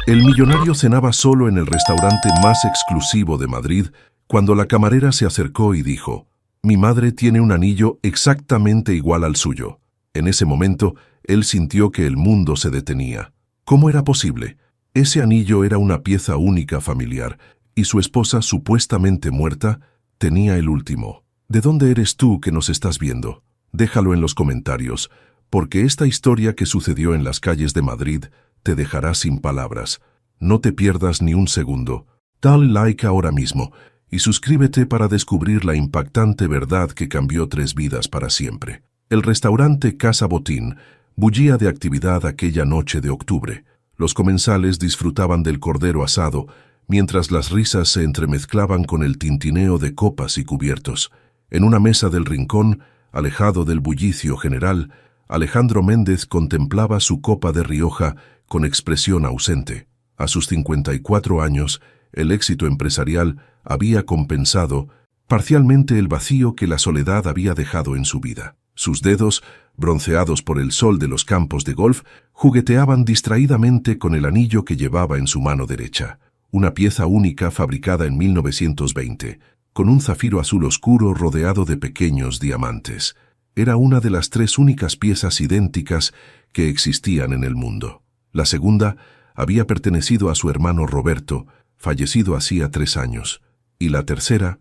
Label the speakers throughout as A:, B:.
A: El millonario cenaba solo en el restaurante más exclusivo de Madrid cuando la camarera se acercó y dijo: «Mi madre tiene un anillo exactamente igual al suyo». En ese momento, él sintió que el mundo se detenía. ¿Cómo era posible? Ese anillo era una pieza única familiar, y su esposa, supuestamente muerta, tenía el último. ¿De dónde eres tú que nos estás viendo? Déjalo en los comentarios, porque esta historia que sucedió en las calles de Madrid te dejará sin palabras. No te pierdas ni un segundo. Dale like ahora mismo y suscríbete para descubrir la impactante verdad que cambió 3 vidas para siempre. El restaurante Casa Botín bullía de actividad aquella noche de octubre. Los comensales disfrutaban del cordero asado, mientras las risas se entremezclaban con el tintineo de copas y cubiertos. En una mesa del rincón, alejado del bullicio general, Alejandro Méndez contemplaba su copa de Rioja con expresión ausente. A sus 54 años, el éxito empresarial había compensado parcialmente el vacío que la soledad había dejado en su vida. Sus dedos, bronceados por el sol de los campos de golf, jugueteaban distraídamente con el anillo que llevaba en su mano derecha, una pieza única fabricada en 1920, con un zafiro azul oscuro rodeado de pequeños diamantes. Era una de las 3 únicas piezas idénticas que existían en el mundo. La segunda había pertenecido a su hermano Roberto, fallecido hacía 3 años, y la tercera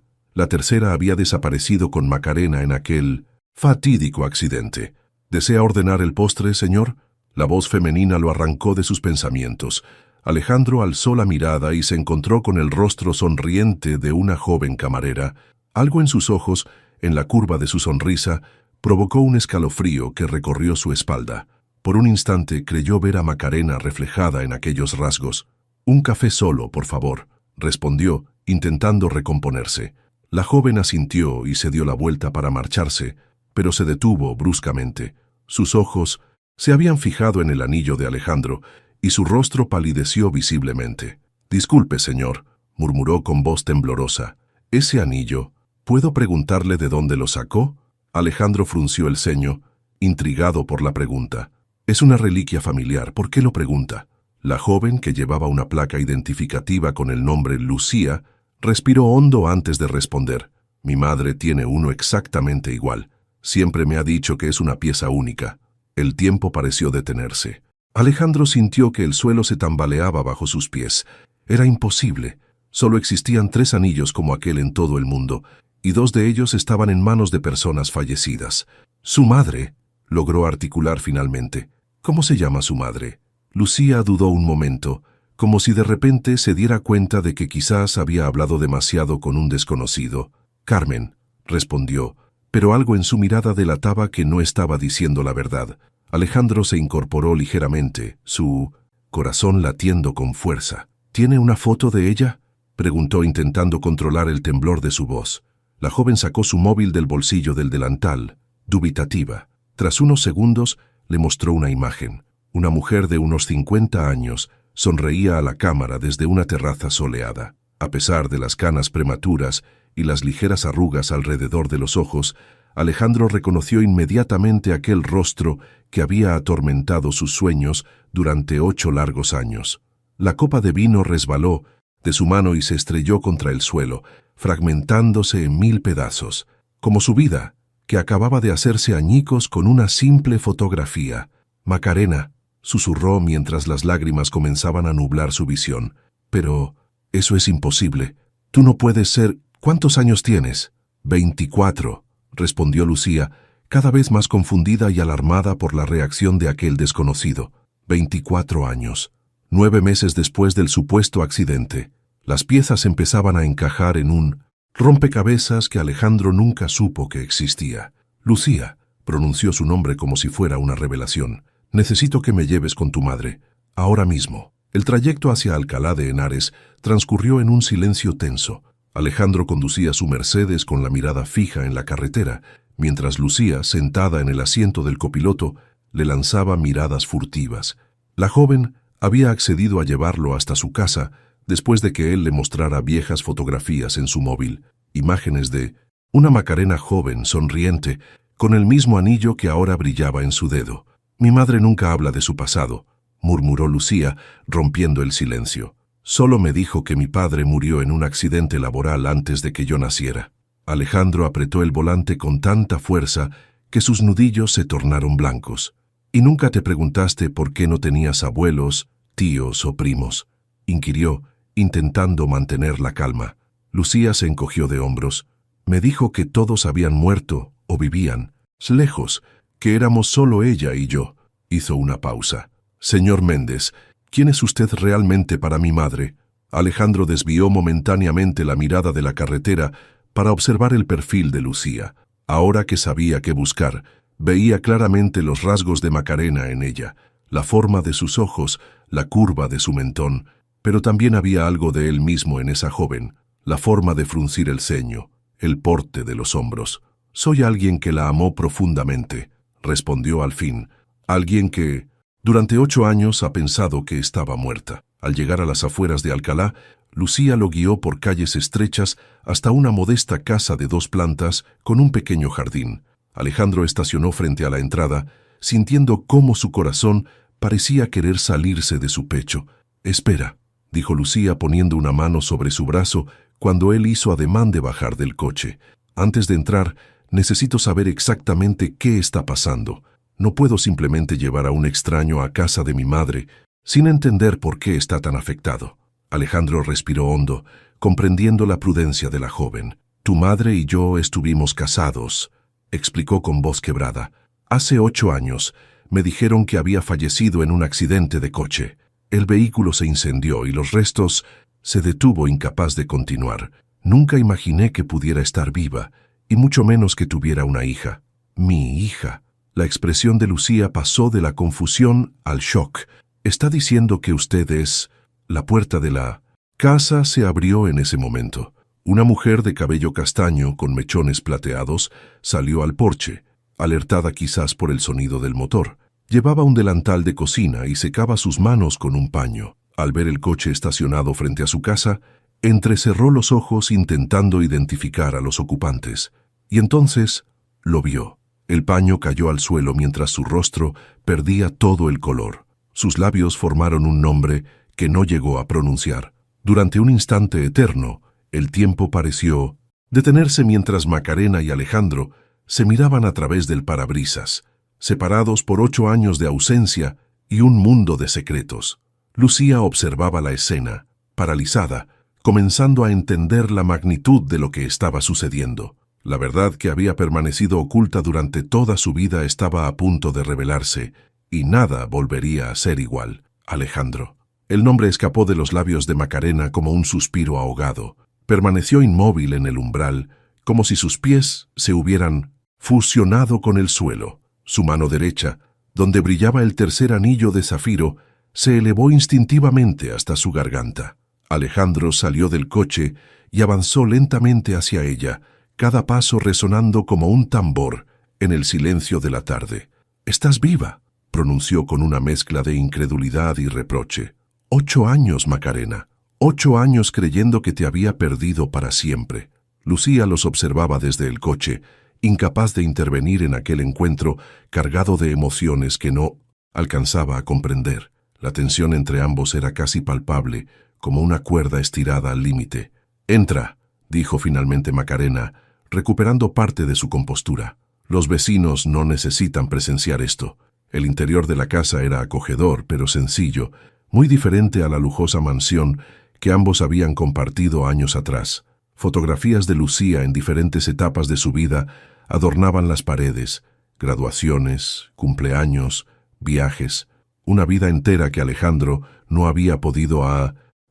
A: había desaparecido con Macarena en aquel fatídico accidente. ¿Desea ordenar el postre, señor? La voz femenina lo arrancó de sus pensamientos. Alejandro alzó la mirada y se encontró con el rostro sonriente de una joven camarera. Algo en sus ojos, en la curva de su sonrisa, provocó un escalofrío que recorrió su espalda. Por un instante creyó ver a Macarena reflejada en aquellos rasgos. «Un café solo, por favor», respondió, intentando recomponerse. La joven asintió y se dio la vuelta para marcharse, pero se detuvo bruscamente. Sus ojos se habían fijado en el anillo de Alejandro y su rostro palideció visiblemente. «Disculpe, señor», murmuró con voz temblorosa. «¿Ese anillo? ¿Puedo preguntarle de dónde lo sacó?» Alejandro frunció el ceño, intrigado por la pregunta. «Es una reliquia familiar, ¿por qué lo pregunta?» La joven, que llevaba una placa identificativa con el nombre Lucía, respiró hondo antes de responder. «Mi madre tiene uno exactamente igual. Siempre me ha dicho que es una pieza única». El tiempo pareció detenerse. Alejandro sintió que el suelo se tambaleaba bajo sus pies. Era imposible. Solo existían 3 anillos como aquel en todo el mundo, y 2 de ellos estaban en manos de personas fallecidas. «Su madre», logró articular finalmente. «¿Cómo se llama su madre?» Lucía dudó un momento, como si de repente se diera cuenta de que quizás había hablado demasiado con un desconocido. «Carmen», respondió, pero algo en su mirada delataba que no estaba diciendo la verdad. Alejandro se incorporó ligeramente, su corazón latiendo con fuerza. «¿Tiene una foto de ella?», preguntó intentando controlar el temblor de su voz. La joven sacó su móvil del bolsillo del delantal, dubitativa. Tras unos segundos, le mostró una imagen. Una mujer de unos 50 años sonreía a la cámara desde una terraza soleada. A pesar de las canas prematuras y las ligeras arrugas alrededor de los ojos, Alejandro reconoció inmediatamente aquel rostro que había atormentado sus sueños durante 8 largos años. La copa de vino resbaló de su mano y se estrelló contra el suelo, fragmentándose en 1000 pedazos, como su vida, que acababa de hacerse añicos con una simple fotografía. «Macarena», susurró mientras las lágrimas comenzaban a nublar su visión. «Pero eso es imposible. Tú no puedes ser... ¿Cuántos años tienes?» 24, respondió Lucía, cada vez más confundida y alarmada por la reacción de aquel desconocido. 24 años. 9 meses después del supuesto accidente. Las piezas empezaban a encajar en un rompecabezas que Alejandro nunca supo que existía. «Lucía», pronunció su nombre como si fuera una revelación. «Necesito que me lleves con tu madre, ahora mismo». El trayecto hacia Alcalá de Henares transcurrió en un silencio tenso. Alejandro conducía su Mercedes con la mirada fija en la carretera, mientras Lucía, sentada en el asiento del copiloto, le lanzaba miradas furtivas. La joven había accedido a llevarlo hasta su casa después de que él le mostrara viejas fotografías en su móvil, imágenes de una Macarena joven, sonriente, con el mismo anillo que ahora brillaba en su dedo. «Mi madre nunca habla de su pasado», murmuró Lucía, rompiendo el silencio. Solo me dijo que mi padre murió en un accidente laboral antes de que yo naciera. Alejandro apretó el volante con tanta fuerza que sus nudillos se tornaron blancos. ¿Y nunca te preguntaste por qué no tenías abuelos, tíos o primos?, inquirió, intentando mantener la calma. Lucía se encogió de hombros. Me dijo que todos habían muerto o vivían lejos, que éramos solo ella y yo. Hizo una pausa. Señor Méndez, ¿quién es usted realmente para mi madre? Alejandro desvió momentáneamente la mirada de la carretera para observar el perfil de Lucía. Ahora que sabía qué buscar, veía claramente los rasgos de Macarena en ella, la forma de sus ojos, la curva de su mentón, pero también había algo de él mismo en esa joven, la forma de fruncir el ceño, el porte de los hombros. Soy alguien que la amó profundamente, respondió al fin, alguien que durante 8 años ha pensado que estaba muerta. Al llegar a las afueras de Alcalá, Lucía lo guió por calles estrechas hasta una modesta casa de 2 plantas con un pequeño jardín. Alejandro estacionó frente a la entrada, sintiendo cómo su corazón parecía querer salirse de su pecho. «Espera», dijo Lucía poniendo una mano sobre su brazo cuando él hizo ademán de bajar del coche. «Antes de entrar, necesito saber exactamente qué está pasando. No puedo simplemente llevar a un extraño a casa de mi madre sin entender por qué está tan afectado». Alejandro respiró hondo, comprendiendo la prudencia de la joven. «Tu madre y yo estuvimos casados», explicó con voz quebrada. «Hace 8 años me dijeron que había fallecido en un accidente de coche. El vehículo se incendió y los restos se detuvo incapaz de continuar. Nunca imaginé que pudiera estar viva, y mucho menos que tuviera una hija. Mi hija». La expresión de Lucía pasó de la confusión al shock. «¿Está diciendo que usted es...?» La puerta de la casa se abrió en ese momento. Una mujer de cabello castaño con mechones plateados salió al porche, alertada quizás por el sonido del motor. Llevaba un delantal de cocina y secaba sus manos con un paño. Al ver el coche estacionado frente a su casa, entrecerró los ojos intentando identificar a los ocupantes. Y entonces lo vio. El paño cayó al suelo mientras su rostro perdía todo el color. Sus labios formaron un nombre que no llegó a pronunciar. Durante un instante eterno, el tiempo pareció detenerse mientras Macarena y Alejandro se miraban a través del parabrisas, separados por 8 años de ausencia y un mundo de secretos. Lucía observaba la escena, paralizada, comenzando a entender la magnitud de lo que estaba sucediendo. La verdad que había permanecido oculta durante toda su vida estaba a punto de revelarse, y nada volvería a ser igual. Alejandro. El nombre escapó de los labios de Macarena como un suspiro ahogado. Permaneció inmóvil en el umbral, como si sus pies se hubieran fusionado con el suelo. Su mano derecha, donde brillaba el tercer anillo de zafiro, se elevó instintivamente hasta su garganta. Alejandro salió del coche y avanzó lentamente hacia ella, cada paso resonando como un tambor en el silencio de la tarde. «¿Estás viva?», pronunció con una mezcla de incredulidad y reproche. 8 años, Macarena. 8 años creyendo que te había perdido para siempre. Lucía los observaba desde el coche, incapaz de intervenir en aquel encuentro cargado de emociones que no alcanzaba a comprender. La tensión entre ambos era casi palpable, como una cuerda estirada al límite. «Entra», dijo finalmente Macarena, recuperando parte de su compostura. «Los vecinos no necesitan presenciar esto». El interior de la casa era acogedor, pero sencillo, muy diferente a la lujosa mansión que ambos habían compartido años atrás. Fotografías de Lucía en diferentes etapas de su vida adornaban las paredes, graduaciones, cumpleaños, viajes, una vida entera que Alejandro no había podido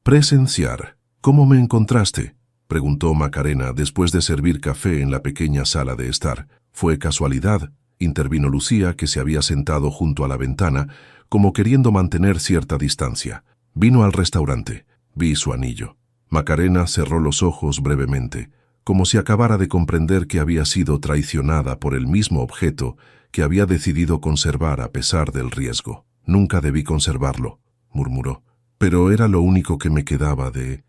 A: presenciar. «¿Cómo me encontraste?», preguntó Macarena después de servir café en la pequeña sala de estar. «Fue casualidad», intervino Lucía, que se había sentado junto a la ventana, como queriendo mantener cierta distancia. «Vino al restaurante. Vi su anillo». Macarena cerró los ojos brevemente, como si acabara de comprender que había sido traicionada por el mismo objeto que había decidido conservar a pesar del riesgo. «Nunca debí conservarlo», murmuró. «Pero era lo único que me quedaba de...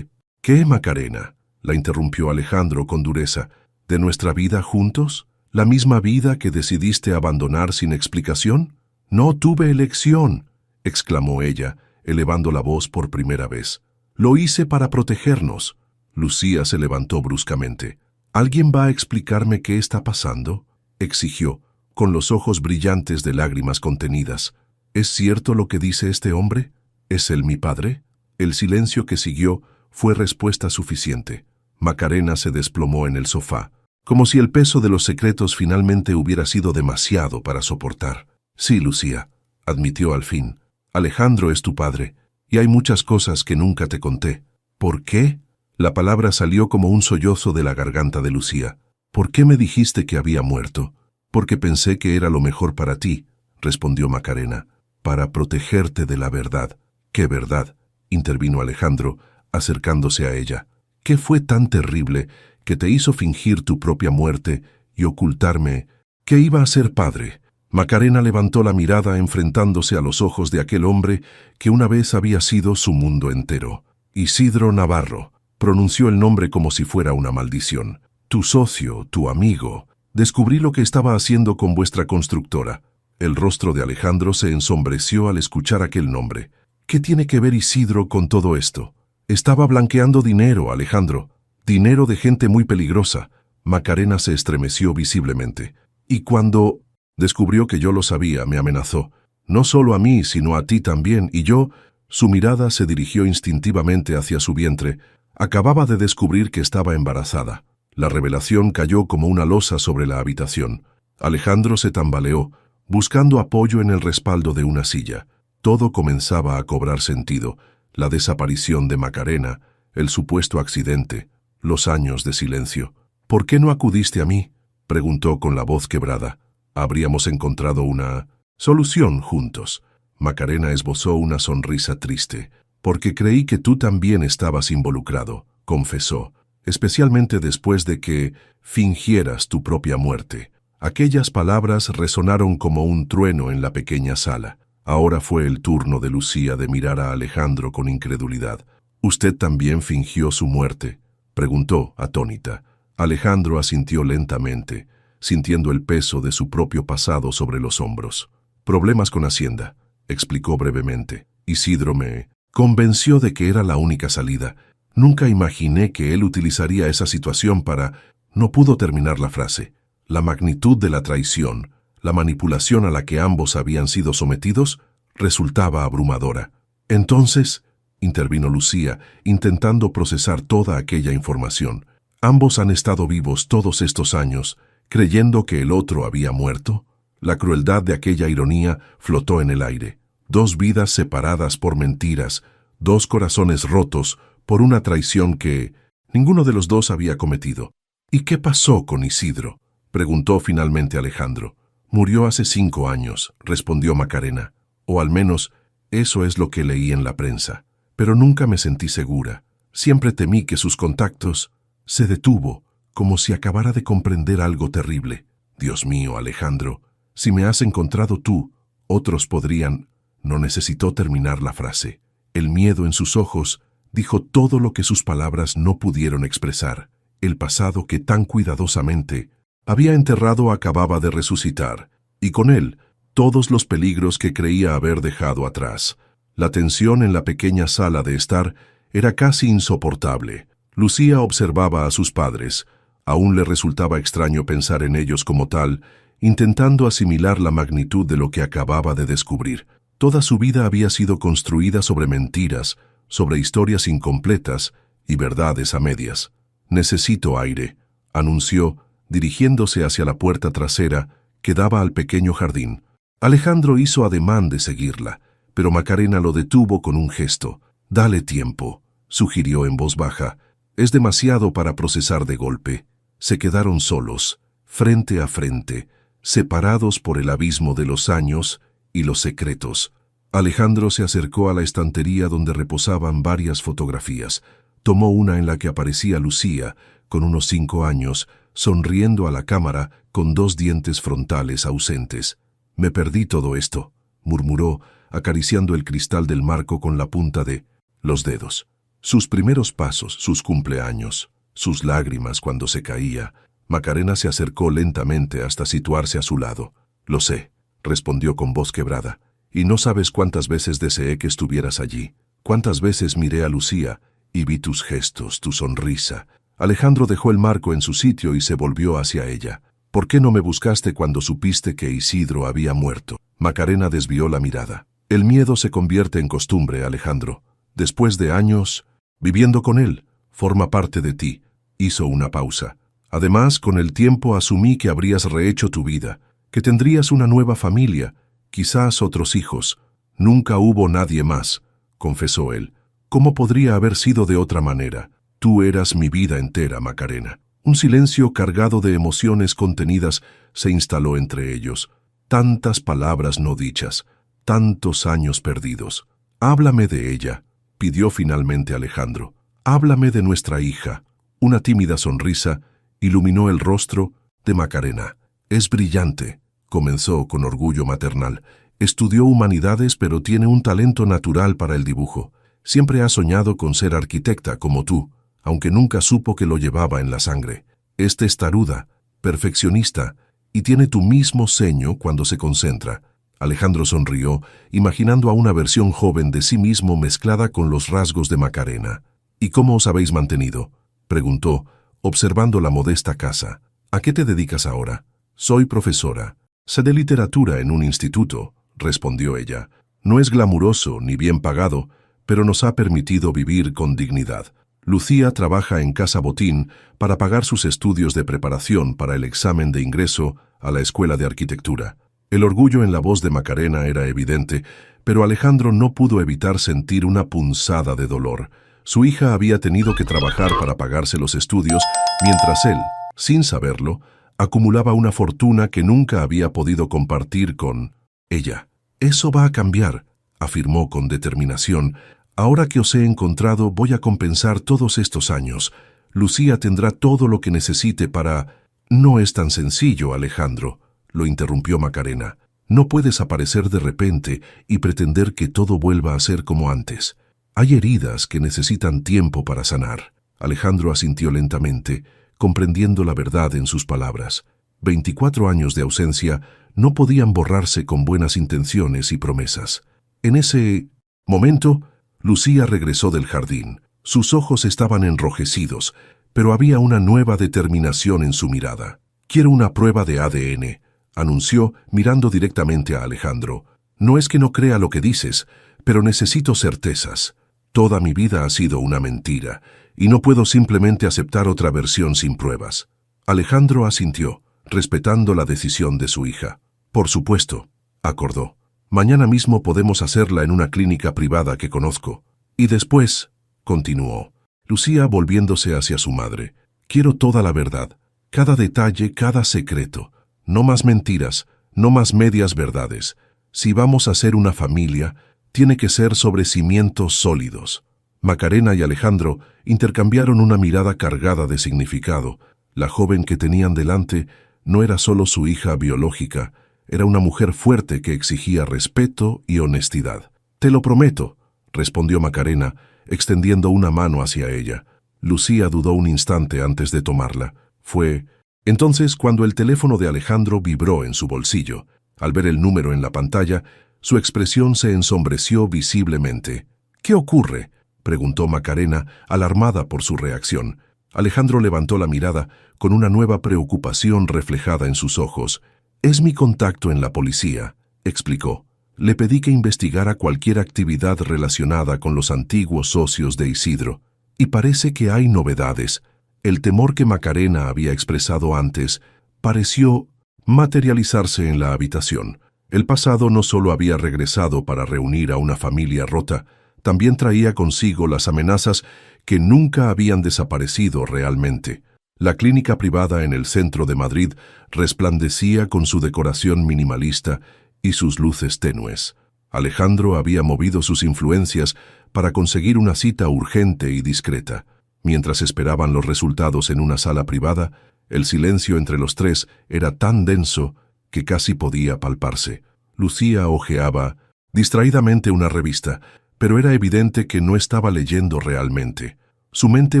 A: ¿Qué, Macarena?», la interrumpió Alejandro con dureza. «¿De nuestra vida juntos? ¿La misma vida que decidiste abandonar sin explicación?». «No tuve elección», exclamó ella, elevando la voz por primera vez. Lo hice para protegernos. Lucía se levantó bruscamente. ¿Alguien va a explicarme qué está pasando?, exigió, con los ojos brillantes de lágrimas contenidas. ¿Es cierto lo que dice este hombre? ¿Es él mi padre? El silencio que siguió fue respuesta suficiente. Macarena se desplomó en el sofá, como si el peso de los secretos finalmente hubiera sido demasiado para soportar. Sí, Lucía, admitió al fin. Alejandro es tu padre, y hay muchas cosas que nunca te conté. ¿Por qué? La palabra salió como un sollozo de la garganta de Lucía. ¿Por qué me dijiste que había muerto? Porque pensé que era lo mejor para ti, respondió Macarena, para protegerte de la verdad. ¿Qué verdad?, intervino Alejandro, acercándose a ella. ¿Qué fue tan terrible que te hizo fingir tu propia muerte y ocultarme que iba a ser padre? Macarena levantó la mirada enfrentándose a los ojos de aquel hombre que una vez había sido su mundo entero. Isidro Navarro, pronunció el nombre como si fuera una maldición. Tu socio, tu amigo. Descubrí lo que estaba haciendo con vuestra constructora. El rostro de Alejandro se ensombreció al escuchar aquel nombre. ¿Qué tiene que ver Isidro con todo esto? Estaba blanqueando dinero, Alejandro. Dinero de gente muy peligrosa. Macarena se estremeció visiblemente. Y cuando descubrió que yo lo sabía, me amenazó. No solo a mí, sino a ti también. Y yo, su mirada se dirigió instintivamente hacia su vientre. Acababa de descubrir que estaba embarazada. La revelación cayó como una losa sobre la habitación. Alejandro se tambaleó, buscando apoyo en el respaldo de una silla. Todo comenzaba a cobrar sentido. La desaparición de Macarena, el supuesto accidente, los años de silencio. ¿Por qué no acudiste a mí?, preguntó con la voz quebrada. Habríamos encontrado una solución juntos. Macarena esbozó una sonrisa triste. Porque creí que tú también estabas involucrado, confesó, especialmente después de que fingieras tu propia muerte. Aquellas palabras resonaron como un trueno en la pequeña sala. Ahora fue el turno de Lucía de mirar a Alejandro con incredulidad. ¿Usted también fingió su muerte?, preguntó, atónita. Alejandro asintió lentamente, sintiendo el peso de su propio pasado sobre los hombros. Problemas con Hacienda, explicó brevemente. Isidro me convenció de que era la única salida. Nunca imaginé que él utilizaría esa situación para... No pudo terminar la frase. La magnitud de la traición, la manipulación a la que ambos habían sido sometidos, resultaba abrumadora. Entonces, intervino Lucía, intentando procesar toda aquella información. ¿Ambos han estado vivos todos estos años, creyendo que el otro había muerto? La crueldad de aquella ironía flotó en el aire. Dos vidas separadas por mentiras, dos corazones rotos por una traición que ninguno de los dos había cometido. ¿Y qué pasó con Isidro?, preguntó finalmente Alejandro. Murió hace 5 años, respondió Macarena. O al menos, eso es lo que leí en la prensa. Pero nunca me sentí segura. Siempre temí que sus contactos... Se detuvo, como si acabara de comprender algo terrible. Dios mío, Alejandro, si me has encontrado tú, otros podrían... No necesitó terminar la frase. El miedo en sus ojos dijo todo lo que sus palabras no pudieron expresar. El pasado que tan cuidadosamente había enterrado acababa de resucitar, y con él todos los peligros que creía haber dejado atrás. La tensión en la pequeña sala de estar era casi insoportable. Lucía observaba a sus padres. Aún le resultaba extraño pensar en ellos como tal, intentando asimilar la magnitud de lo que acababa de descubrir. Toda su vida había sido construida sobre mentiras, sobre historias incompletas y verdades a medias. «Necesito aire», anunció, dirigiéndose hacia la puerta trasera que daba al pequeño jardín. Alejandro hizo ademán de seguirla, pero Macarena lo detuvo con un gesto. «Dale tiempo», sugirió en voz baja. «Es demasiado para procesar de golpe». Se quedaron solos, frente a frente, separados por el abismo de los años y los secretos. Alejandro se acercó a la estantería donde reposaban varias fotografías. Tomó una en la que aparecía Lucía, con unos 5 años, sonriendo a la cámara con 2 dientes frontales ausentes. «Me perdí todo esto», murmuró, acariciando el cristal del marco con la punta de los dedos. Sus primeros pasos, sus cumpleaños, sus lágrimas cuando se caía. Macarena se acercó lentamente hasta situarse a su lado. «Lo sé», respondió con voz quebrada. y no sabes cuántas veces deseé que estuvieras allí. Cuántas veces miré a Lucía y vi tus gestos, tu sonrisa. Alejandro dejó el marco en su sitio y se volvió hacia ella. ¿Por qué no me buscaste cuando supiste que Isidro había muerto? Macarena desvió la mirada. El miedo se convierte en costumbre, Alejandro. Después de años viviendo con él, forma parte de ti. Hizo una pausa. Además, con el tiempo asumí que habrías rehecho tu vida, que tendrías una nueva familia, quizás otros hijos. Nunca hubo nadie más, confesó él. ¿Cómo podría haber sido de otra manera? Tú eras mi vida entera, Macarena. Un silencio cargado de emociones contenidas se instaló entre ellos. Tantas palabras no dichas, tantos años perdidos. Háblame de ella, pidió finalmente Alejandro. Háblame de nuestra hija. Una tímida sonrisa iluminó el rostro de Macarena. Es brillante, comenzó con orgullo maternal. Estudió humanidades, pero tiene un talento natural para el dibujo. Siempre ha soñado con ser arquitecta como tú, aunque nunca supo que lo llevaba en la sangre. Es testaruda, perfeccionista, y tiene tu mismo ceño cuando se concentra. Alejandro sonrió, imaginando a una versión joven de sí mismo mezclada con los rasgos de Macarena. ¿Y cómo os habéis mantenido?, preguntó, observando la modesta casa. ¿A qué te dedicas ahora? Soy profesora. Sé de literatura en un instituto, respondió ella. No es glamuroso ni bien pagado, pero nos ha permitido vivir con dignidad. Lucía trabaja en Casa Botín para pagar sus estudios de preparación para el examen de ingreso a la Escuela de Arquitectura. El orgullo en la voz de Macarena era evidente, pero Alejandro no pudo evitar sentir una punzada de dolor. Su hija había tenido que trabajar para pagarse los estudios, mientras él, sin saberlo, acumulaba una fortuna que nunca había podido compartir con ella. Eso va a cambiar, afirmó con determinación. Ahora que os he encontrado, voy a compensar todos estos años. Lucía tendrá todo lo que necesite para... No es tan sencillo, Alejandro, lo interrumpió Macarena. No puedes aparecer de repente y pretender que todo vuelva a ser como antes. Hay heridas que necesitan tiempo para sanar. Alejandro asintió lentamente, comprendiendo la verdad en sus palabras. 24 años de ausencia no podían borrarse con buenas intenciones y promesas. En ese momento, Lucía regresó del jardín. Sus ojos estaban enrojecidos, pero había una nueva determinación en su mirada. «Quiero una prueba de ADN», anunció mirando directamente a Alejandro. «No es que no crea lo que dices, pero necesito certezas. Toda mi vida ha sido una mentira, y no puedo simplemente aceptar otra versión sin pruebas». Alejandro asintió, respetando la decisión de su hija. «Por supuesto», acordó. «Mañana mismo podemos hacerla en una clínica privada que conozco». «Y después», continuó, Lucía volviéndose hacia su madre, «quiero toda la verdad, cada detalle, cada secreto. No más mentiras, no más medias verdades. Si vamos a ser una familia, tiene que ser sobre cimientos sólidos». Macarena y Alejandro intercambiaron una mirada cargada de significado. La joven que tenían delante no era solo su hija biológica, era una mujer fuerte que exigía respeto y honestidad. «Te lo prometo», respondió Macarena, extendiendo una mano hacia ella. Lucía dudó un instante antes de tomarla. Fue entonces cuando el teléfono de Alejandro vibró en su bolsillo. Al ver el número en la pantalla, su expresión se ensombreció visiblemente. «¿Qué ocurre?», preguntó Macarena, alarmada por su reacción. Alejandro levantó la mirada con una nueva preocupación reflejada en sus ojos. «Es mi contacto en la policía», explicó. «Le pedí que investigara cualquier actividad relacionada con los antiguos socios de Isidro. Y parece que hay novedades». El temor que Macarena había expresado antes pareció materializarse en la habitación. El pasado no solo había regresado para reunir a una familia rota, también traía consigo las amenazas que nunca habían desaparecido realmente. La clínica privada en el centro de Madrid resplandecía con su decoración minimalista y sus luces tenues. Alejandro había movido sus influencias para conseguir una cita urgente y discreta. Mientras esperaban los resultados en una sala privada, el silencio entre los tres era tan denso que casi podía palparse. Lucía hojeaba distraídamente una revista, pero era evidente que no estaba leyendo realmente. Su mente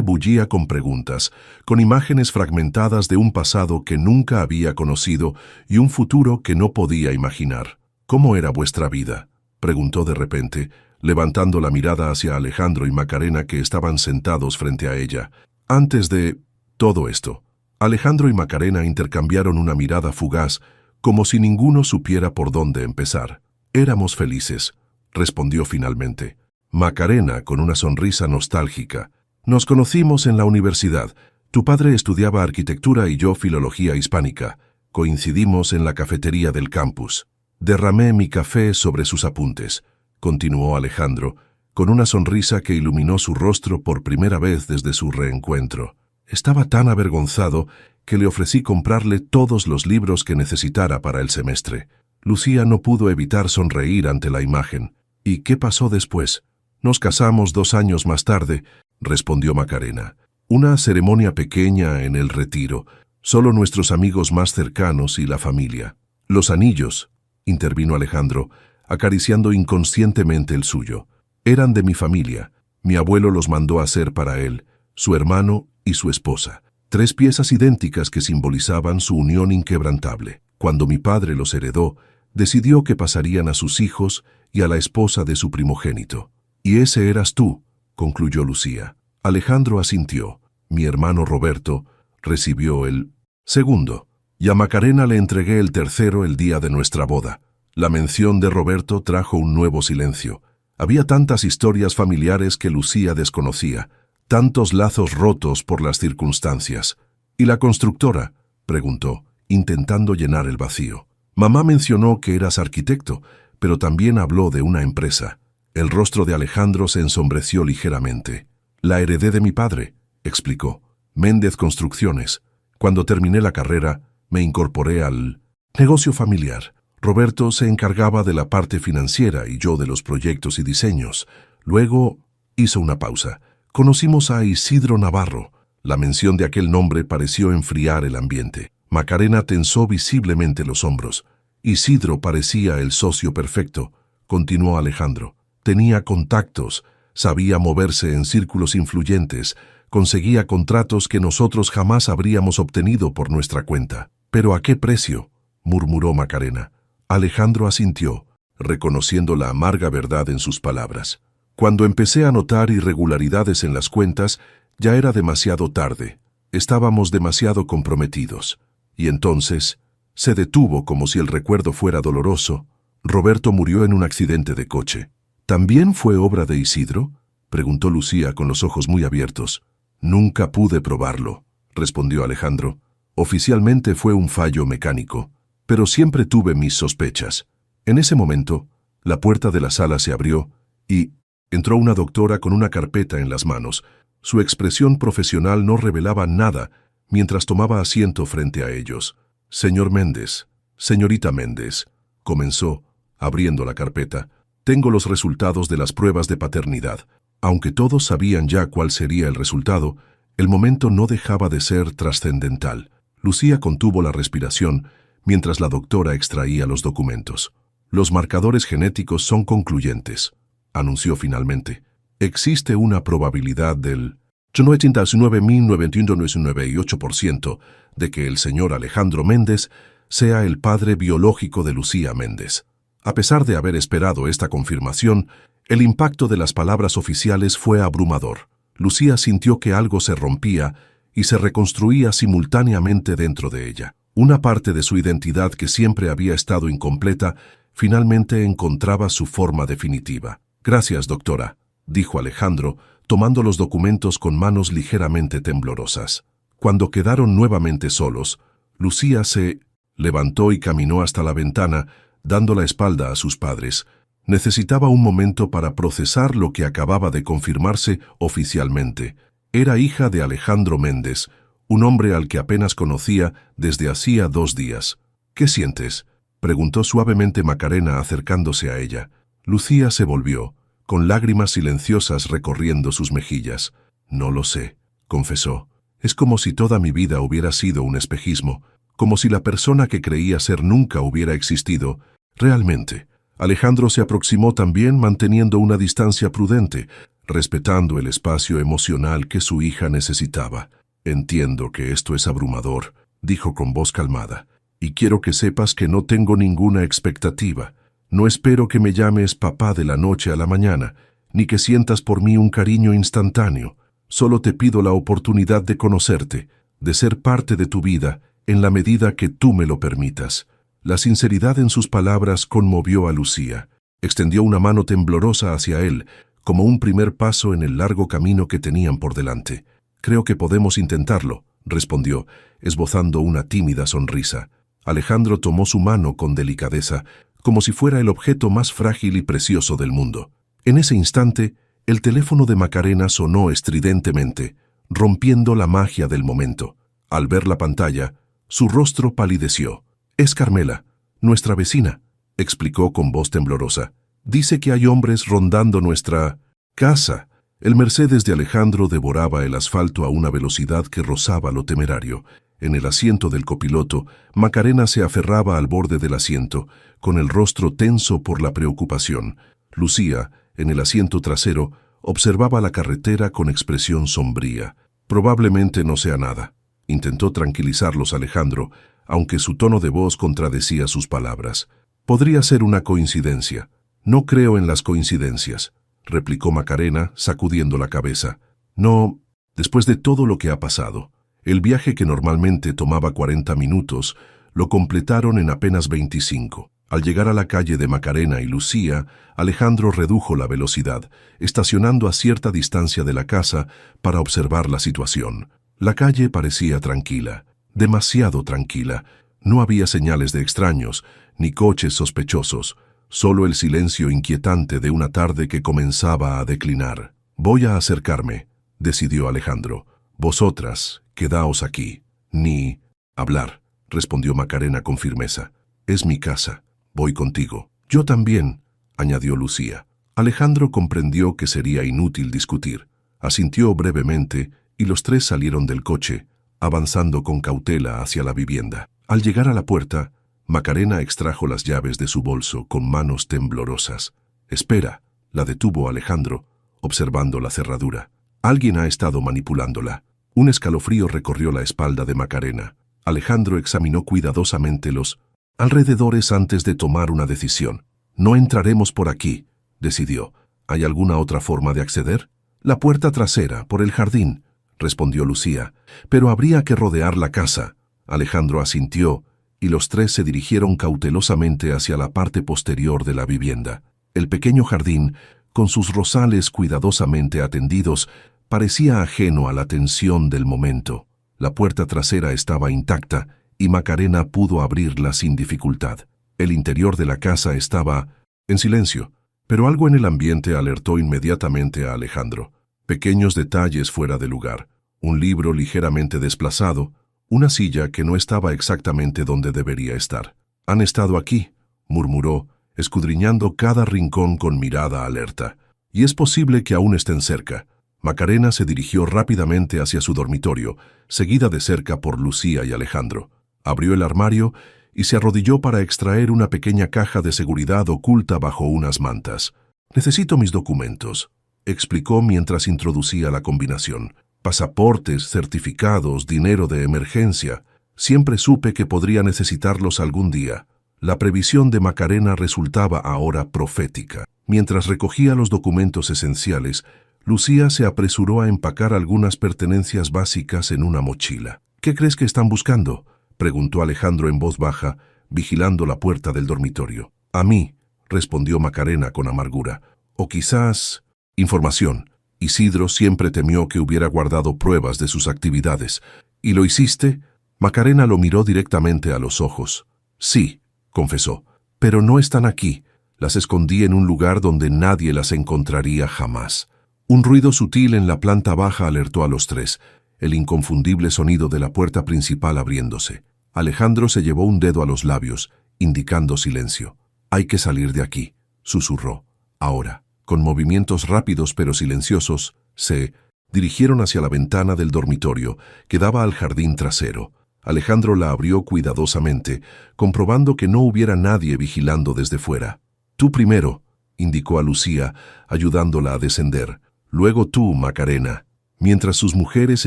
A: bullía con preguntas, con imágenes fragmentadas de un pasado que nunca había conocido y un futuro que no podía imaginar. «¿Cómo era vuestra vida?», preguntó de repente, levantando la mirada hacia Alejandro y Macarena que estaban sentados frente a ella. Antes de todo esto, Alejandro y Macarena intercambiaron una mirada fugaz, como si ninguno supiera por dónde empezar. Éramos felices, respondió finalmente. Macarena, con una sonrisa nostálgica. Nos conocimos en la universidad. Tu padre estudiaba arquitectura y yo filología hispánica. Coincidimos en la cafetería del campus. Derramé mi café sobre sus apuntes, continuó Alejandro, con una sonrisa que iluminó su rostro por primera vez desde su reencuentro. Estaba tan avergonzado que le ofrecí comprarle todos los libros que necesitara para el semestre. Lucía no pudo evitar sonreír ante la imagen. ¿Y qué pasó después? Nos casamos 2 años más tarde, respondió Macarena. Una ceremonia pequeña en el retiro, solo nuestros amigos más cercanos y la familia. Los anillos, intervino Alejandro, acariciando inconscientemente el suyo. Eran de mi familia. Mi abuelo los mandó a hacer para él, su hermano y su esposa. 3 piezas idénticas que simbolizaban su unión inquebrantable. Cuando mi padre los heredó, decidió que pasarían a sus hijos y a la esposa de su primogénito. Y ese eras tú, concluyó Lucía. Alejandro asintió. Mi hermano Roberto recibió el segundo. Y a Macarena le entregué el tercero el día de nuestra boda. La mención de Roberto trajo un nuevo silencio. Había tantas historias familiares que Lucía desconocía, tantos lazos rotos por las circunstancias. ¿Y la constructora?, preguntó, intentando llenar el vacío. Mamá mencionó que eras arquitecto, pero también habló de una empresa. El rostro de Alejandro se ensombreció ligeramente. La heredé de mi padre, explicó. Méndez Construcciones. Cuando terminé la carrera, me incorporé al negocio familiar. Roberto se encargaba de la parte financiera y yo de los proyectos y diseños. Luego hizo una pausa. Conocimos a Isidro Navarro. La mención de aquel nombre pareció enfriar el ambiente. Macarena tensó visiblemente los hombros. Isidro parecía el socio perfecto, continuó Alejandro. Tenía contactos, sabía moverse en círculos influyentes, conseguía contratos que nosotros jamás habríamos obtenido por nuestra cuenta. ¿Pero a qué precio?, murmuró Macarena. Alejandro asintió, reconociendo la amarga verdad en sus palabras. Cuando empecé a notar irregularidades en las cuentas, ya era demasiado tarde. Estábamos demasiado comprometidos. Y entonces se detuvo como si el recuerdo fuera doloroso. Roberto murió en un accidente de coche. ¿También fue obra de Isidro?, preguntó Lucía con los ojos muy abiertos. Nunca pude probarlo, respondió Alejandro. Oficialmente fue un fallo mecánico, pero siempre tuve mis sospechas. En ese momento, la puerta de la sala se abrió y entró una doctora con una carpeta en las manos. Su expresión profesional no revelaba nada mientras tomaba asiento frente a ellos. Señor Méndez, señorita Méndez, comenzó, abriendo la carpeta. Tengo los resultados de las pruebas de paternidad. Aunque todos sabían ya cuál sería el resultado, el momento no dejaba de ser trascendental. Lucía contuvo la respiración mientras la doctora extraía los documentos. Los marcadores genéticos son concluyentes, anunció finalmente. Existe una probabilidad del 99.998% de que el señor Alejandro Méndez sea el padre biológico de Lucía Méndez. A pesar de haber esperado esta confirmación, el impacto de las palabras oficiales fue abrumador. Lucía sintió que algo se rompía y se reconstruía simultáneamente dentro de ella. Una parte de su identidad que siempre había estado incompleta, finalmente encontraba su forma definitiva. Gracias, doctora, dijo Alejandro, tomando los documentos con manos ligeramente temblorosas. Cuando quedaron nuevamente solos, Lucía se levantó y caminó hasta la ventana, dando la espalda a sus padres. Necesitaba un momento para procesar lo que acababa de confirmarse oficialmente. Era hija de Alejandro Méndez, un hombre al que apenas conocía desde hacía 2 días. ¿Qué sientes?, preguntó suavemente Macarena acercándose a ella. Lucía se volvió, con lágrimas silenciosas recorriendo sus mejillas. No lo sé, confesó. Es como si toda mi vida hubiera sido un espejismo, como si la persona que creía ser nunca hubiera existido. Realmente. Alejandro se aproximó también manteniendo una distancia prudente, respetando el espacio emocional que su hija necesitaba. Entiendo que esto es abrumador, dijo con voz calmada, y quiero que sepas que no tengo ninguna expectativa. No espero que me llames papá de la noche a la mañana, ni que sientas por mí un cariño instantáneo. Solo te pido la oportunidad de conocerte, de ser parte de tu vida, en la medida que tú me lo permitas. La sinceridad en sus palabras conmovió a Lucía. Extendió una mano temblorosa hacia él, como un primer paso en el largo camino que tenían por delante. «Creo que podemos intentarlo», respondió, esbozando una tímida sonrisa. Alejandro tomó su mano con delicadeza, como si fuera el objeto más frágil y precioso del mundo. En ese instante, el teléfono de Macarena sonó estridentemente, rompiendo la magia del momento. Al ver la pantalla, su rostro palideció. «Es Carmela, nuestra vecina», explicó con voz temblorosa. «Dice que hay hombres rondando nuestra casa». El Mercedes de Alejandro devoraba el asfalto a una velocidad que rozaba lo temerario. En el asiento del copiloto, Macarena se aferraba al borde del asiento, con el rostro tenso por la preocupación. Lucía, en el asiento trasero, observaba la carretera con expresión sombría. «Probablemente no sea nada», intentó tranquilizarlos Alejandro, aunque su tono de voz contradecía sus palabras. «Podría ser una coincidencia». «No creo en las coincidencias», replicó Macarena, sacudiendo la cabeza. «No, después de todo lo que ha pasado. El viaje que normalmente tomaba 40 minutos, lo completaron en apenas 25. Al llegar a la calle de Macarena y Lucía, Alejandro redujo la velocidad, estacionando a cierta distancia de la casa para observar la situación. La calle parecía tranquila, demasiado tranquila. No había señales de extraños, ni coches sospechosos, solo el silencio inquietante de una tarde que comenzaba a declinar. «Voy a acercarme», decidió Alejandro. «Vosotras, quedaos aquí». «Ni hablar», respondió Macarena con firmeza. «Es mi casa. Voy contigo». «Yo también», añadió Lucía. Alejandro comprendió que sería inútil discutir. Asintió brevemente y los tres salieron del coche, avanzando con cautela hacia la vivienda. Al llegar a la puerta, Macarena extrajo las llaves de su bolso con manos temblorosas. «Espera», la detuvo Alejandro, observando la cerradura. «Alguien ha estado manipulándola». Un escalofrío recorrió la espalda de Macarena. Alejandro examinó cuidadosamente los alrededores antes de tomar una decisión. «No entraremos por aquí», decidió. «¿Hay alguna otra forma de acceder?» «La puerta trasera, por el jardín», respondió Lucía. «Pero habría que rodear la casa». Alejandro asintió, y los tres se dirigieron cautelosamente hacia la parte posterior de la vivienda. El pequeño jardín, con sus rosales cuidadosamente atendidos, parecía ajeno a la tensión del momento. La puerta trasera estaba intacta y Macarena pudo abrirla sin dificultad. El interior de la casa estaba en silencio, pero algo en el ambiente alertó inmediatamente a Alejandro. Pequeños detalles fuera de lugar, un libro ligeramente desplazado, una silla que no estaba exactamente donde debería estar. «Han estado aquí», murmuró, escudriñando cada rincón con mirada alerta. «Y es posible que aún estén cerca». Macarena se dirigió rápidamente hacia su dormitorio, seguida de cerca por Lucía y Alejandro. Abrió el armario y se arrodilló para extraer una pequeña caja de seguridad oculta bajo unas mantas. «Necesito mis documentos», explicó mientras introducía la combinación. «Pasaportes, certificados, dinero de emergencia. Siempre supe que podría necesitarlos algún día». La previsión de Macarena resultaba ahora profética. Mientras recogía los documentos esenciales, Lucía se apresuró a empacar algunas pertenencias básicas en una mochila. «¿Qué crees que están buscando?», preguntó Alejandro en voz baja, vigilando la puerta del dormitorio. «A mí», respondió Macarena con amargura. «O quizás información». Isidro siempre temió que hubiera guardado pruebas de sus actividades. «¿Y lo hiciste?». Macarena lo miró directamente a los ojos. «Sí», confesó, «pero no están aquí. Las escondí en un lugar donde nadie las encontraría jamás». Un ruido sutil en la planta baja alertó a los tres, el inconfundible sonido de la puerta principal abriéndose. Alejandro se llevó un dedo a los labios, indicando silencio. «Hay que salir de aquí», susurró. Ahora, con movimientos rápidos pero silenciosos, se dirigieron hacia la ventana del dormitorio, que daba al jardín trasero. Alejandro la abrió cuidadosamente, comprobando que no hubiera nadie vigilando desde fuera. «Tú primero», indicó a Lucía, ayudándola a descender. «Luego tú, Macarena». Mientras sus mujeres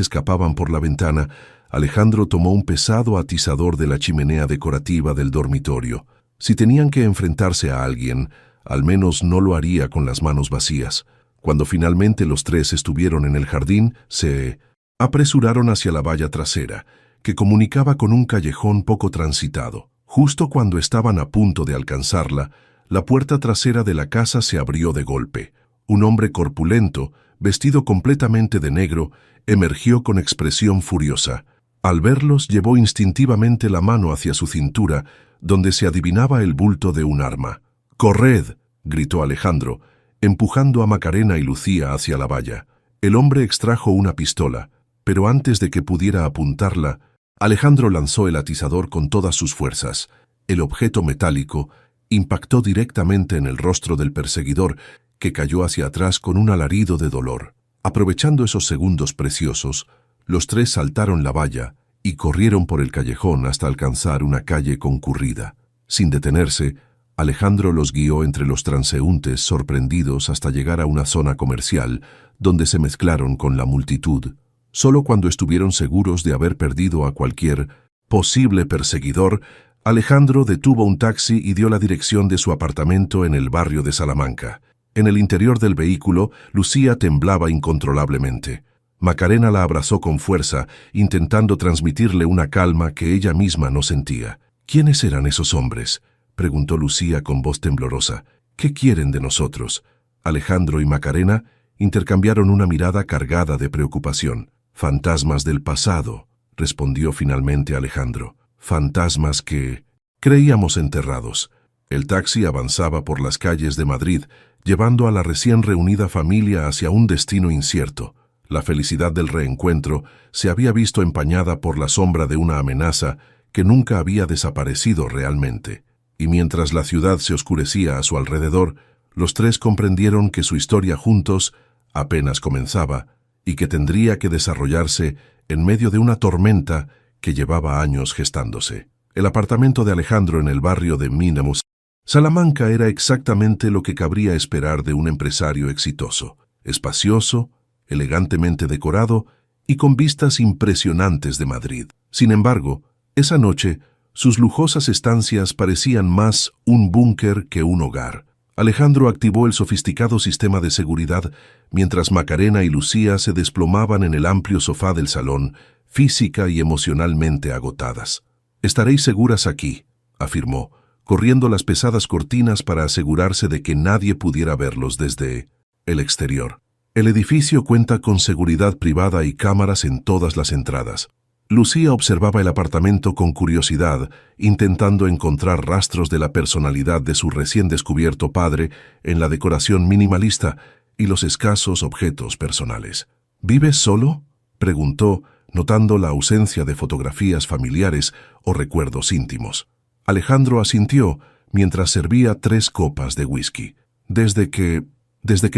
A: escapaban por la ventana, Alejandro tomó un pesado atizador de la chimenea decorativa del dormitorio. Si tenían que enfrentarse a alguien, al menos no lo haría con las manos vacías. Cuando finalmente los tres estuvieron en el jardín, se apresuraron hacia la valla trasera, que comunicaba con un callejón poco transitado. Justo cuando estaban a punto de alcanzarla, la puerta trasera de la casa se abrió de golpe. Un hombre corpulento, vestido completamente de negro, emergió con expresión furiosa. Al verlos, llevó instintivamente la mano hacia su cintura, donde se adivinaba el bulto de un arma. «¡Corred!», gritó Alejandro, empujando a Macarena y Lucía hacia la valla. El hombre extrajo una pistola, pero antes de que pudiera apuntarla, Alejandro lanzó el atizador con todas sus fuerzas. El objeto metálico impactó directamente en el rostro del perseguidor, que cayó hacia atrás con un alarido de dolor. Aprovechando esos segundos preciosos, los tres saltaron la valla y corrieron por el callejón hasta alcanzar una calle concurrida. Sin detenerse, Alejandro los guió entre los transeúntes sorprendidos hasta llegar a una zona comercial, donde se mezclaron con la multitud. Solo cuando estuvieron seguros de haber perdido a cualquier posible perseguidor, Alejandro detuvo un taxi y dio la dirección de su apartamento en el barrio de Salamanca. En el interior del vehículo, Lucía temblaba incontrolablemente. Macarena la abrazó con fuerza, intentando transmitirle una calma que ella misma no sentía. «¿Quiénes eran esos hombres?», preguntó Lucía con voz temblorosa. «¿Qué quieren de nosotros?». Alejandro y Macarena intercambiaron una mirada cargada de preocupación. «Fantasmas del pasado», respondió finalmente Alejandro. «Fantasmas que creíamos enterrados». El taxi avanzaba por las calles de Madrid, llevando a la recién reunida familia hacia un destino incierto. La felicidad del reencuentro se había visto empañada por la sombra de una amenaza que nunca había desaparecido realmente. Y mientras la ciudad se oscurecía a su alrededor, los tres comprendieron que su historia juntos apenas comenzaba y que tendría que desarrollarse en medio de una tormenta que llevaba años gestándose. El apartamento de Alejandro en el barrio de Mínamos, Salamanca, era exactamente lo que cabría esperar de un empresario exitoso: espacioso, elegantemente decorado y con vistas impresionantes de Madrid. Sin embargo, esa noche, sus lujosas estancias parecían más un búnker que un hogar. Alejandro activó el sofisticado sistema de seguridad mientras Macarena y Lucía se desplomaban en el amplio sofá del salón, física y emocionalmente agotadas. «Estaréis seguras aquí», afirmó, corriendo las pesadas cortinas para asegurarse de que nadie pudiera verlos desde el exterior. «El edificio cuenta con seguridad privada y cámaras en todas las entradas». Lucía observaba el apartamento con curiosidad, intentando encontrar rastros de la personalidad de su recién descubierto padre en la decoración minimalista y los escasos objetos personales. «¿Vives solo?», preguntó, notando la ausencia de fotografías familiares o recuerdos íntimos. Alejandro asintió mientras servía 3 copas de whisky. Desde que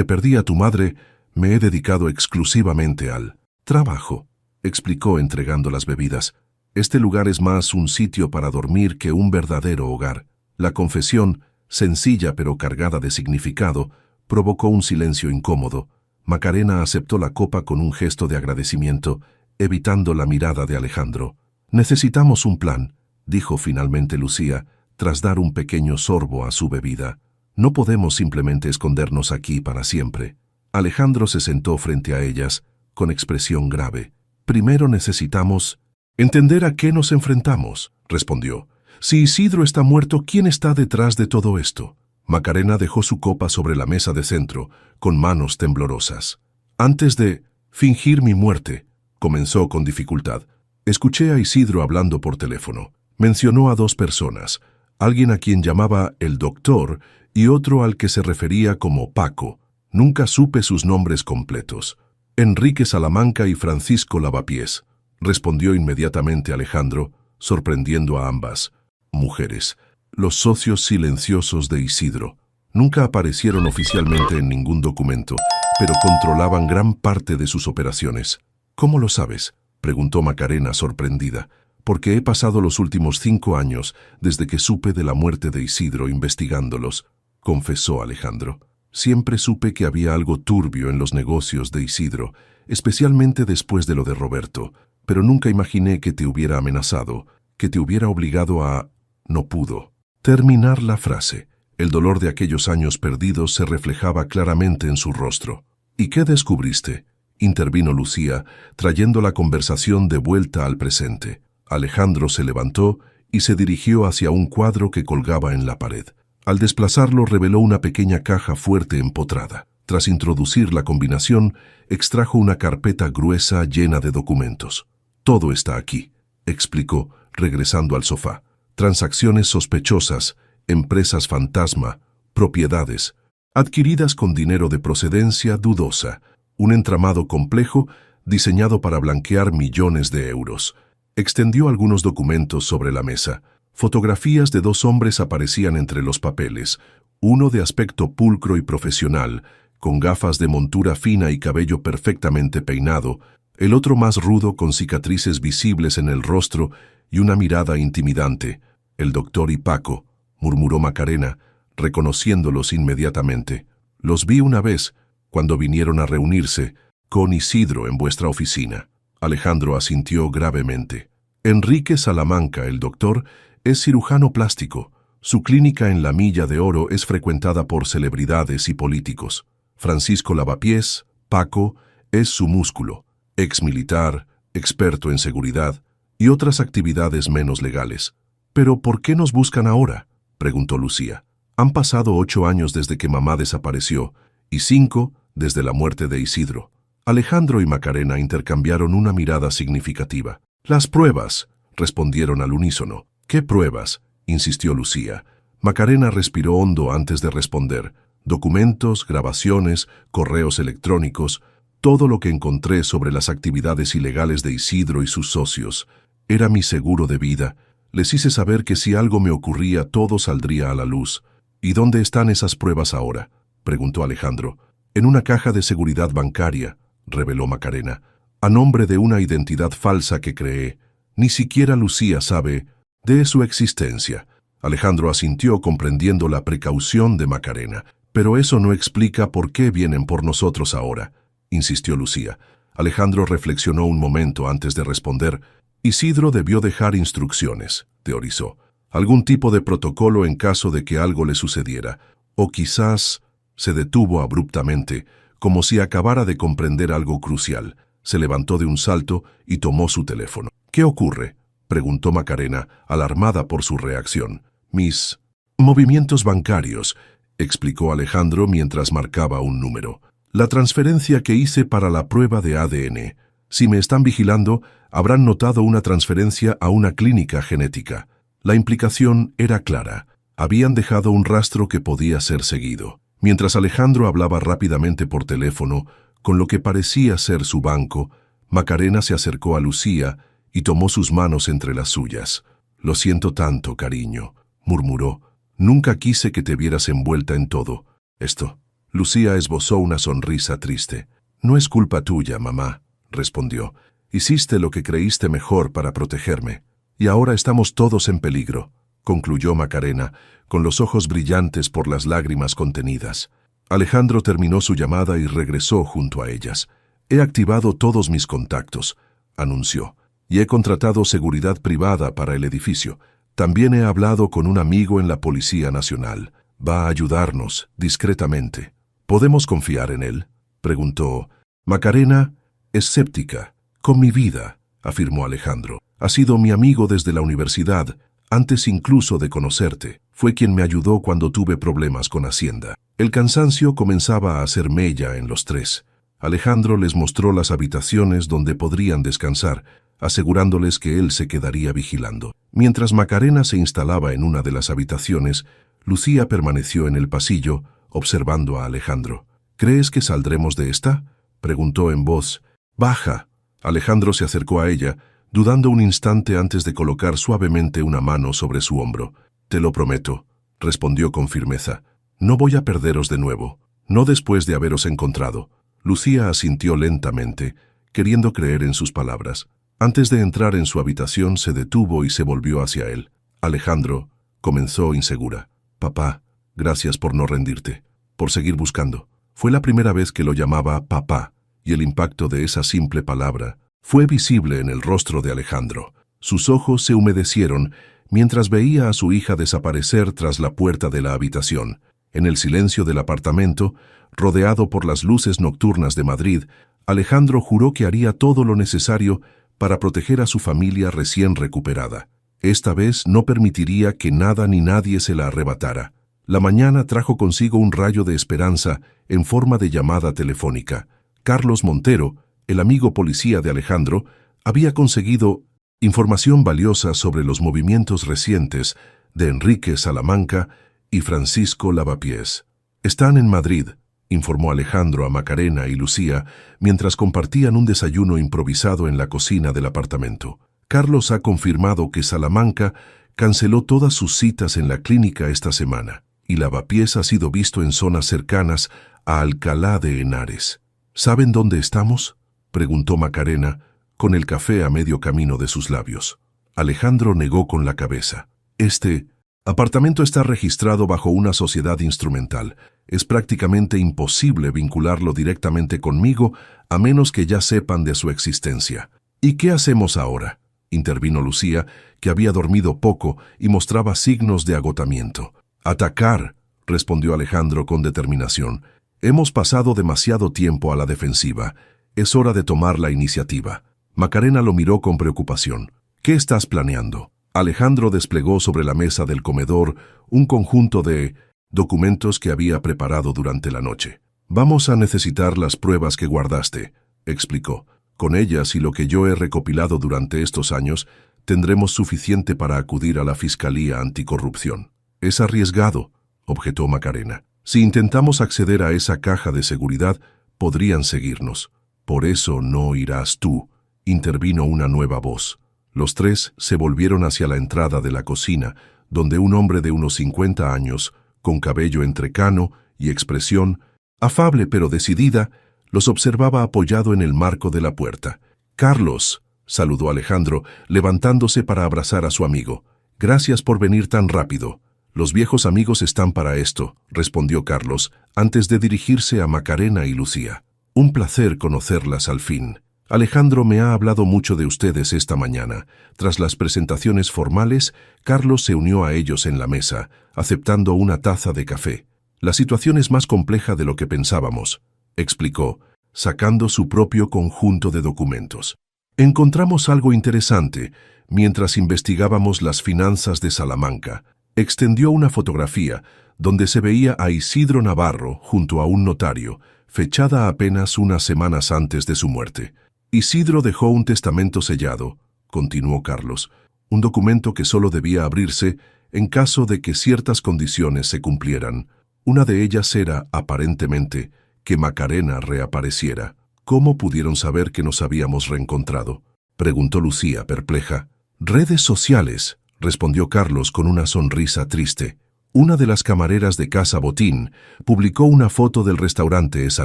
A: perdí a tu madre, me he dedicado exclusivamente al trabajo», explicó entregando las bebidas. «Este lugar es más un sitio para dormir que un verdadero hogar». La confesión, sencilla pero cargada de significado, provocó un silencio incómodo. Macarena aceptó la copa con un gesto de agradecimiento, evitando la mirada de Alejandro. «Necesitamos un plan», dijo finalmente Lucía, tras dar un pequeño sorbo a su bebida. «No podemos simplemente escondernos aquí para siempre». Alejandro se sentó frente a ellas, con expresión grave. «Primero necesitamos entender a qué nos enfrentamos», respondió. «Si Isidro está muerto, ¿quién está detrás de todo esto?». Macarena dejó su copa sobre la mesa de centro, con manos temblorosas. «Antes de fingir mi muerte», comenzó con dificultad, «escuché a Isidro hablando por teléfono. Mencionó a 2 personas, alguien a quien llamaba el doctor y otro al que se refería como Paco. Nunca supe sus nombres completos. Enrique Salamanca y Francisco Lavapiés», respondió inmediatamente Alejandro, sorprendiendo a ambas mujeres. «Los socios silenciosos de Isidro. Nunca aparecieron oficialmente en ningún documento, pero controlaban gran parte de sus operaciones». «¿Cómo lo sabes?», preguntó Macarena sorprendida. «Porque he pasado los últimos 5 años desde que supe de la muerte de Isidro investigándolos», confesó Alejandro. «Siempre supe que había algo turbio en los negocios de Isidro, especialmente después de lo de Roberto, pero nunca imaginé que te hubiera amenazado, que te hubiera obligado a...». «No pudo», Terminar la frase. El dolor de aquellos años perdidos se reflejaba claramente en su rostro. ¿Y qué descubriste?, intervino Lucía, trayendo la conversación de vuelta al presente. Alejandro se levantó y se dirigió hacia un cuadro que colgaba en la pared. Al desplazarlo reveló una pequeña caja fuerte empotrada. Tras introducir la combinación, extrajo una carpeta gruesa llena de documentos. «Todo está aquí», explicó, regresando al sofá. Transacciones sospechosas, empresas fantasma, propiedades, adquiridas con dinero de procedencia dudosa, un entramado complejo diseñado para blanquear millones de euros. Extendió algunos documentos sobre la mesa. Fotografías de 2 hombres aparecían entre los papeles, uno de aspecto pulcro y profesional, con gafas de montura fina y cabello perfectamente peinado, el otro más rudo con cicatrices visibles en el rostro y una mirada intimidante. «El doctor y Paco», murmuró Macarena, reconociéndolos inmediatamente. «Los vi una vez, cuando vinieron a reunirse con Isidro en vuestra oficina». Alejandro asintió gravemente. «Enrique Salamanca, el doctor, es cirujano plástico. Su clínica en la Milla de Oro es frecuentada por celebridades y políticos. Francisco Lavapiés, Paco, es su músculo, exmilitar, experto en seguridad y otras actividades menos legales». «¿Pero por qué nos buscan ahora?», preguntó Lucía. «Han pasado 8 años desde que mamá desapareció y 5 desde la muerte de Isidro». Alejandro y Macarena intercambiaron una mirada significativa. «Las pruebas», respondieron al unísono. «¿Qué pruebas?», insistió Lucía. Macarena respiró hondo antes de responder. «Documentos, grabaciones, correos electrónicos, todo lo que encontré sobre las actividades ilegales de Isidro y sus socios. Era mi seguro de vida. Les hice saber que si algo me ocurría todo saldría a la luz». «¿Y dónde están esas pruebas ahora?», preguntó Alejandro. «En una caja de seguridad bancaria», reveló Macarena, «a nombre de una identidad falsa que creé. Ni siquiera Lucía sabe de su existencia». Alejandro asintió comprendiendo la precaución de Macarena. «Pero eso no explica por qué vienen por nosotros ahora», insistió Lucía. Alejandro reflexionó un momento antes de responder. «Isidro debió dejar instrucciones», teorizó. «Algún tipo de protocolo en caso de que algo le sucediera. O quizás…» Se detuvo abruptamente, como si acabara de comprender algo crucial. Se levantó de un salto y tomó su teléfono. «¿Qué ocurre?», preguntó Macarena, alarmada por su reacción. «Mis movimientos bancarios», explicó Alejandro mientras marcaba un número. «La transferencia que hice para la prueba de ADN. Si me están vigilando, habrán notado una transferencia a una clínica genética. La implicación era clara. Habían dejado un rastro que podía ser seguido». Mientras Alejandro hablaba rápidamente por teléfono, con lo que parecía ser su banco, Macarena se acercó a Lucía y tomó sus manos entre las suyas. «Lo siento tanto, cariño», murmuró. «Nunca quise que te vieras envuelta en todo esto». Lucía esbozó una sonrisa triste. «No es culpa tuya, mamá», respondió. «Hiciste lo que creíste mejor para protegerme. Y ahora estamos todos en peligro», concluyó Macarena, con los ojos brillantes por las lágrimas contenidas. Alejandro terminó su llamada y regresó junto a ellas. «He activado todos mis contactos», anunció, «y he contratado seguridad privada para el edificio. También he hablado con un amigo en la Policía Nacional. Va a ayudarnos, discretamente». «¿Podemos confiar en él?», preguntó. Macarena, escéptica. «Con mi vida», afirmó Alejandro. «Ha sido mi amigo desde la universidad, antes incluso de conocerte. Fue quien me ayudó cuando tuve problemas con Hacienda». El cansancio comenzaba a hacer mella en los tres. Alejandro les mostró las habitaciones donde podrían descansar, asegurándoles que él se quedaría vigilando. Mientras Macarena se instalaba en una de las habitaciones, Lucía permaneció en el pasillo, observando a Alejandro. «¿Crees que saldremos de esta?», preguntó en voz baja. Alejandro se acercó a ella, dudando un instante antes de colocar suavemente una mano sobre su hombro. «Te lo prometo», respondió con firmeza. «No voy a perderos de nuevo, no después de haberos encontrado». Lucía asintió lentamente, queriendo creer en sus palabras. Antes de entrar en su habitación se detuvo y se volvió hacia él. «Alejandro», comenzó insegura. «Papá, gracias por no rendirte, por seguir buscando». Fue la primera vez que lo llamaba papá, y el impacto de esa simple palabra fue visible en el rostro de Alejandro. Sus ojos se humedecieron mientras veía a su hija desaparecer tras la puerta de la habitación. En el silencio del apartamento, rodeado por las luces nocturnas de Madrid, Alejandro juró que haría todo lo necesario para proteger a su familia recién recuperada. Esta vez no permitiría que nada ni nadie se la arrebatara. La mañana trajo consigo un rayo de esperanza en forma de llamada telefónica. Carlos Montero, el amigo policía de Alejandro, había conseguido información valiosa sobre los movimientos recientes de Enrique Salamanca y Francisco Lavapiés. «Están en Madrid», informó Alejandro a Macarena y Lucía mientras compartían un desayuno improvisado en la cocina del apartamento. Carlos ha confirmado que Salamanca canceló todas sus citas en la clínica esta semana y Lavapiés ha sido visto en zonas cercanas a Alcalá de Henares. «¿Saben dónde estamos?», preguntó Macarena, con el café a medio camino de sus labios. Alejandro negó con la cabeza. «Este apartamento está registrado bajo una sociedad instrumental. Es prácticamente imposible vincularlo directamente conmigo a menos que ya sepan de su existencia». «¿Y qué hacemos ahora?», intervino Lucía, que había dormido poco y mostraba signos de agotamiento. «Atacar», respondió Alejandro con determinación. «Hemos pasado demasiado tiempo a la defensiva. Es hora de tomar la iniciativa». Macarena lo miró con preocupación. «¿Qué estás planeando?». Alejandro desplegó sobre la mesa del comedor un conjunto de documentos que había preparado durante la noche. «Vamos a necesitar las pruebas que guardaste», explicó. «Con ellas y lo que yo he recopilado durante estos años, tendremos suficiente para acudir a la Fiscalía Anticorrupción». «Es arriesgado», objetó Macarena. «Si intentamos acceder a esa caja de seguridad, podrían seguirnos». «Por eso no irás tú», intervino una nueva voz. Los tres se volvieron hacia la entrada de la cocina, donde un hombre de unos 50 años, con cabello entrecano y expresión afable pero decidida, los observaba apoyado en el marco de la puerta. «Carlos», saludó Alejandro, levantándose para abrazar a su amigo. «Gracias por venir tan rápido». «Los viejos amigos están para esto», respondió Carlos, antes de dirigirse a Macarena y Lucía. «Un placer conocerlas al fin. Alejandro me ha hablado mucho de ustedes esta mañana». Tras las presentaciones formales, Carlos se unió a ellos en la mesa, aceptando una taza de café. «La situación es más compleja de lo que pensábamos», explicó, sacando su propio conjunto de documentos. «Encontramos algo interesante mientras investigábamos las finanzas de Salamanca». Extendió una fotografía donde se veía a Isidro Navarro junto a un notario, fechada apenas unas semanas antes de su muerte. «Isidro dejó un testamento sellado», continuó Carlos, «un documento que solo debía abrirse en caso de que ciertas condiciones se cumplieran. Una de ellas era, aparentemente, que Macarena reapareciera». «¿Cómo pudieron saber que nos habíamos reencontrado?», preguntó Lucía, perpleja. «Redes sociales», respondió Carlos con una sonrisa triste. «Una de las camareras de Casa Botín publicó una foto del restaurante esa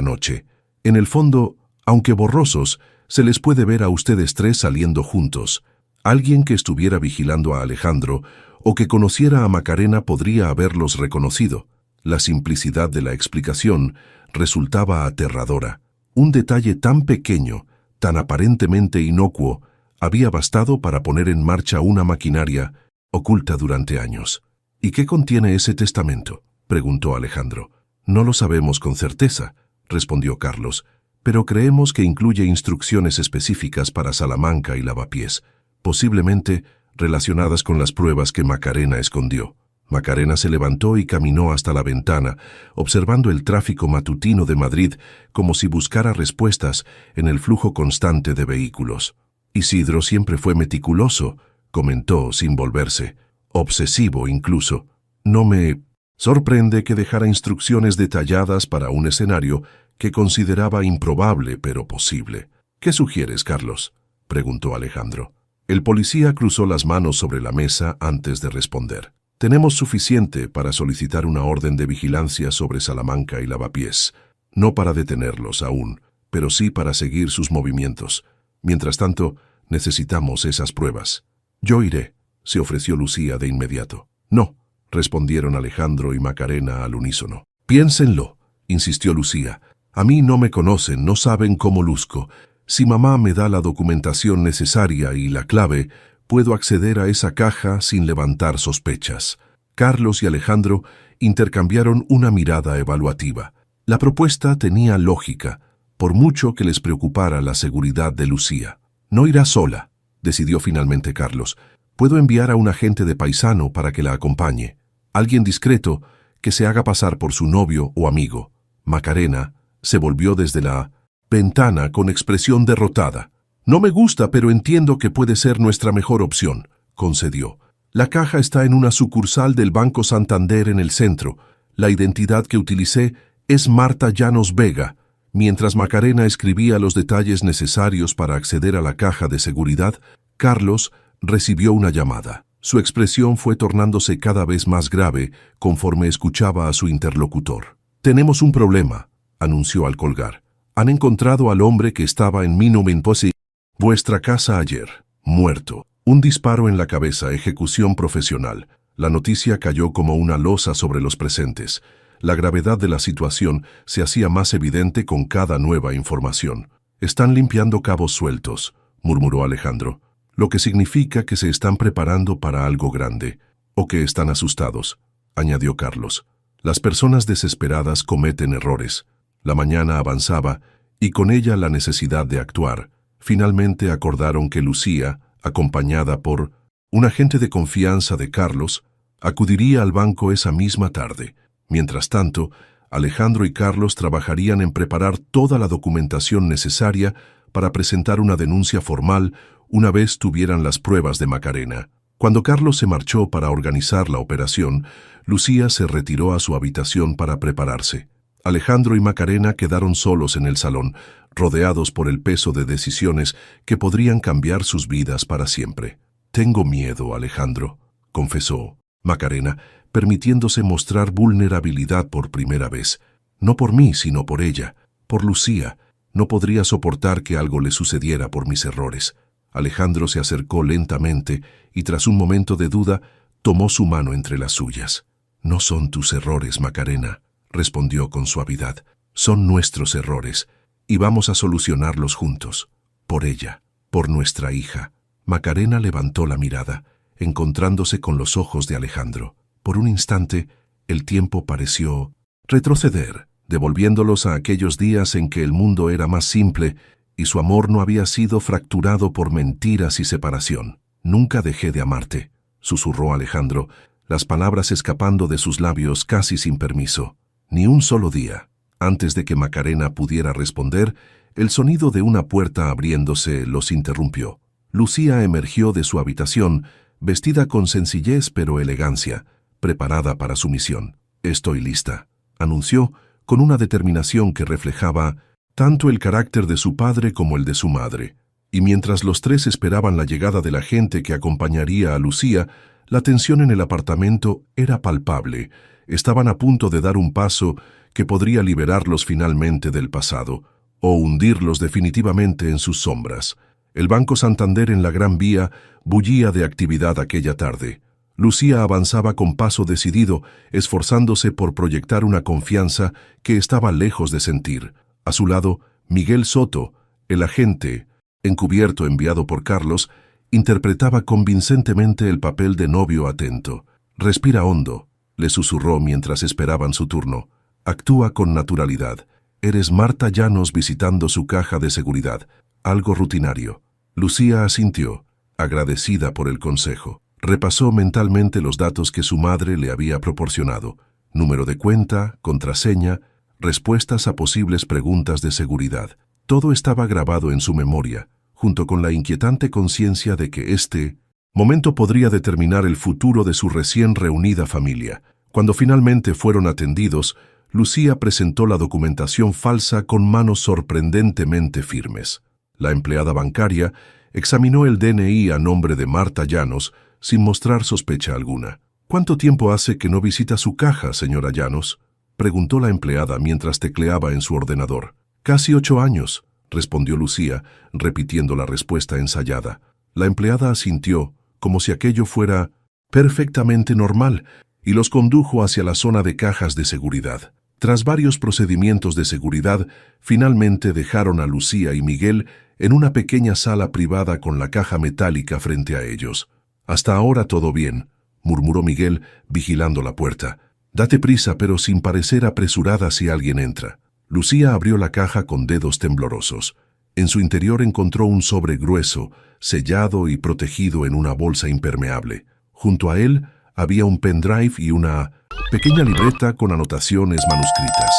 A: noche. En el fondo, aunque borrosos, se les puede ver a ustedes tres saliendo juntos. Alguien que estuviera vigilando a Alejandro o que conociera a Macarena podría haberlos reconocido». La simplicidad de la explicación resultaba aterradora. Un detalle tan pequeño, tan aparentemente inocuo, había bastado para poner en marcha una maquinaria oculta durante años. «¿Y qué contiene ese testamento?», preguntó Alejandro. «No lo sabemos con certeza», respondió Carlos, «pero creemos que incluye instrucciones específicas para Salamanca y Lavapiés, posiblemente relacionadas con las pruebas que Macarena escondió». Macarena se levantó y caminó hasta la ventana, observando el tráfico matutino de Madrid como si buscara respuestas en el flujo constante de vehículos. «Isidro siempre fue meticuloso», comentó sin volverse, «obsesivo incluso. No me sorprende que dejara instrucciones detalladas para un escenario que consideraba improbable pero posible». «¿Qué sugieres, Carlos?», preguntó Alejandro. El policía cruzó las manos sobre la mesa antes de responder. «Tenemos suficiente para solicitar una orden de vigilancia sobre Salamanca y Lavapiés. No para detenerlos aún, pero sí para seguir sus movimientos. Mientras tanto, necesitamos esas pruebas». «Yo iré», se ofreció Lucía de inmediato. «No», respondieron Alejandro y Macarena al unísono. «Piénsenlo», insistió Lucía. «A mí no me conocen, no saben cómo luzco. Si mamá me da la documentación necesaria y la clave, puedo acceder a esa caja sin levantar sospechas. Carlos y Alejandro intercambiaron una mirada evaluativa. La propuesta tenía lógica, por mucho que les preocupara la seguridad de Lucía. No irá sola, decidió finalmente Carlos. Puedo enviar a un agente de paisano para que la acompañe. Alguien discreto que se haga pasar por su novio o amigo. Macarena se volvió desde la ventana con expresión derrotada. No me gusta, pero entiendo que puede ser nuestra mejor opción, concedió. La caja está en una sucursal del Banco Santander en el centro. La identidad que utilicé es Marta Llanos Vega. Mientras Macarena escribía los detalles necesarios para acceder a la caja de seguridad, Carlos recibió una llamada. Su expresión fue tornándose cada vez más grave conforme escuchaba a su interlocutor. «Tenemos un problema», anunció al colgar. «Han encontrado al hombre que estaba en vuestra casa ayer, muerto. Un disparo en la cabeza, ejecución profesional». La noticia cayó como una losa sobre los presentes. La gravedad de la situación se hacía más evidente con cada nueva información. «Están limpiando cabos sueltos», murmuró Alejandro. «Lo que significa que se están preparando para algo grande, o que están asustados», añadió Carlos. «Las personas desesperadas cometen errores». La mañana avanzaba, y con ella la necesidad de actuar. Finalmente acordaron que Lucía, acompañada por un agente de confianza de Carlos, acudiría al banco esa misma tarde. Mientras tanto, Alejandro y Carlos trabajarían en preparar toda la documentación necesaria para presentar una denuncia formal una vez tuvieran las pruebas de Macarena. Cuando Carlos se marchó para organizar la operación, Lucía se retiró a su habitación para prepararse. Alejandro y Macarena quedaron solos en el salón, rodeados por el peso de decisiones que podrían cambiar sus vidas para siempre. «Tengo miedo, Alejandro», confesó Macarena, permitiéndose mostrar vulnerabilidad por primera vez. «No por mí, sino por ella, por Lucía. No podría soportar que algo le sucediera por mis errores». Alejandro se acercó lentamente y tras un momento de duda, tomó su mano entre las suyas. «No son tus errores, Macarena», respondió con suavidad. «Son nuestros errores, y vamos a solucionarlos juntos. Por ella, por nuestra hija». Macarena levantó la mirada, encontrándose con los ojos de Alejandro. Por un instante, el tiempo pareció retroceder, devolviéndolos a aquellos días en que el mundo era más simple y su amor no había sido fracturado por mentiras y separación. «Nunca dejé de amarte», susurró Alejandro, las palabras escapando de sus labios casi sin permiso. «Ni un solo día». Antes de que Macarena pudiera responder, el sonido de una puerta abriéndose los interrumpió. Lucía emergió de su habitación, vestida con sencillez pero elegancia, preparada para su misión. «Estoy lista», anunció, con una determinación que reflejaba tanto el carácter de su padre como el de su madre. Y mientras los tres esperaban la llegada de la gente que acompañaría a Lucía, la tensión en el apartamento era palpable. Estaban a punto de dar un paso que podría liberarlos finalmente del pasado, o hundirlos definitivamente en sus sombras. El Banco Santander en la Gran Vía bullía de actividad aquella tarde. Lucía avanzaba con paso decidido, esforzándose por proyectar una confianza que estaba lejos de sentir. A su lado, Miguel Soto, el agente, encubierto enviado por Carlos, interpretaba convincentemente el papel de novio atento. «Respira hondo», le susurró mientras esperaban su turno. «Actúa con naturalidad. Eres Marta Llanos visitando su caja de seguridad. Algo rutinario». Lucía asintió, agradecida por el consejo. Repasó mentalmente los datos que su madre le había proporcionado: número de cuenta, contraseña, respuestas a posibles preguntas de seguridad. Todo estaba grabado en su memoria, junto con la inquietante conciencia de que este momento podría determinar el futuro de su recién reunida familia. Cuando finalmente fueron atendidos, Lucía presentó la documentación falsa con manos sorprendentemente firmes. La empleada bancaria examinó el DNI a nombre de Marta Llanos sin mostrar sospecha alguna. «¿Cuánto tiempo hace que no visita su caja, señora Llanos?», preguntó la empleada mientras tecleaba en su ordenador. «Casi 8 años», respondió Lucía, repitiendo la respuesta ensayada. La empleada asintió, como si aquello fuera perfectamente normal, y los condujo hacia la zona de cajas de seguridad. Tras varios procedimientos de seguridad, finalmente dejaron a Lucía y Miguel en una pequeña sala privada con la caja metálica frente a ellos. «Hasta ahora todo bien», murmuró Miguel, vigilando la puerta. «Date prisa, pero sin parecer apresurada si alguien entra». Lucía abrió la caja con dedos temblorosos. En su interior encontró un sobre grueso, sellado y protegido en una bolsa impermeable. Junto a él había un pendrive y una pequeña libreta con anotaciones manuscritas.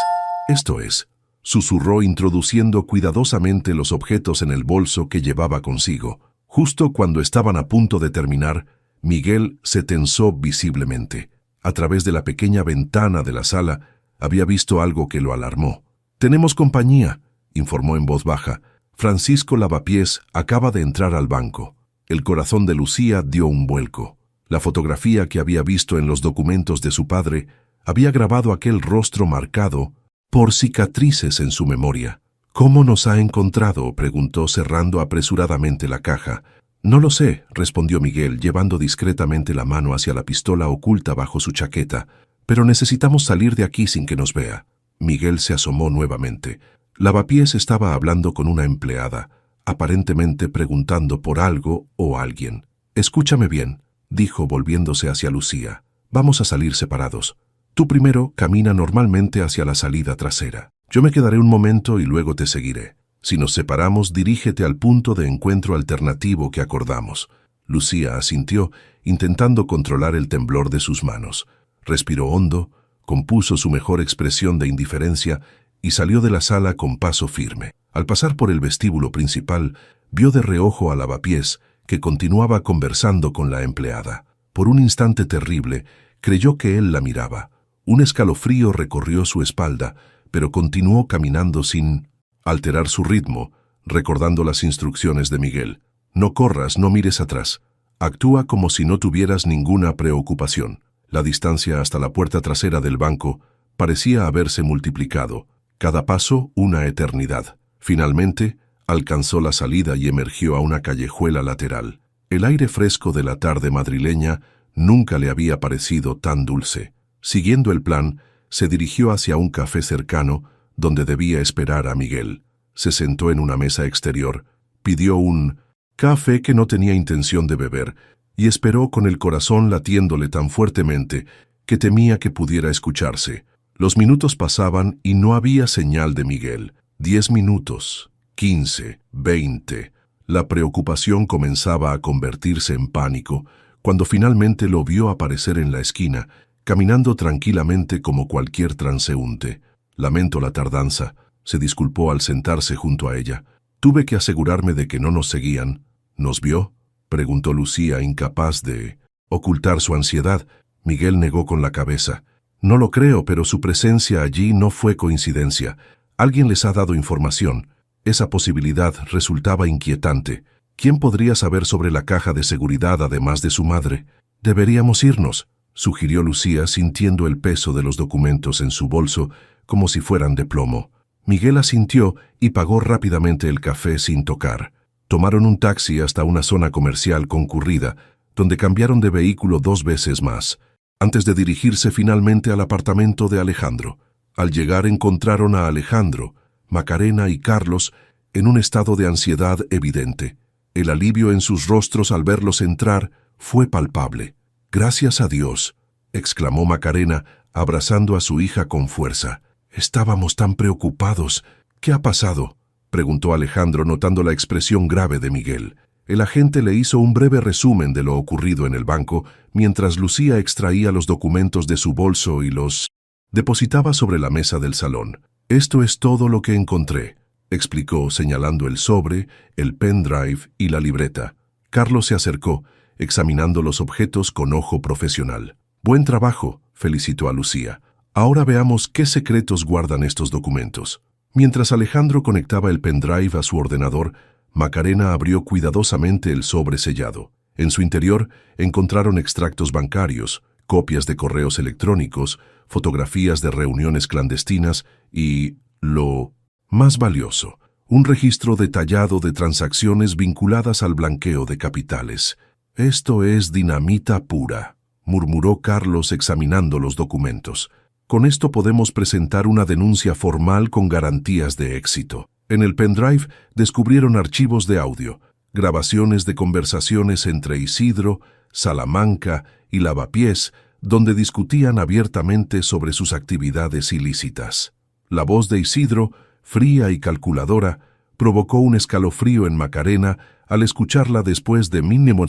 A: «Esto es», susurró introduciendo cuidadosamente los objetos en el bolso que llevaba consigo. Justo cuando estaban a punto de terminar, Miguel se tensó visiblemente. A través de la pequeña ventana de la sala había visto algo que lo alarmó. «Tenemos compañía», informó en voz baja. «Francisco Lavapiés acaba de entrar al banco». El corazón de Lucía dio un vuelco. La fotografía que había visto en los documentos de su padre había grabado aquel rostro marcado por cicatrices en su memoria. «¿Cómo nos ha encontrado?», preguntó cerrando apresuradamente la caja. «No lo sé», respondió Miguel, llevando discretamente la mano hacia la pistola oculta bajo su chaqueta. «Pero necesitamos salir de aquí sin que nos vea». Miguel se asomó nuevamente. Lavapiés estaba hablando con una empleada, aparentemente preguntando por algo o alguien. «Escúchame bien», dijo volviéndose hacia Lucía. «Vamos a salir separados. Tú primero camina normalmente hacia la salida trasera. Yo me quedaré un momento y luego te seguiré. Si nos separamos, dirígete al punto de encuentro alternativo que acordamos». Lucía asintió, intentando controlar el temblor de sus manos. Respiró hondo, compuso su mejor expresión de indiferencia y salió de la sala con paso firme. Al pasar por el vestíbulo principal, vio de reojo a Lavapiés, que continuaba conversando con la empleada. Por un instante terrible, creyó que él la miraba. Un escalofrío recorrió su espalda, pero continuó caminando sin alterar su ritmo, recordando las instrucciones de Miguel. «No corras, no mires atrás. Actúa como si no tuvieras ninguna preocupación». La distancia hasta la puerta trasera del banco parecía haberse multiplicado. Cada paso una eternidad. Finalmente, alcanzó la salida y emergió a una callejuela lateral. El aire fresco de la tarde madrileña nunca le había parecido tan dulce. Siguiendo el plan, se dirigió hacia un café cercano donde debía esperar a Miguel. Se sentó en una mesa exterior, pidió un café que no tenía intención de beber y esperó con el corazón latiéndole tan fuertemente que temía que pudiera escucharse. Los minutos pasaban y no había señal de Miguel. 10 minutos, 15, 20. La preocupación comenzaba a convertirse en pánico cuando finalmente lo vio aparecer en la esquina, caminando tranquilamente como cualquier transeúnte. «Lamento la tardanza», se disculpó al sentarse junto a ella. «Tuve que asegurarme de que no nos seguían». «¿Nos vio?», preguntó Lucía, incapaz de ocultar su ansiedad. Miguel negó con la cabeza. «No lo creo, pero su presencia allí no fue coincidencia. Alguien les ha dado información». Esa posibilidad resultaba inquietante. ¿Quién podría saber sobre la caja de seguridad además de su madre? «Deberíamos irnos», sugirió Lucía, sintiendo el peso de los documentos en su bolso como si fueran de plomo. Miguel asintió y pagó rápidamente el café sin tocar. Tomaron un taxi hasta una zona comercial concurrida, donde cambiaron de vehículo 2 veces más, antes de dirigirse finalmente al apartamento de Alejandro. Al llegar encontraron a Alejandro, Macarena y Carlos en un estado de ansiedad evidente. El alivio en sus rostros al verlos entrar fue palpable. «Gracias a Dios», exclamó Macarena, abrazando a su hija con fuerza. «Estábamos tan preocupados. ¿Qué ha pasado?», preguntó Alejandro, notando la expresión grave de Miguel. El agente le hizo un breve resumen de lo ocurrido en el banco, mientras Lucía extraía los documentos de su bolso y los depositaba sobre la mesa del salón. «Esto es todo lo que encontré», explicó, señalando el sobre, el pendrive y la libreta. Carlos se acercó, examinando los objetos con ojo profesional. «Buen trabajo», felicitó a Lucía. «Ahora veamos qué secretos guardan estos documentos». Mientras Alejandro conectaba el pendrive a su ordenador, Macarena abrió cuidadosamente el sobre sellado. En su interior encontraron extractos bancarios, copias de correos electrónicos, fotografías de reuniones clandestinas y, lo más valioso, un registro detallado de transacciones vinculadas al blanqueo de capitales. «Esto es dinamita pura», murmuró Carlos examinando los documentos. Con esto podemos presentar una denuncia formal con garantías de éxito. En el pendrive descubrieron archivos de audio, grabaciones de conversaciones entre Isidro, Salamanca y Lavapiés, donde discutían abiertamente sobre sus actividades ilícitas. La voz de Isidro, fría y calculadora, provocó un escalofrío en Macarena al escucharla después de mínimo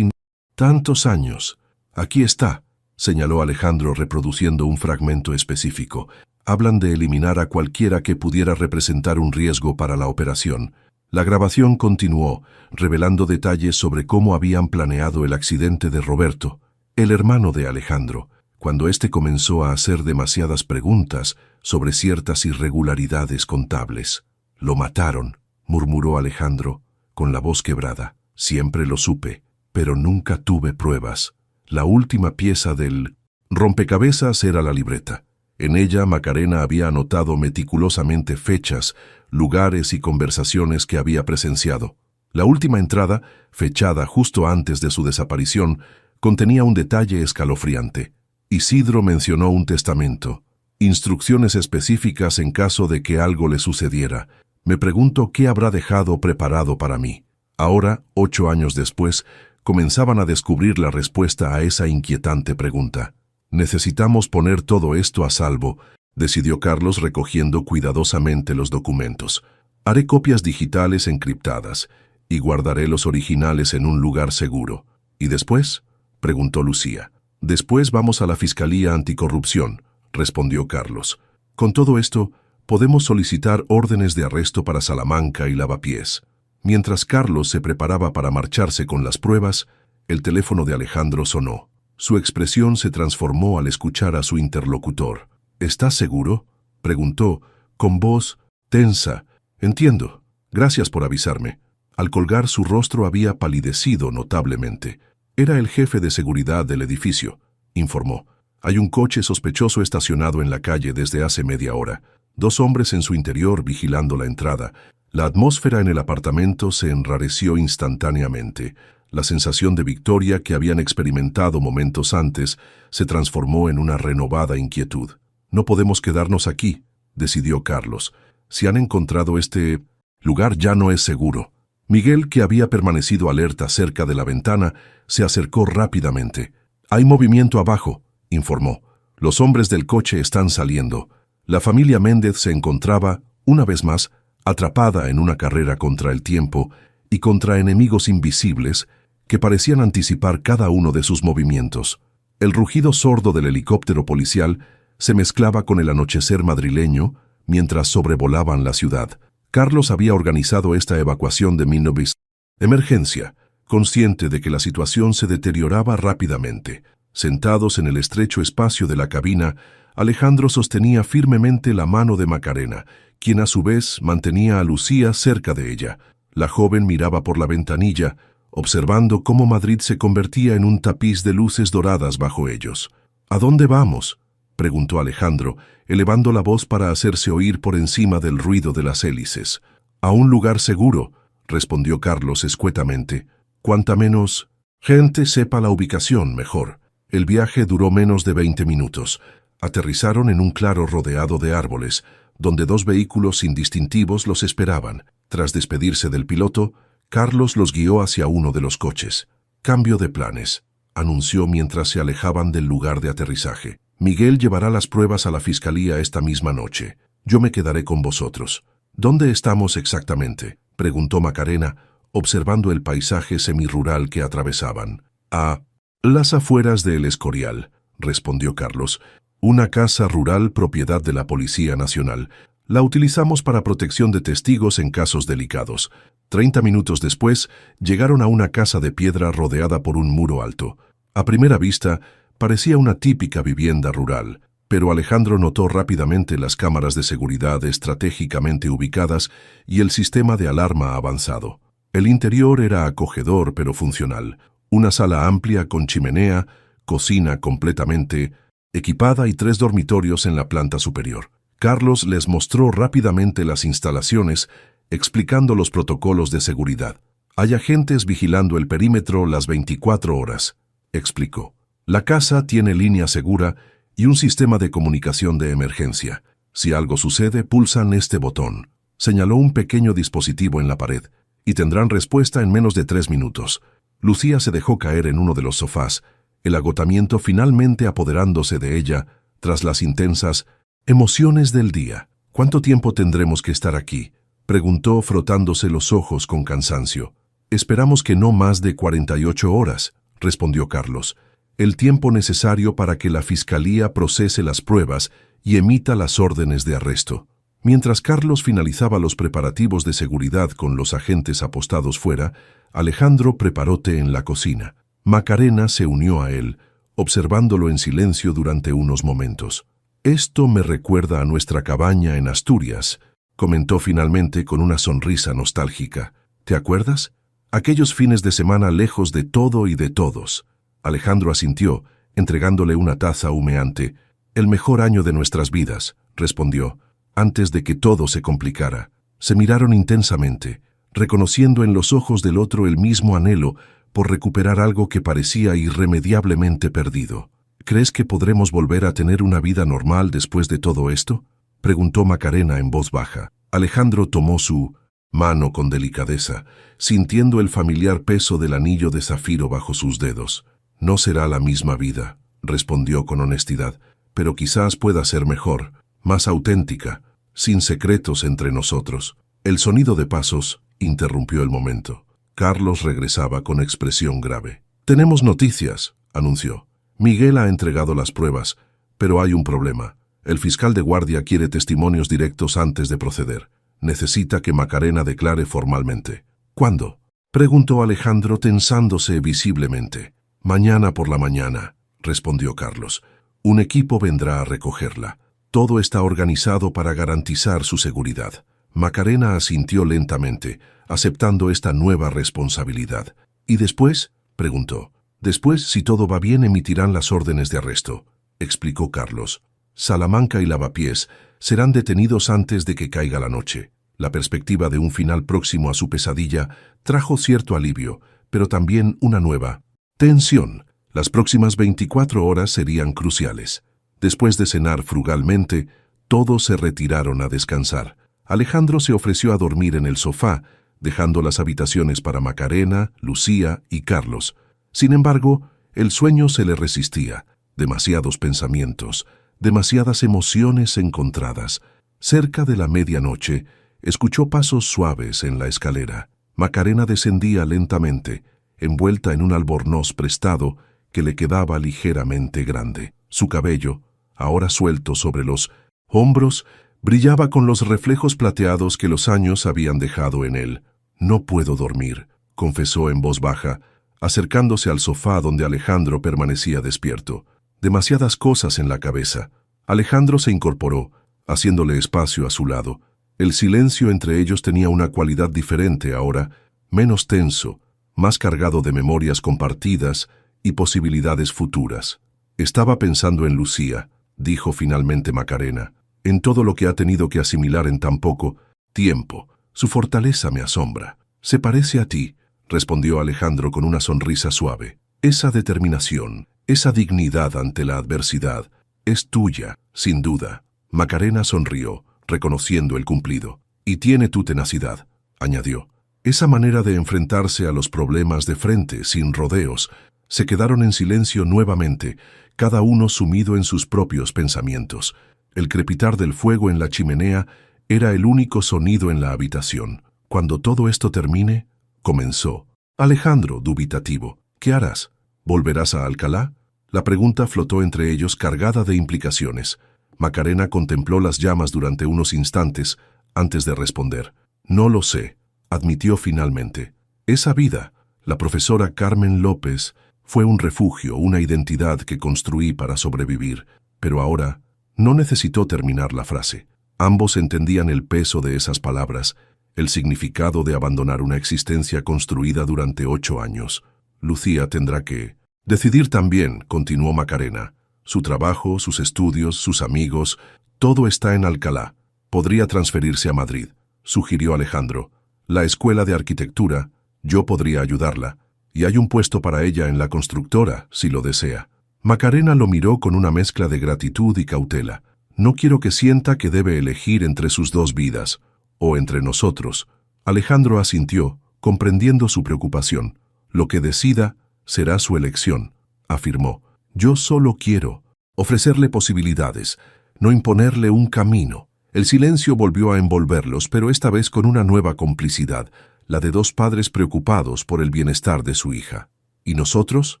A: tantos años. Aquí está, señaló Alejandro reproduciendo un fragmento específico. Hablan de eliminar a cualquiera que pudiera representar un riesgo para la operación. La grabación continuó, revelando detalles sobre cómo habían planeado el accidente de Roberto, el hermano de Alejandro, cuando éste comenzó a hacer demasiadas preguntas sobre ciertas irregularidades contables. «Lo mataron», murmuró Alejandro, con la voz quebrada. «Siempre lo supe, pero nunca tuve pruebas». La última pieza del rompecabezas era la libreta. En ella Macarena había anotado meticulosamente fechas, lugares y conversaciones que había presenciado. La última entrada, fechada justo antes de su desaparición, contenía un detalle escalofriante. Isidro mencionó un testamento, instrucciones específicas en caso de que algo le sucediera. Me pregunto qué habrá dejado preparado para mí. Ahora, 8 años después, comenzaban a descubrir la respuesta a esa inquietante pregunta. «Necesitamos poner todo esto a salvo», decidió Carlos recogiendo cuidadosamente los documentos. «Haré copias digitales encriptadas y guardaré los originales en un lugar seguro». «¿Y después?», preguntó Lucía. «Después vamos a la Fiscalía Anticorrupción», respondió Carlos. «Con todo esto, podemos solicitar órdenes de arresto para Salamanca y Lavapiés». Mientras Carlos se preparaba para marcharse con las pruebas, el teléfono de Alejandro sonó. Su expresión se transformó al escuchar a su interlocutor. «¿Estás seguro?», preguntó, con voz tensa. «Entiendo. Gracias por avisarme». Al colgar, su rostro había palidecido notablemente. «Era el jefe de seguridad del edificio», informó. «Hay un coche sospechoso estacionado en la calle desde hace media hora. 2 hombres en su interior vigilando la entrada». La atmósfera en el apartamento se enrareció instantáneamente. La sensación de victoria que habían experimentado momentos antes se transformó en una renovada inquietud. «No podemos quedarnos aquí», decidió Carlos. «Si han encontrado este lugar ya no es seguro». Miguel, que había permanecido alerta cerca de la ventana, se acercó rápidamente. «Hay movimiento abajo», informó. «Los hombres del coche están saliendo». La familia Méndez se encontraba, una vez más, atrapada en una carrera contra el tiempo y contra enemigos invisibles que parecían anticipar cada uno de sus movimientos. El rugido sordo del helicóptero policial se mezclaba con el anochecer madrileño mientras sobrevolaban la ciudad. Carlos había organizado esta evacuación de emergencia, consciente de que la situación se deterioraba rápidamente. Sentados en el estrecho espacio de la cabina, Alejandro sostenía firmemente la mano de Macarena, quien a su vez mantenía a Lucía cerca de ella. La joven miraba por la ventanilla, observando cómo Madrid se convertía en un tapiz de luces doradas bajo ellos. «¿A dónde vamos?», preguntó Alejandro, elevando la voz para hacerse oír por encima del ruido de las hélices. «A un lugar seguro», respondió Carlos escuetamente. «Cuanta menos gente sepa la ubicación, mejor». El viaje duró menos de 20 minutos. Aterrizaron en un claro rodeado de árboles, donde 2 vehículos indistintivos los esperaban. Tras despedirse del piloto, Carlos los guió hacia uno de los coches. «Cambio de planes», anunció mientras se alejaban del lugar de aterrizaje. «Miguel llevará las pruebas a la fiscalía esta misma noche. Yo me quedaré con vosotros». «¿Dónde estamos exactamente?», preguntó Macarena, observando el paisaje semirrural que atravesaban. «A las afueras de El Escorial», respondió Carlos. «Una casa rural propiedad de la Policía Nacional. La utilizamos para protección de testigos en casos delicados». 30 minutos después, llegaron a una casa de piedra rodeada por un muro alto. A primera vista, parecía una típica vivienda rural, pero Alejandro notó rápidamente las cámaras de seguridad estratégicamente ubicadas y el sistema de alarma avanzado. El interior era acogedor pero funcional. Una sala amplia con chimenea, cocina completamente equipada y 3 dormitorios en la planta superior. Carlos les mostró rápidamente las instalaciones, explicando los protocolos de seguridad. «Hay agentes vigilando el perímetro las 24 horas», explicó. «La casa tiene línea segura y un sistema de comunicación de emergencia. Si algo sucede, pulsan este botón. Señaló un pequeño dispositivo en la pared, y tendrán respuesta en menos de 3 minutos. Lucía se dejó caer en uno de los sofás, el agotamiento finalmente apoderándose de ella tras las intensas emociones del día. ¿Cuánto tiempo tendremos que estar aquí?, preguntó frotándose los ojos con cansancio. Esperamos que no más de 48 horas, respondió Carlos. El tiempo necesario para que la fiscalía procese las pruebas y emita las órdenes de arresto. Mientras Carlos finalizaba los preparativos de seguridad con los agentes apostados fuera, Alejandro preparó té en la cocina. Macarena se unió a él, observándolo en silencio durante unos momentos. «Esto me recuerda a nuestra cabaña en Asturias», comentó finalmente con una sonrisa nostálgica. «¿Te acuerdas? Aquellos fines de semana lejos de todo y de todos». Alejandro asintió, entregándole una taza humeante. «El mejor año de nuestras vidas», respondió, antes de que todo se complicara. Se miraron intensamente, reconociendo en los ojos del otro el mismo anhelo por recuperar algo que parecía irremediablemente perdido. «¿Crees que podremos volver a tener una vida normal después de todo esto?», preguntó Macarena en voz baja. Alejandro tomó su mano con delicadeza, sintiendo el familiar peso del anillo de zafiro bajo sus dedos. «No será la misma vida», respondió con honestidad, «pero quizás pueda ser mejor, más auténtica, sin secretos entre nosotros». El sonido de pasos interrumpió el momento. Carlos regresaba con expresión grave. «Tenemos noticias», anunció. «Miguel ha entregado las pruebas, pero hay un problema. El fiscal de guardia quiere testimonios directos antes de proceder. Necesita que Macarena declare formalmente». «¿Cuándo?», preguntó Alejandro tensándose visiblemente. «Mañana por la mañana», respondió Carlos. «Un equipo vendrá a recogerla. Todo está organizado para garantizar su seguridad». Macarena asintió lentamente, aceptando esta nueva responsabilidad. «¿Y después?», preguntó. «Después, si todo va bien, emitirán las órdenes de arresto», explicó Carlos. «Salamanca y Lavapiés serán detenidos antes de que caiga la noche». La perspectiva de un final próximo a su pesadilla trajo cierto alivio, pero también una nueva tensión. Las próximas 24 horas serían cruciales. Después de cenar frugalmente, todos se retiraron a descansar. Alejandro se ofreció a dormir en el sofá, dejando las habitaciones para Macarena, Lucía y Carlos. Sin embargo, el sueño se le resistía. Demasiados pensamientos, demasiadas emociones encontradas. Cerca de la medianoche, escuchó pasos suaves en la escalera. Macarena descendía lentamente, envuelta en un albornoz prestado que le quedaba ligeramente grande. Su cabello, ahora suelto sobre los hombros, brillaba con los reflejos plateados que los años habían dejado en él. «No puedo dormir», confesó en voz baja, acercándose al sofá donde Alejandro permanecía despierto. Demasiadas cosas en la cabeza. Alejandro se incorporó, haciéndole espacio a su lado. El silencio entre ellos tenía una cualidad diferente ahora, menos tenso, más cargado de memorias compartidas y posibilidades futuras. «Estaba pensando en Lucía», dijo finalmente Macarena, «en todo lo que ha tenido que asimilar en tan poco tiempo. Su fortaleza me asombra». «Se parece a ti», respondió Alejandro con una sonrisa suave. «Esa determinación, esa dignidad ante la adversidad, es tuya, sin duda». Macarena sonrió, reconociendo el cumplido. «Y tiene tu tenacidad», añadió. «Esa manera de enfrentarse a los problemas de frente, sin rodeos». Se quedaron en silencio nuevamente, cada uno sumido en sus propios pensamientos. El crepitar del fuego en la chimenea era el único sonido en la habitación. «Cuando todo esto termine», comenzó. Alejandro, dubitativo. «¿Qué harás? ¿Volverás a Alcalá?». La pregunta flotó entre ellos cargada de implicaciones. Macarena contempló las llamas durante unos instantes antes de responder. «No lo sé», admitió finalmente. «Esa vida, la profesora Carmen López, fue un refugio, una identidad que construí para sobrevivir. Pero ahora…». No necesitó terminar la frase. Ambos entendían el peso de esas palabras, el significado de abandonar una existencia construida durante 8 años. «Lucía tendrá que decidir también», continuó Macarena. «Su trabajo, sus estudios, sus amigos, todo está en Alcalá. Podría transferirse a Madrid», sugirió Alejandro. «La escuela de arquitectura, yo podría ayudarla. Y hay un puesto para ella en la constructora, si lo desea». Macarena lo miró con una mezcla de gratitud y cautela. No quiero que sienta que debe elegir entre sus dos vidas, o entre nosotros. Alejandro asintió, comprendiendo su preocupación. Lo que decida será su elección, afirmó. Yo solo quiero ofrecerle posibilidades, no imponerle un camino. El silencio volvió a envolverlos, pero esta vez con una nueva complicidad, la de dos padres preocupados por el bienestar de su hija. ¿Y nosotros?,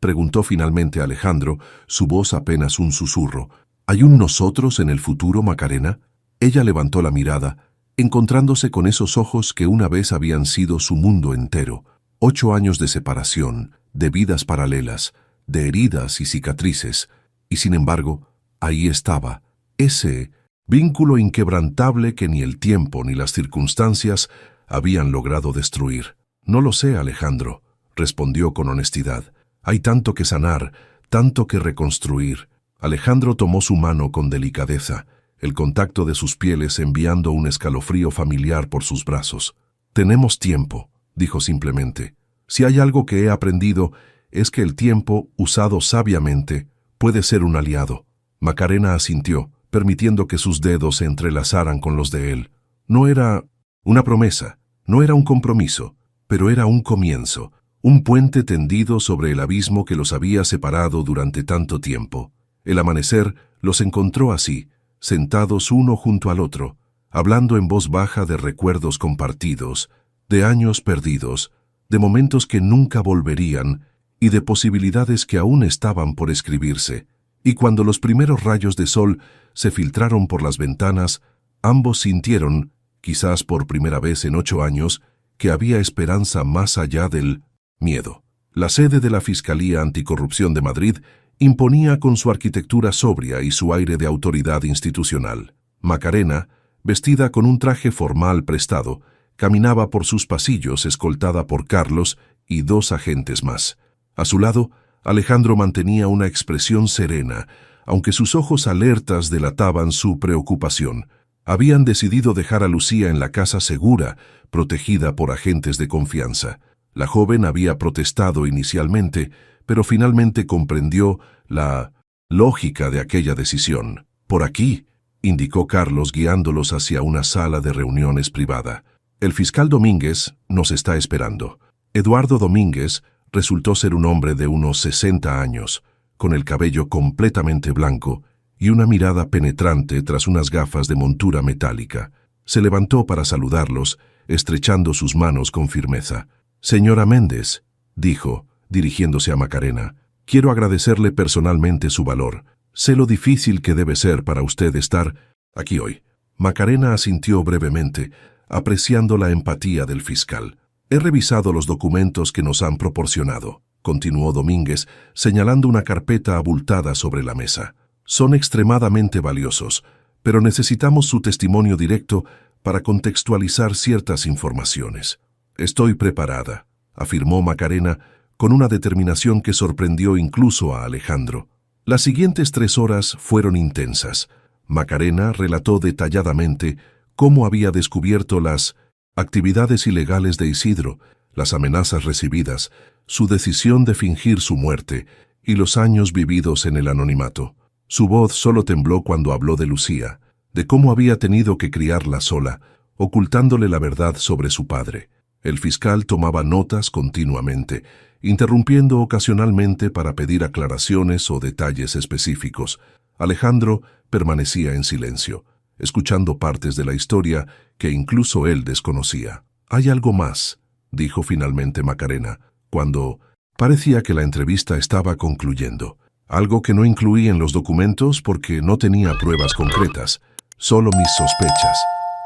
A: preguntó finalmente Alejandro, su voz apenas un susurro. ¿Hay un nosotros en el futuro, Macarena? Ella levantó la mirada, encontrándose con esos ojos que una vez habían sido su mundo entero. 8 años de separación, de vidas paralelas, de heridas y cicatrices, y sin embargo, ahí estaba, ese vínculo inquebrantable que ni el tiempo ni las circunstancias habían logrado destruir. No lo sé, Alejandro, respondió con honestidad. Hay tanto que sanar, tanto que reconstruir. Alejandro tomó su mano con delicadeza, el contacto de sus pieles enviando un escalofrío familiar por sus brazos. Tenemos tiempo, dijo simplemente. Si hay algo que he aprendido, es que el tiempo, usado sabiamente, puede ser un aliado. Macarena asintió, permitiendo que sus dedos se entrelazaran con los de él. No era una promesa, no era un compromiso, pero era un comienzo, un puente tendido sobre el abismo que los había separado durante tanto tiempo. El amanecer los encontró así, sentados uno junto al otro, hablando en voz baja de recuerdos compartidos, de años perdidos, de momentos que nunca volverían y de posibilidades que aún estaban por escribirse. Y cuando los primeros rayos de sol se filtraron por las ventanas, ambos sintieron, quizás por primera vez en 8 años, que había esperanza más allá del miedo. La sede de la Fiscalía Anticorrupción de Madrid imponía con su arquitectura sobria y su aire de autoridad institucional. Macarena, vestida con un traje formal prestado, caminaba por sus pasillos escoltada por Carlos y 2 agentes más. A su lado, Alejandro mantenía una expresión serena, aunque sus ojos alertas delataban su preocupación. Habían decidido dejar a Lucía en la casa segura, protegida por agentes de confianza. La joven había protestado inicialmente, pero finalmente comprendió la lógica de aquella decisión. «Por aquí», indicó Carlos guiándolos hacia una sala de reuniones privada. «El fiscal Domínguez nos está esperando». Eduardo Domínguez resultó ser un hombre de unos 60 años, con el cabello completamente blanco y una mirada penetrante tras unas gafas de montura metálica. Se levantó para saludarlos, estrechando sus manos con firmeza. «Señora Méndez», dijo, dirigiéndose a Macarena, «quiero agradecerle personalmente su valor. Sé lo difícil que debe ser para usted estar aquí hoy». Macarena asintió brevemente, apreciando la empatía del fiscal. «He revisado los documentos que nos han proporcionado», continuó Domínguez, señalando una carpeta abultada sobre la mesa. «Son extremadamente valiosos, pero necesitamos su testimonio directo para contextualizar ciertas informaciones». «Estoy preparada», afirmó Macarena con una determinación que sorprendió incluso a Alejandro. Las siguientes 3 horas fueron intensas. Macarena relató detalladamente cómo había descubierto las actividades ilegales de Isidro, las amenazas recibidas, su decisión de fingir su muerte y los años vividos en el anonimato. Su voz solo tembló cuando habló de Lucía, de cómo había tenido que criarla sola, ocultándole la verdad sobre su padre. El fiscal tomaba notas continuamente, interrumpiendo ocasionalmente para pedir aclaraciones o detalles específicos. Alejandro permanecía en silencio, escuchando partes de la historia que incluso él desconocía. «Hay algo más», dijo finalmente Macarena, cuando parecía que la entrevista estaba concluyendo. «Algo que no incluí en los documentos porque no tenía pruebas concretas, solo mis sospechas».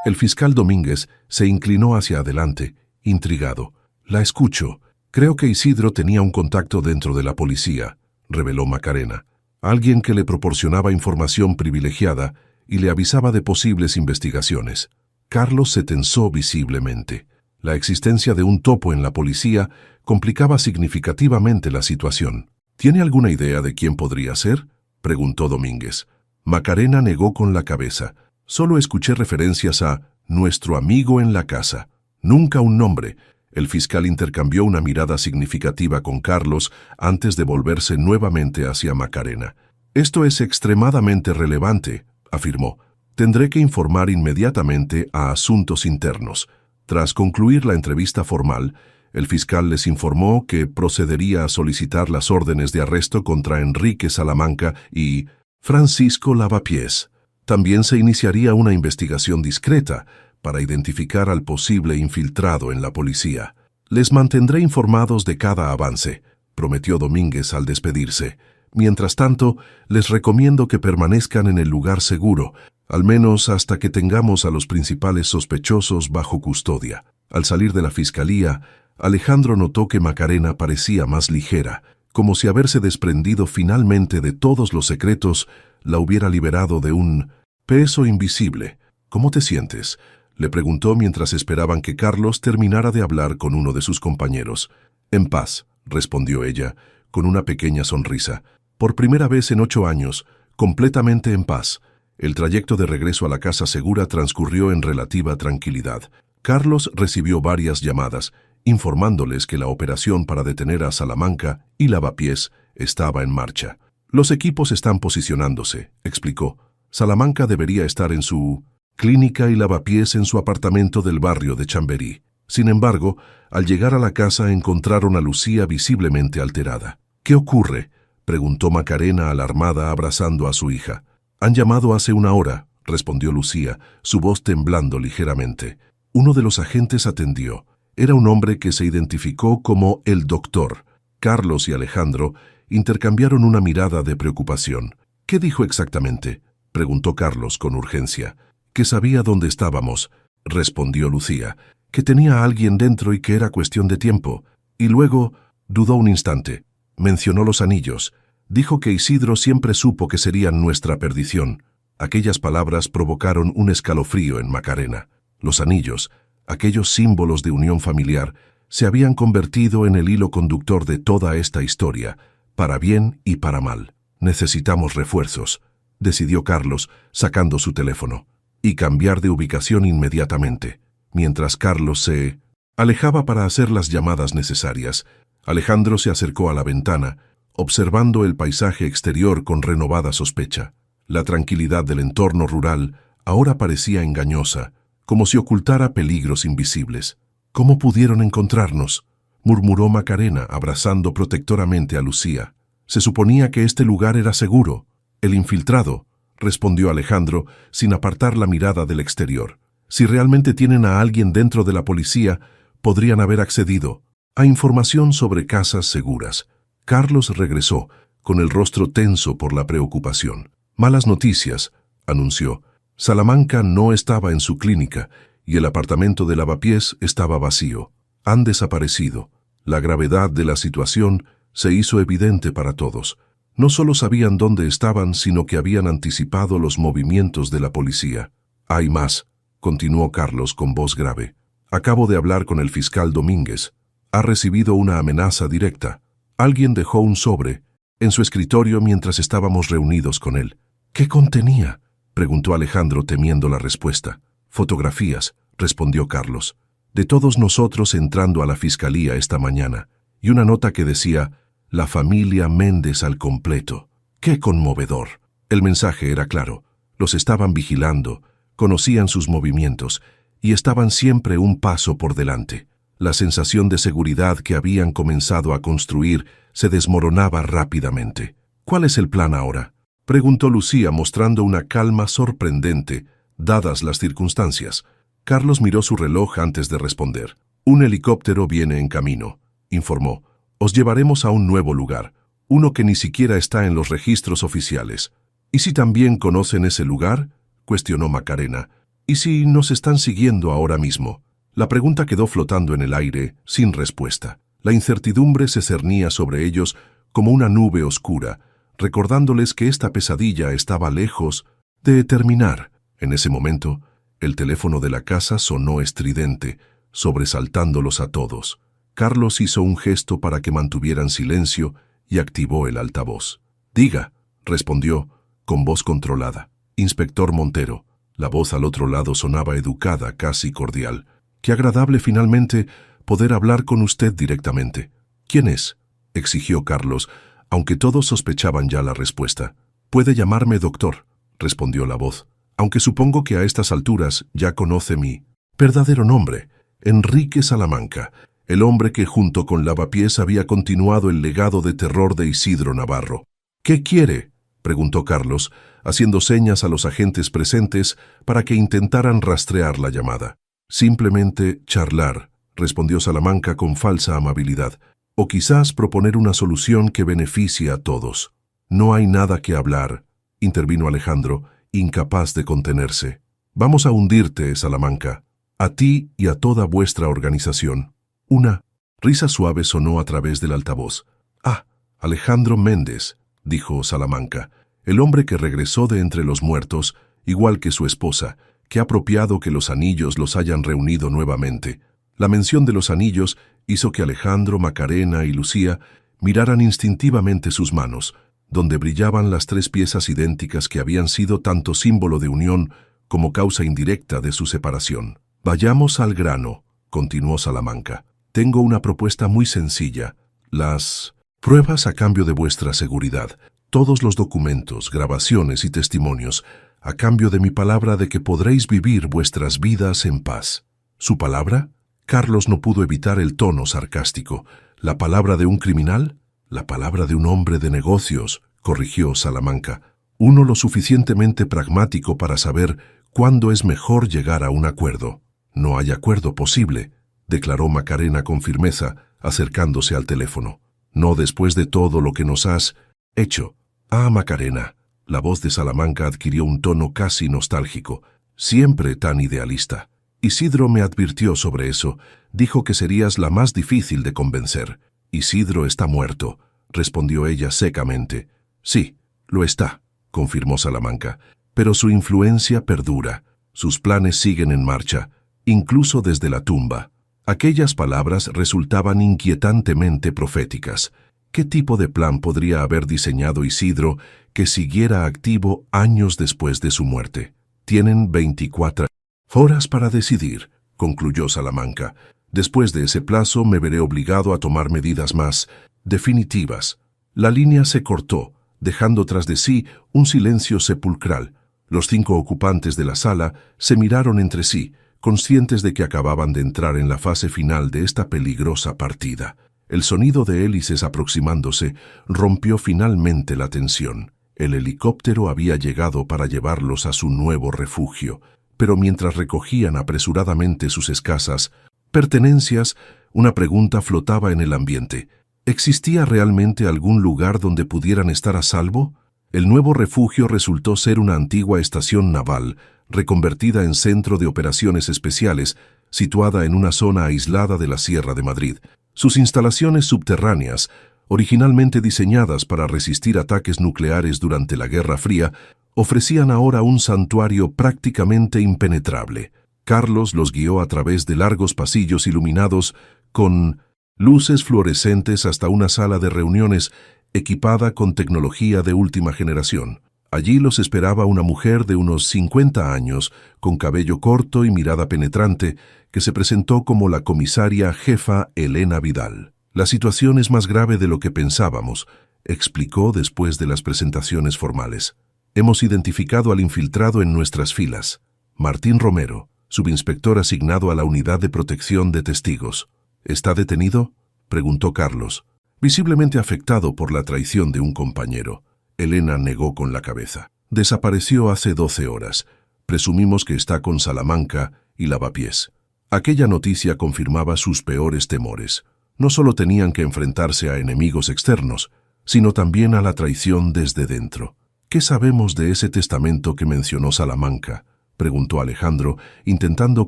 A: El fiscal Domínguez se inclinó hacia adelante, intrigado. «La escucho. Creo que Isidro tenía un contacto dentro de la policía», reveló Macarena. «Alguien que le proporcionaba información privilegiada y le avisaba de posibles investigaciones». Carlos se tensó visiblemente. La existencia de un topo en la policía complicaba significativamente la situación. «¿Tiene alguna idea de quién podría ser?», preguntó Domínguez. Macarena negó con la cabeza. «Solo escuché referencias a nuestro amigo en la casa. Nunca un nombre. El fiscal intercambió una mirada significativa con Carlos antes de volverse nuevamente hacia Macarena. «Esto es extremadamente relevante», afirmó. «Tendré que informar inmediatamente a Asuntos Internos». Tras concluir la entrevista formal, el fiscal les informó que procedería a solicitar las órdenes de arresto contra Enrique Salamanca y Francisco Lavapiés. También se iniciaría una investigación discreta para identificar al posible infiltrado en la policía. «Les mantendré informados de cada avance», prometió Domínguez al despedirse. «Mientras tanto, les recomiendo que permanezcan en el lugar seguro, al menos hasta que tengamos a los principales sospechosos bajo custodia». Al salir de la fiscalía, Alejandro notó que Macarena parecía más ligera, como si haberse desprendido finalmente de todos los secretos la hubiera liberado de un peso invisible. «¿Cómo te sientes?», le preguntó mientras esperaban que Carlos terminara de hablar con uno de sus compañeros. «En paz», respondió ella, con una pequeña sonrisa. «Por primera vez en 8 años, completamente en paz». El trayecto de regreso a la casa segura transcurrió en relativa tranquilidad. Carlos recibió varias llamadas, informándoles que la operación para detener a Salamanca y Lavapiés estaba en marcha. «Los equipos están posicionándose», explicó. «Salamanca debería estar en su clínica y Lavapiés en su apartamento del barrio de Chamberí». Sin embargo, al llegar a la casa encontraron a Lucía visiblemente alterada. «¿Qué ocurre?», preguntó Macarena alarmada abrazando a su hija. «Han llamado hace 1 hora», respondió Lucía, su voz temblando ligeramente. Uno de los agentes atendió. Era un hombre que se identificó como el doctor. Carlos y Alejandro intercambiaron una mirada de preocupación. «¿Qué dijo exactamente?», preguntó Carlos con urgencia. «Que sabía dónde estábamos», respondió Lucía. «Que tenía a alguien dentro y que era cuestión de tiempo». Y luego dudó un instante. Mencionó los anillos. Dijo que Isidro siempre supo que serían nuestra perdición. Aquellas palabras provocaron un escalofrío en Macarena. Los anillos, aquellos símbolos de unión familiar, se habían convertido en el hilo conductor de toda esta historia, para bien y para mal. «Necesitamos refuerzos», decidió Carlos, sacando su teléfono, «y cambiar de ubicación inmediatamente». Mientras Carlos se alejaba para hacer las llamadas necesarias, Alejandro se acercó a la ventana, observando el paisaje exterior con renovada sospecha. La tranquilidad del entorno rural ahora parecía engañosa, como si ocultara peligros invisibles. «¿Cómo pudieron encontrarnos?», murmuró Macarena, abrazando protectoramente a Lucía. «Se suponía que este lugar era seguro». «El infiltrado», respondió Alejandro, sin apartar la mirada del exterior. «Si realmente tienen a alguien dentro de la policía, podrían haber accedido a información sobre casas seguras». Carlos regresó, con el rostro tenso por la preocupación. «Malas noticias», anunció. Salamanca no estaba en su clínica y el apartamento de Lavapiés estaba vacío. Han desaparecido. La gravedad de la situación se hizo evidente para todos. No solo sabían dónde estaban, sino que habían anticipado los movimientos de la policía. «Hay más», continuó Carlos con voz grave. «Acabo de hablar con el fiscal Domínguez. Ha recibido una amenaza directa. Alguien dejó un sobre en su escritorio mientras estábamos reunidos con él». «¿Qué contenía?», preguntó Alejandro temiendo la respuesta. «Fotografías», respondió Carlos, «de todos nosotros entrando a la fiscalía esta mañana, y una nota que decía, la familia Méndez al completo». «¡Qué conmovedor!». El mensaje era claro. Los estaban vigilando, conocían sus movimientos, y estaban siempre un paso por delante. La sensación de seguridad que habían comenzado a construir se desmoronaba rápidamente. «¿Cuál es el plan ahora?», preguntó Lucía mostrando una calma sorprendente, dadas las circunstancias. Carlos miró su reloj antes de responder. «Un helicóptero viene en camino», informó. «Os llevaremos a un nuevo lugar, uno que ni siquiera está en los registros oficiales». «¿Y si también conocen ese lugar?», cuestionó Macarena. «¿Y si nos están siguiendo ahora mismo?». La pregunta quedó flotando en el aire, sin respuesta. La incertidumbre se cernía sobre ellos como una nube oscura, recordándoles que esta pesadilla estaba lejos de terminar. En ese momento, el teléfono de la casa sonó estridente, sobresaltándolos a todos. Carlos hizo un gesto para que mantuvieran silencio y activó el altavoz. «Diga», respondió, con voz controlada. «Inspector Montero». La voz al otro lado sonaba educada, casi cordial. «Qué agradable finalmente poder hablar con usted directamente. ¿Quién es?, exigió Carlos, aunque todos sospechaban ya la respuesta. Puede llamarme doctor, respondió la voz, aunque supongo que a estas alturas ya conoce mi verdadero nombre, Enrique Salamanca, el hombre que junto con Lavapiés había continuado el legado de terror de Isidro Navarro. ¿Qué quiere?, preguntó Carlos, haciendo señas a los agentes presentes para que intentaran rastrear la llamada. Simplemente charlar, respondió Salamanca con falsa amabilidad, o quizás proponer una solución que beneficie a todos. No hay nada que hablar, intervino Alejandro, incapaz de contenerse. Vamos a hundirte, Salamanca, a ti y a toda vuestra organización. Una risa suave sonó a través del altavoz. Ah, Alejandro Méndez, dijo Salamanca, el hombre que regresó de entre los muertos, igual que su esposa. Qué apropiado que los anillos los hayan reunido nuevamente. La mención de los anillos hizo que Alejandro, Macarena y Lucía miraran instintivamente sus manos, donde brillaban las 3 piezas idénticas que habían sido tanto símbolo de unión como causa indirecta de su separación. Vayamos al grano, continuó Salamanca. Tengo una propuesta muy sencilla. Las pruebas a cambio de vuestra seguridad, todos los documentos, grabaciones y testimonios, a cambio de mi palabra de que podréis vivir vuestras vidas en paz. ¿Su palabra? Carlos no pudo evitar el tono sarcástico. ¿La palabra de un criminal? La palabra de un hombre de negocios, corrigió Salamanca. Uno lo suficientemente pragmático para saber cuándo es mejor llegar a un acuerdo. No hay acuerdo posible, declaró Macarena con firmeza, acercándose al teléfono. No después de todo lo que nos has hecho. Ah, Macarena. La voz de Salamanca adquirió un tono casi nostálgico, siempre tan idealista. Isidro me advirtió sobre eso, dijo que serías la más difícil de convencer. Isidro está muerto, respondió ella secamente. Sí, lo está, confirmó Salamanca, pero su influencia perdura, sus planes siguen en marcha, incluso desde la tumba. Aquellas palabras resultaban inquietantemente proféticas. ¿Qué tipo de plan podría haber diseñado Isidro que siguiera activo años después de su muerte? Tienen 24 horas para decidir, concluyó Salamanca. Después de ese plazo me veré obligado a tomar medidas más definitivas. La línea se cortó, dejando tras de sí un silencio sepulcral. Los 5 ocupantes de la sala se miraron entre sí, conscientes de que acababan de entrar en la fase final de esta peligrosa partida. El sonido de hélices aproximándose rompió finalmente la tensión. El helicóptero había llegado para llevarlos a su nuevo refugio, pero mientras recogían apresuradamente sus escasas pertenencias, una pregunta flotaba en el ambiente. ¿Existía realmente algún lugar donde pudieran estar a salvo? El nuevo refugio resultó ser una antigua estación naval, reconvertida en centro de operaciones especiales, situada en una zona aislada de la Sierra de Madrid. Sus instalaciones subterráneas, originalmente diseñadas para resistir ataques nucleares durante la Guerra Fría, ofrecían ahora un santuario prácticamente impenetrable. Carlos los guió a través de largos pasillos iluminados con luces fluorescentes hasta una sala de reuniones equipada con tecnología de última generación. Allí los esperaba una mujer de unos 50 años, con cabello corto y mirada penetrante, que se presentó como la comisaria jefa Elena Vidal. La situación es más grave de lo que pensábamos, explicó después de las presentaciones formales. Hemos identificado al infiltrado en nuestras filas, Martín Romero, subinspector asignado a la Unidad de Protección de Testigos. ¿Está detenido?, preguntó Carlos, visiblemente afectado por la traición de un compañero. Elena negó con la cabeza. Desapareció hace 12 horas. Presumimos que está con Salamanca y Lavapiés. Aquella noticia confirmaba sus peores temores. No solo tenían que enfrentarse a enemigos externos, sino también a la traición desde dentro. ¿Qué sabemos de ese testamento que mencionó Salamanca?, preguntó Alejandro, intentando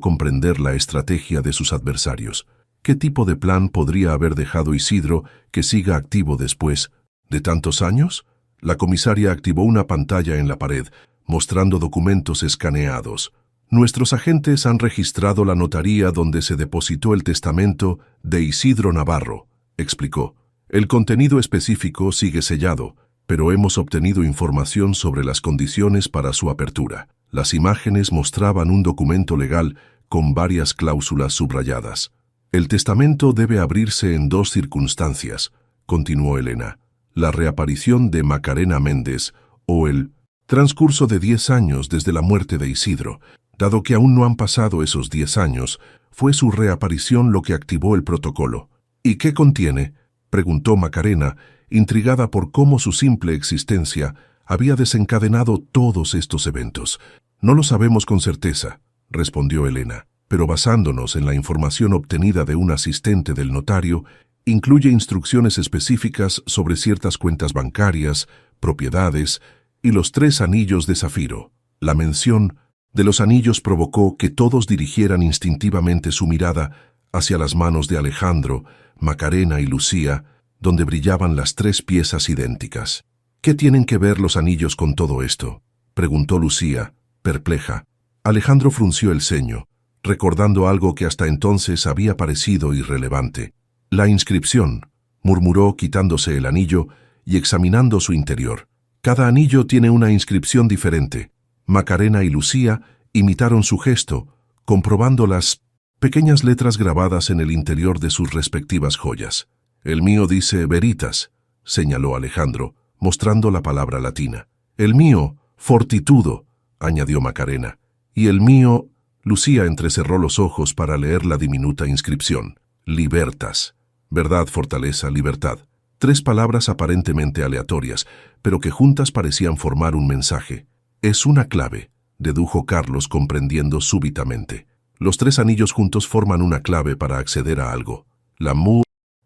A: comprender la estrategia de sus adversarios. ¿Qué tipo de plan podría haber dejado Isidro que siga activo después de tantos años? La comisaria activó una pantalla en la pared, mostrando documentos escaneados. Nuestros agentes han registrado la notaría donde se depositó el testamento de Isidro Navarro, explicó. El contenido específico sigue sellado, pero hemos obtenido información sobre las condiciones para su apertura. Las imágenes mostraban un documento legal con varias cláusulas subrayadas. El testamento debe abrirse en 2 circunstancias, continuó Elena: la reaparición de Macarena Méndez o el transcurso de 10 años desde la muerte de Isidro. Dado que aún no han pasado esos 10 años, fue su reaparición lo que activó el protocolo. ¿Y qué contiene?, preguntó Macarena, intrigada por cómo su simple existencia había desencadenado todos estos eventos. No lo sabemos con certeza, respondió Elena, pero basándonos en la información obtenida de un asistente del notario, incluye instrucciones específicas sobre ciertas cuentas bancarias, propiedades y los 3 anillos de zafiro. La mención de los anillos provocó que todos dirigieran instintivamente su mirada hacia las manos de Alejandro, Macarena y Lucía, donde brillaban las 3 piezas idénticas. ¿Qué tienen que ver los anillos con todo esto?, preguntó Lucía, perpleja. Alejandro frunció el ceño, recordando algo que hasta entonces había parecido irrelevante. La inscripción, murmuró quitándose el anillo y examinando su interior. Cada anillo tiene una inscripción diferente. Macarena y Lucía imitaron su gesto, comprobando las pequeñas letras grabadas en el interior de sus respectivas joyas. El mío dice veritas, señaló Alejandro, mostrando la palabra latina. El mío, fortitudo, añadió Macarena. Y el mío, Lucía entrecerró los ojos para leer la diminuta inscripción. Libertas. Verdad, fortaleza, libertad. 3 palabras aparentemente aleatorias, pero que juntas parecían formar un mensaje. Es una clave, dedujo Carlos, comprendiendo súbitamente. Los 3 anillos juntos forman una clave para acceder a algo. La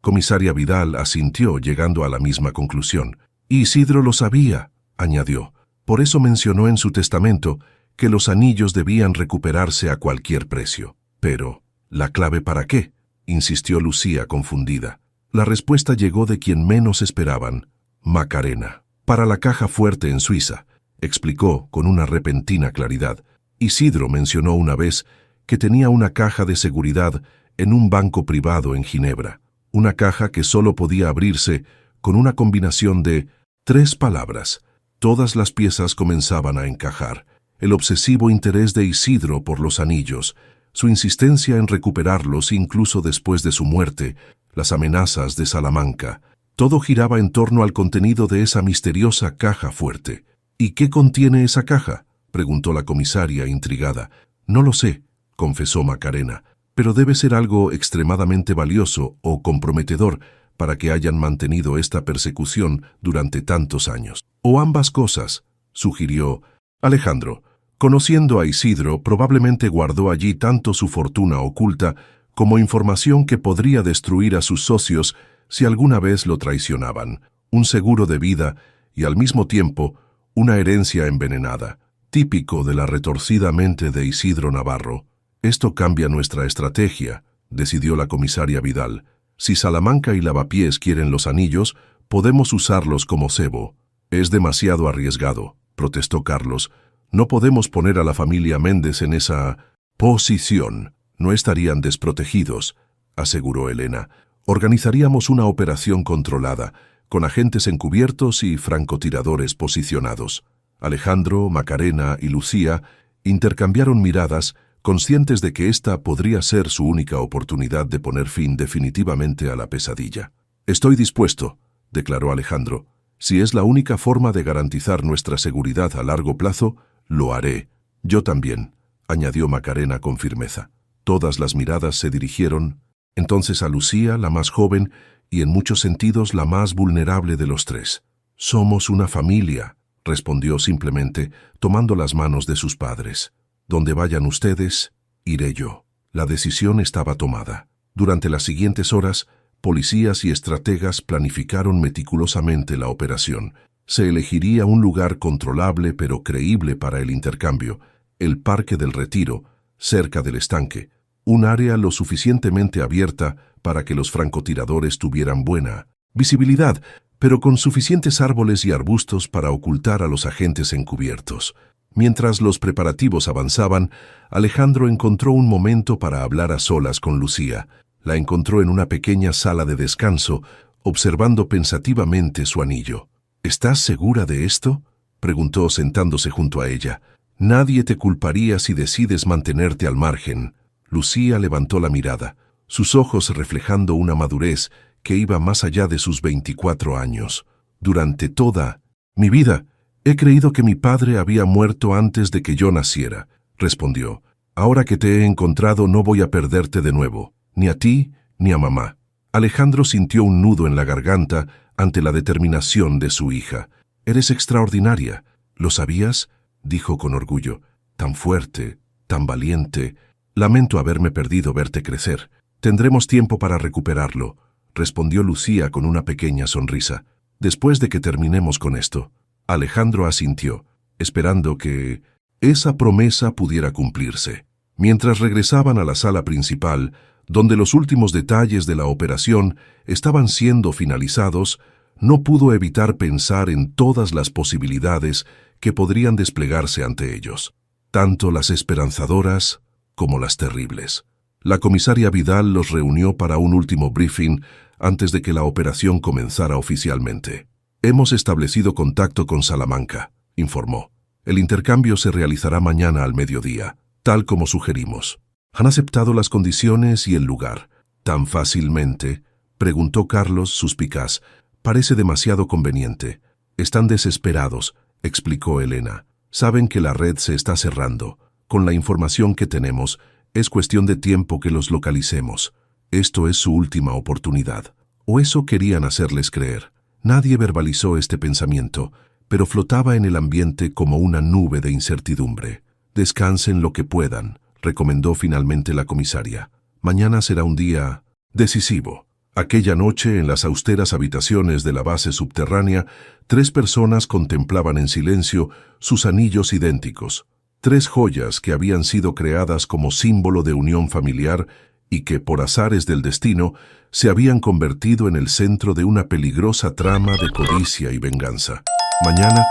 A: comisaria Vidal asintió, llegando a la misma conclusión. Isidro lo sabía, añadió. Por eso mencionó en su testamento que los anillos debían recuperarse a cualquier precio. Pero, ¿la clave para qué?, insistió Lucía, confundida. La respuesta llegó de quien menos esperaban: Macarena. Para la caja fuerte en Suiza, explicó con una repentina claridad. Isidro mencionó una vez que tenía una caja de seguridad en un banco privado en Ginebra. Una caja que solo podía abrirse con una combinación de 3 palabras. Todas las piezas comenzaban a encajar. El obsesivo interés de Isidro por los anillos, su insistencia en recuperarlos incluso después de su muerte, las amenazas de Salamanca, todo giraba en torno al contenido de esa misteriosa caja fuerte. ¿Y qué contiene esa caja?, preguntó la comisaria, intrigada. No lo sé, confesó Macarena, pero debe ser algo extremadamente valioso o comprometedor para que hayan mantenido esta persecución durante tantos años. O ambas cosas, sugirió Alejandro. Conociendo a Isidro, probablemente guardó allí tanto su fortuna oculta como información que podría destruir a sus socios si alguna vez lo traicionaban, un seguro de vida y al mismo tiempo una herencia envenenada, típico de la retorcida mente de Isidro Navarro. Esto cambia nuestra estrategia, decidió la comisaria Vidal. Si Salamanca y Lavapiés quieren los anillos, podemos usarlos como cebo. Es demasiado arriesgado, protestó Carlos. No podemos poner a la familia Méndez en esa posición. No estarían desprotegidos, aseguró Elena. Organizaríamos una operación controlada, con agentes encubiertos y francotiradores posicionados. Alejandro, Macarena y Lucía intercambiaron miradas, conscientes de que esta podría ser su única oportunidad de poner fin definitivamente a la pesadilla. Estoy dispuesto, declaró Alejandro. Si es la única forma de garantizar nuestra seguridad a largo plazo, lo haré. Yo también, añadió Macarena con firmeza. Todas las miradas se dirigieron entonces a Lucía, la más joven y en muchos sentidos la más vulnerable de los 3. Somos una familia, respondió simplemente, tomando las manos de sus padres. Donde vayan ustedes, iré yo. La decisión estaba tomada. Durante las siguientes horas, policías y estrategas planificaron meticulosamente la operación. Se elegiría un lugar controlable pero creíble para el intercambio, el Parque del Retiro, cerca del estanque, un área lo suficientemente abierta para que los francotiradores tuvieran buena visibilidad, pero con suficientes árboles y arbustos para ocultar a los agentes encubiertos. Mientras los preparativos avanzaban, Alejandro encontró un momento para hablar a solas con Lucía. La encontró en una pequeña sala de descanso, observando pensativamente su anillo. ¿Estás segura de esto?, preguntó sentándose junto a ella. Nadie te culparía si decides mantenerte al margen. Lucía levantó la mirada. sus ojos reflejando una madurez que iba más allá de sus 24 años. Durante toda mi vida, he creído que mi padre había muerto antes de que yo naciera, respondió. Ahora que te he encontrado no voy a perderte de nuevo, ni a ti ni a mamá. Alejandro sintió un nudo en la garganta ante la determinación de su hija. Eres extraordinaria, ¿lo sabías?, dijo con orgullo. Tan fuerte, tan valiente. Lamento haberme perdido verte crecer. Tendremos tiempo para recuperarlo, respondió Lucía con una pequeña sonrisa. Después de que terminemos con esto. Alejandro asintió, esperando que esa promesa pudiera cumplirse. Mientras regresaban a la sala principal, donde los últimos detalles de la operación estaban siendo finalizados, no pudo evitar pensar en todas las posibilidades que podrían desplegarse ante ellos, tanto las esperanzadoras como las terribles. La comisaria Vidal los reunió para un último briefing antes de que la operación comenzara oficialmente. Hemos establecido contacto con Salamanca, informó. El intercambio se realizará mañana al mediodía, tal como sugerimos. ¿Han aceptado las condiciones y el lugar? ¿Tan fácilmente?, preguntó Carlos suspicaz. Parece demasiado conveniente. Están desesperados, explicó Elena. Saben que la red se está cerrando. Con la información que tenemos, es cuestión de tiempo que los localicemos. Esto es su última oportunidad. O eso querían hacerles creer. Nadie verbalizó este pensamiento, pero flotaba en el ambiente como una nube de incertidumbre. Descansen lo que puedan, recomendó finalmente la comisaria. Mañana será un día decisivo. Aquella noche, en las austeras habitaciones de la base subterránea, 3 personas contemplaban en silencio sus anillos idénticos, 3 joyas que habían sido creadas como símbolo de unión familiar y que, por azares del destino, se habían convertido en el centro de una peligrosa trama de codicia y venganza. Mañana,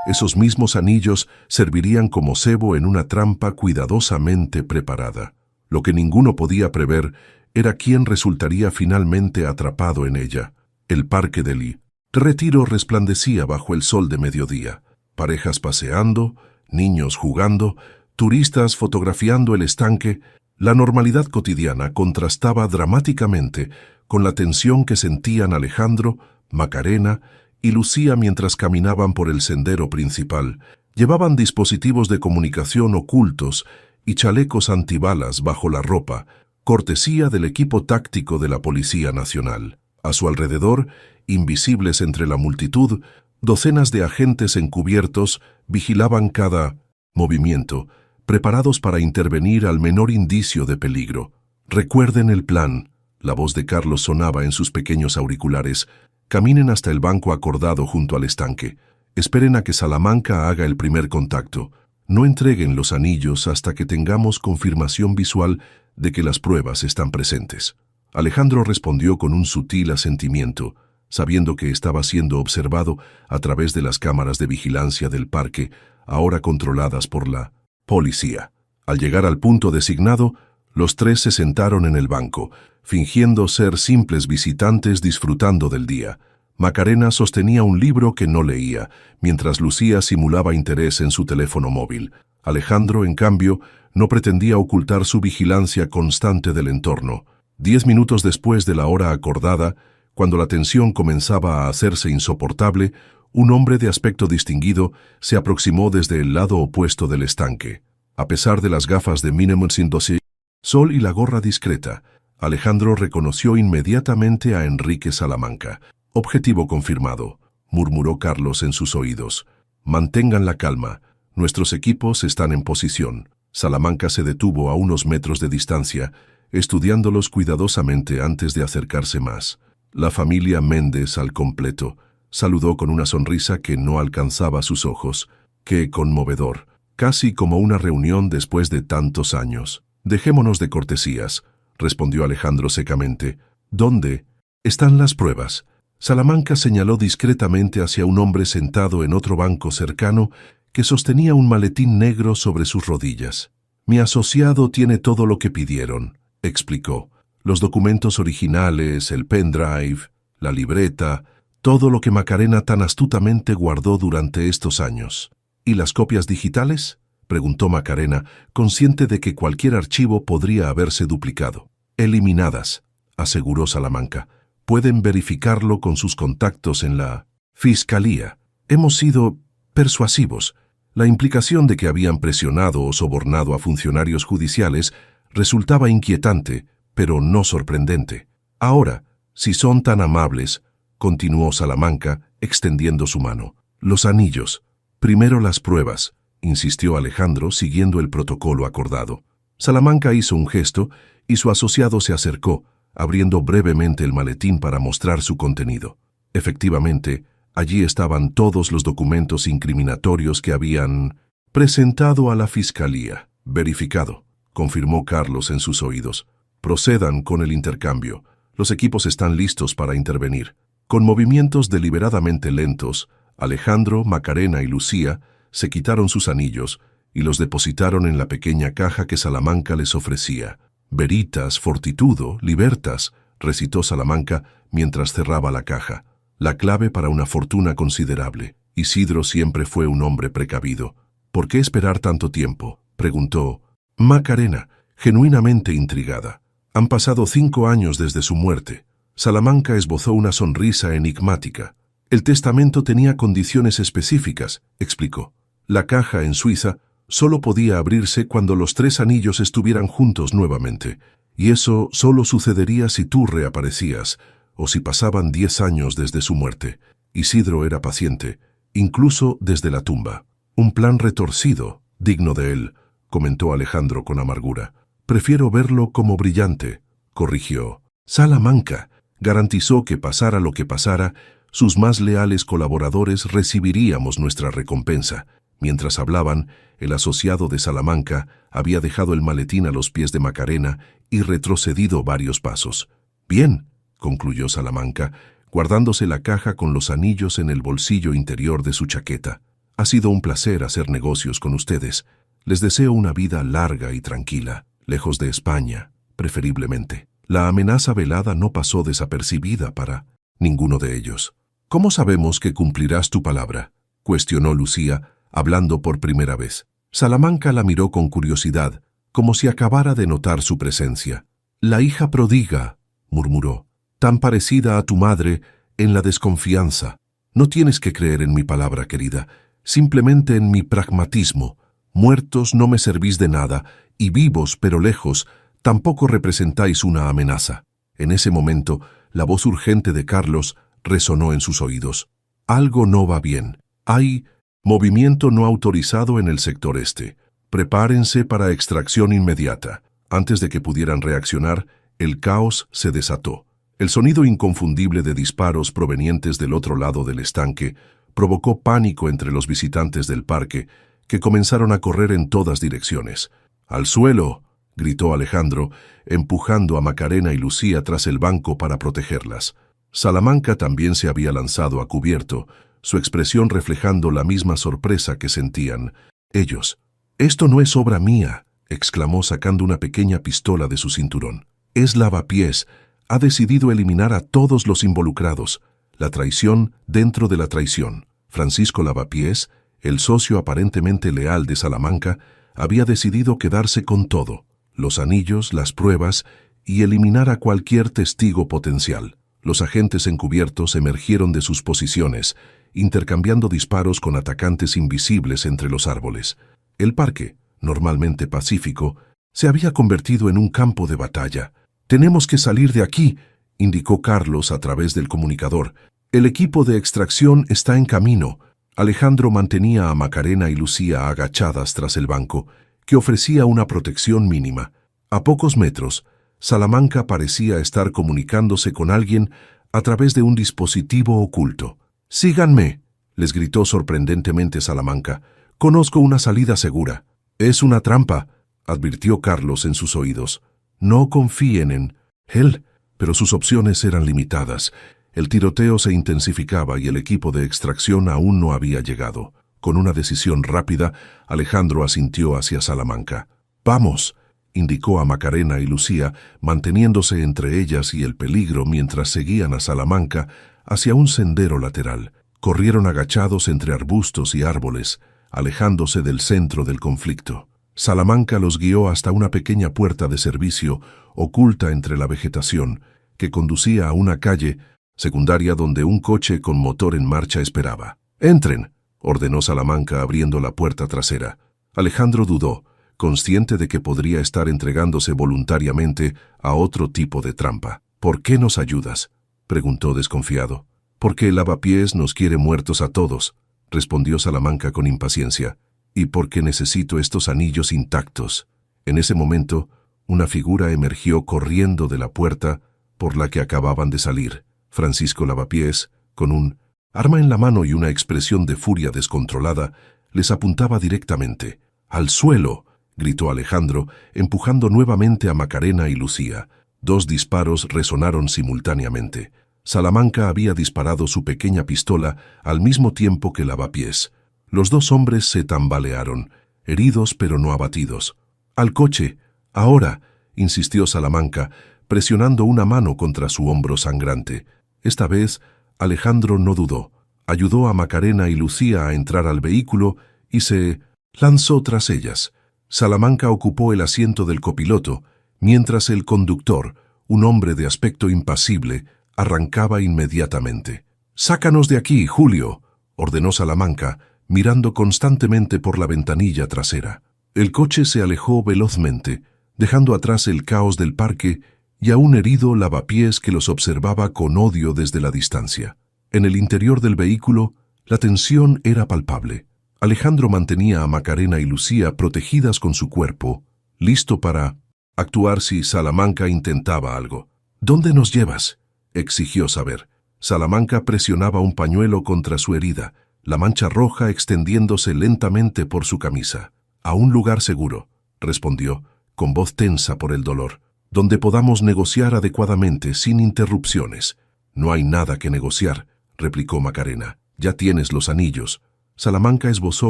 A: esos mismos anillos servirían como cebo en una trampa cuidadosamente preparada. Lo que ninguno podía prever era quién resultaría finalmente atrapado en ella. El parque del Retiro resplandecía bajo el sol de mediodía. Parejas paseando, niños jugando, turistas fotografiando el estanque. La normalidad cotidiana contrastaba dramáticamente con la tensión que sentían Alejandro, Macarena y Lucía mientras caminaban por el sendero principal. Llevaban dispositivos de comunicación ocultos y chalecos antibalas bajo la ropa, cortesía del equipo táctico de la Policía Nacional. A su alrededor, invisibles entre la multitud, docenas de agentes encubiertos vigilaban cada movimiento, preparados para intervenir al menor indicio de peligro. Recuerden el plan. La voz de Carlos sonaba en sus pequeños auriculares. Caminen hasta el banco acordado junto al estanque. Esperen a que Salamanca haga el primer contacto. No entreguen los anillos hasta que tengamos confirmación visual de que las pruebas están presentes. Alejandro respondió con un sutil asentimiento, sabiendo que estaba siendo observado a través de las cámaras de vigilancia del parque, ahora controladas por la policía. Al llegar al punto designado, los 3 se sentaron en el banco, fingiendo ser simples visitantes disfrutando del día. Macarena sostenía un libro que no leía, mientras Lucía simulaba interés en su teléfono móvil. Alejandro, en cambio, no pretendía ocultar su vigilancia constante del entorno. 10 minutos después de la hora acordada, cuando la tensión comenzaba a hacerse insoportable, un hombre de aspecto distinguido se aproximó desde el lado opuesto del estanque. A pesar de las gafas de minimum sin dosis, sol y la gorra discreta, Alejandro reconoció inmediatamente a Enrique Salamanca. Objetivo confirmado, murmuró Carlos en sus oídos. Mantengan la calma, nuestros equipos están en posición. Salamanca se detuvo a unos metros de distancia, estudiándolos cuidadosamente antes de acercarse más. La familia Méndez al completo. Saludó con una sonrisa que no alcanzaba sus ojos. ¡Qué conmovedor! Casi como una reunión después de tantos años. Dejémonos de cortesías, respondió Alejandro secamente. ¿Dónde están las pruebas? Salamanca señaló discretamente hacia un hombre sentado en otro banco cercano que sostenía un maletín negro sobre sus rodillas. Mi asociado tiene todo lo que pidieron, explicó. Los documentos originales, el pendrive, la libreta, todo lo que Macarena tan astutamente guardó durante estos años. ¿Y las copias digitales?, preguntó Macarena, consciente de que cualquier archivo podría haberse duplicado. Eliminadas, aseguró Salamanca. Pueden verificarlo con sus contactos en la Fiscalía. Hemos sido persuasivos. La implicación de que habían presionado o sobornado a funcionarios judiciales resultaba inquietante, pero no sorprendente. Ahora, si son tan amables, continuó Salamanca, extendiendo su mano. Los anillos. Primero las pruebas, insistió Alejandro, siguiendo el protocolo acordado. Salamanca hizo un gesto y su asociado se acercó, abriendo brevemente el maletín para mostrar su contenido. Efectivamente, allí estaban todos los documentos incriminatorios que habían presentado a la Fiscalía. Verificado, confirmó Carlos en sus oídos. Procedan con el intercambio. Los equipos están listos para intervenir. Con movimientos deliberadamente lentos, Alejandro, Macarena y Lucía se quitaron sus anillos y los depositaron en la pequeña caja que Salamanca les ofrecía. Veritas, fortitudo, libertas, recitó Salamanca mientras cerraba la caja. La clave para una fortuna considerable. Isidro siempre fue un hombre precavido. ¿Por qué esperar tanto tiempo?, preguntó Macarena, genuinamente intrigada. Han pasado 5 años desde su muerte. Salamanca esbozó una sonrisa enigmática. El testamento tenía condiciones específicas, explicó. La caja en Suiza solo podía abrirse cuando los 3 anillos estuvieran juntos nuevamente, y eso solo sucedería si tú reaparecías, o si pasaban 10 años desde su muerte. Isidro era paciente, incluso desde la tumba. Un plan retorcido, digno de él, comentó Alejandro con amargura. Prefiero verlo como brillante, corrigió. Salamanca garantizó que pasara lo que pasara, sus más leales colaboradores recibiríamos nuestra recompensa. Mientras hablaban, el asociado de Salamanca había dejado el maletín a los pies de Macarena y retrocedido varios pasos. Bien, concluyó Salamanca, guardándose la caja con los anillos en el bolsillo interior de su chaqueta. Ha sido un placer hacer negocios con ustedes. Les deseo una vida larga y tranquila, lejos de España, preferiblemente. La amenaza velada no pasó desapercibida para ninguno de ellos. ¿Cómo sabemos que cumplirás tu palabra?, cuestionó Lucía, hablando por primera vez. Salamanca la miró con curiosidad, como si acabara de notar su presencia. La hija prodiga, murmuró, tan parecida a tu madre en la desconfianza. No tienes que creer en mi palabra, querida, simplemente en mi pragmatismo. Muertos no me servís de nada, y vivos, pero lejos, tampoco representáis una amenaza. En ese momento, la voz urgente de Carlos resonó en sus oídos. Algo no va bien. Hay movimiento no autorizado en el sector este. Prepárense para extracción inmediata. Antes de que pudieran reaccionar, el caos se desató. El sonido inconfundible de disparos provenientes del otro lado del estanque provocó pánico entre los visitantes del parque, que comenzaron a correr en todas direcciones. ¡Al suelo!, gritó Alejandro, empujando a Macarena y Lucía tras el banco para protegerlas. Salamanca también se había lanzado a cubierto, su expresión reflejando la misma sorpresa que sentían ellos. «Esto no es obra mía», exclamó sacando una pequeña pistola de su cinturón. «Es Lavapiés. Ha decidido eliminar a todos los involucrados. La traición dentro de la traición. Francisco Lavapiés, el socio aparentemente leal de Salamanca, había decidido quedarse con todo, los anillos, las pruebas, y eliminar a cualquier testigo potencial. Los agentes encubiertos emergieron de sus posiciones, intercambiando disparos con atacantes invisibles entre los árboles. El parque, normalmente pacífico, se había convertido en un campo de batalla. «Tenemos que salir de aquí», indicó Carlos a través del comunicador. «El equipo de extracción está en camino». Alejandro mantenía a Macarena y Lucía agachadas tras el banco, que ofrecía una protección mínima. A pocos metros, Salamanca parecía estar comunicándose con alguien a través de un dispositivo oculto. «Síganme», les gritó sorprendentemente Salamanca. «Conozco una salida segura». «Es una trampa», advirtió Carlos en sus oídos. «No confíen en él», pero sus opciones eran limitadas. El tiroteo se intensificaba y el equipo de extracción aún no había llegado. Con una decisión rápida, Alejandro asintió hacia Salamanca. «Vamos», indicó a Macarena y Lucía, manteniéndose entre ellas y el peligro mientras seguían a Salamanca hacia un sendero lateral. Corrieron agachados entre arbustos y árboles, alejándose del centro del conflicto. Salamanca los guió hasta una pequeña puerta de servicio oculta entre la vegetación que conducía a una calle secundaria donde un coche con motor en marcha esperaba. «Entren», ordenó Salamanca abriendo la puerta trasera. Alejandro dudó, consciente de que podría estar entregándose voluntariamente a otro tipo de trampa. «¿Por qué nos ayudas?», preguntó desconfiado. «Porque el lavapiés nos quiere muertos a todos», respondió Salamanca con impaciencia. «Y porque necesito estos anillos intactos». En ese momento, una figura emergió corriendo de la puerta por la que acababan de salir. Francisco Lavapiés, con un arma en la mano y una expresión de furia descontrolada, les apuntaba directamente. «¡Al suelo!», gritó Alejandro, empujando nuevamente a Macarena y Lucía. 2 disparos resonaron simultáneamente. Salamanca había disparado su pequeña pistola al mismo tiempo que Lavapiés. Los 2 hombres se tambalearon, heridos pero no abatidos. «¡Al coche! ¡Ahora!», insistió Salamanca, presionando una mano contra su hombro sangrante. Esta vez, Alejandro no dudó. Ayudó a Macarena y Lucía a entrar al vehículo y se lanzó tras ellas. Salamanca ocupó el asiento del copiloto, mientras el conductor, un hombre de aspecto impasible, arrancaba inmediatamente. «¡Sácanos de aquí, Julio!», ordenó Salamanca, mirando constantemente por la ventanilla trasera. El coche se alejó velozmente, dejando atrás el caos del parque y a un herido Lavapiés que los observaba con odio desde la distancia. En el interior del vehículo, la tensión era palpable. Alejandro mantenía a Macarena y Lucía protegidas con su cuerpo, listo para actuar si Salamanca intentaba algo. «¿Dónde nos llevas?», exigió saber. Salamanca presionaba un pañuelo contra su herida, la mancha roja extendiéndose lentamente por su camisa. «A un lugar seguro», respondió, con voz tensa por el dolor, «donde podamos negociar adecuadamente, sin interrupciones». «No hay nada que negociar», replicó Macarena. «Ya tienes los anillos». Salamanca esbozó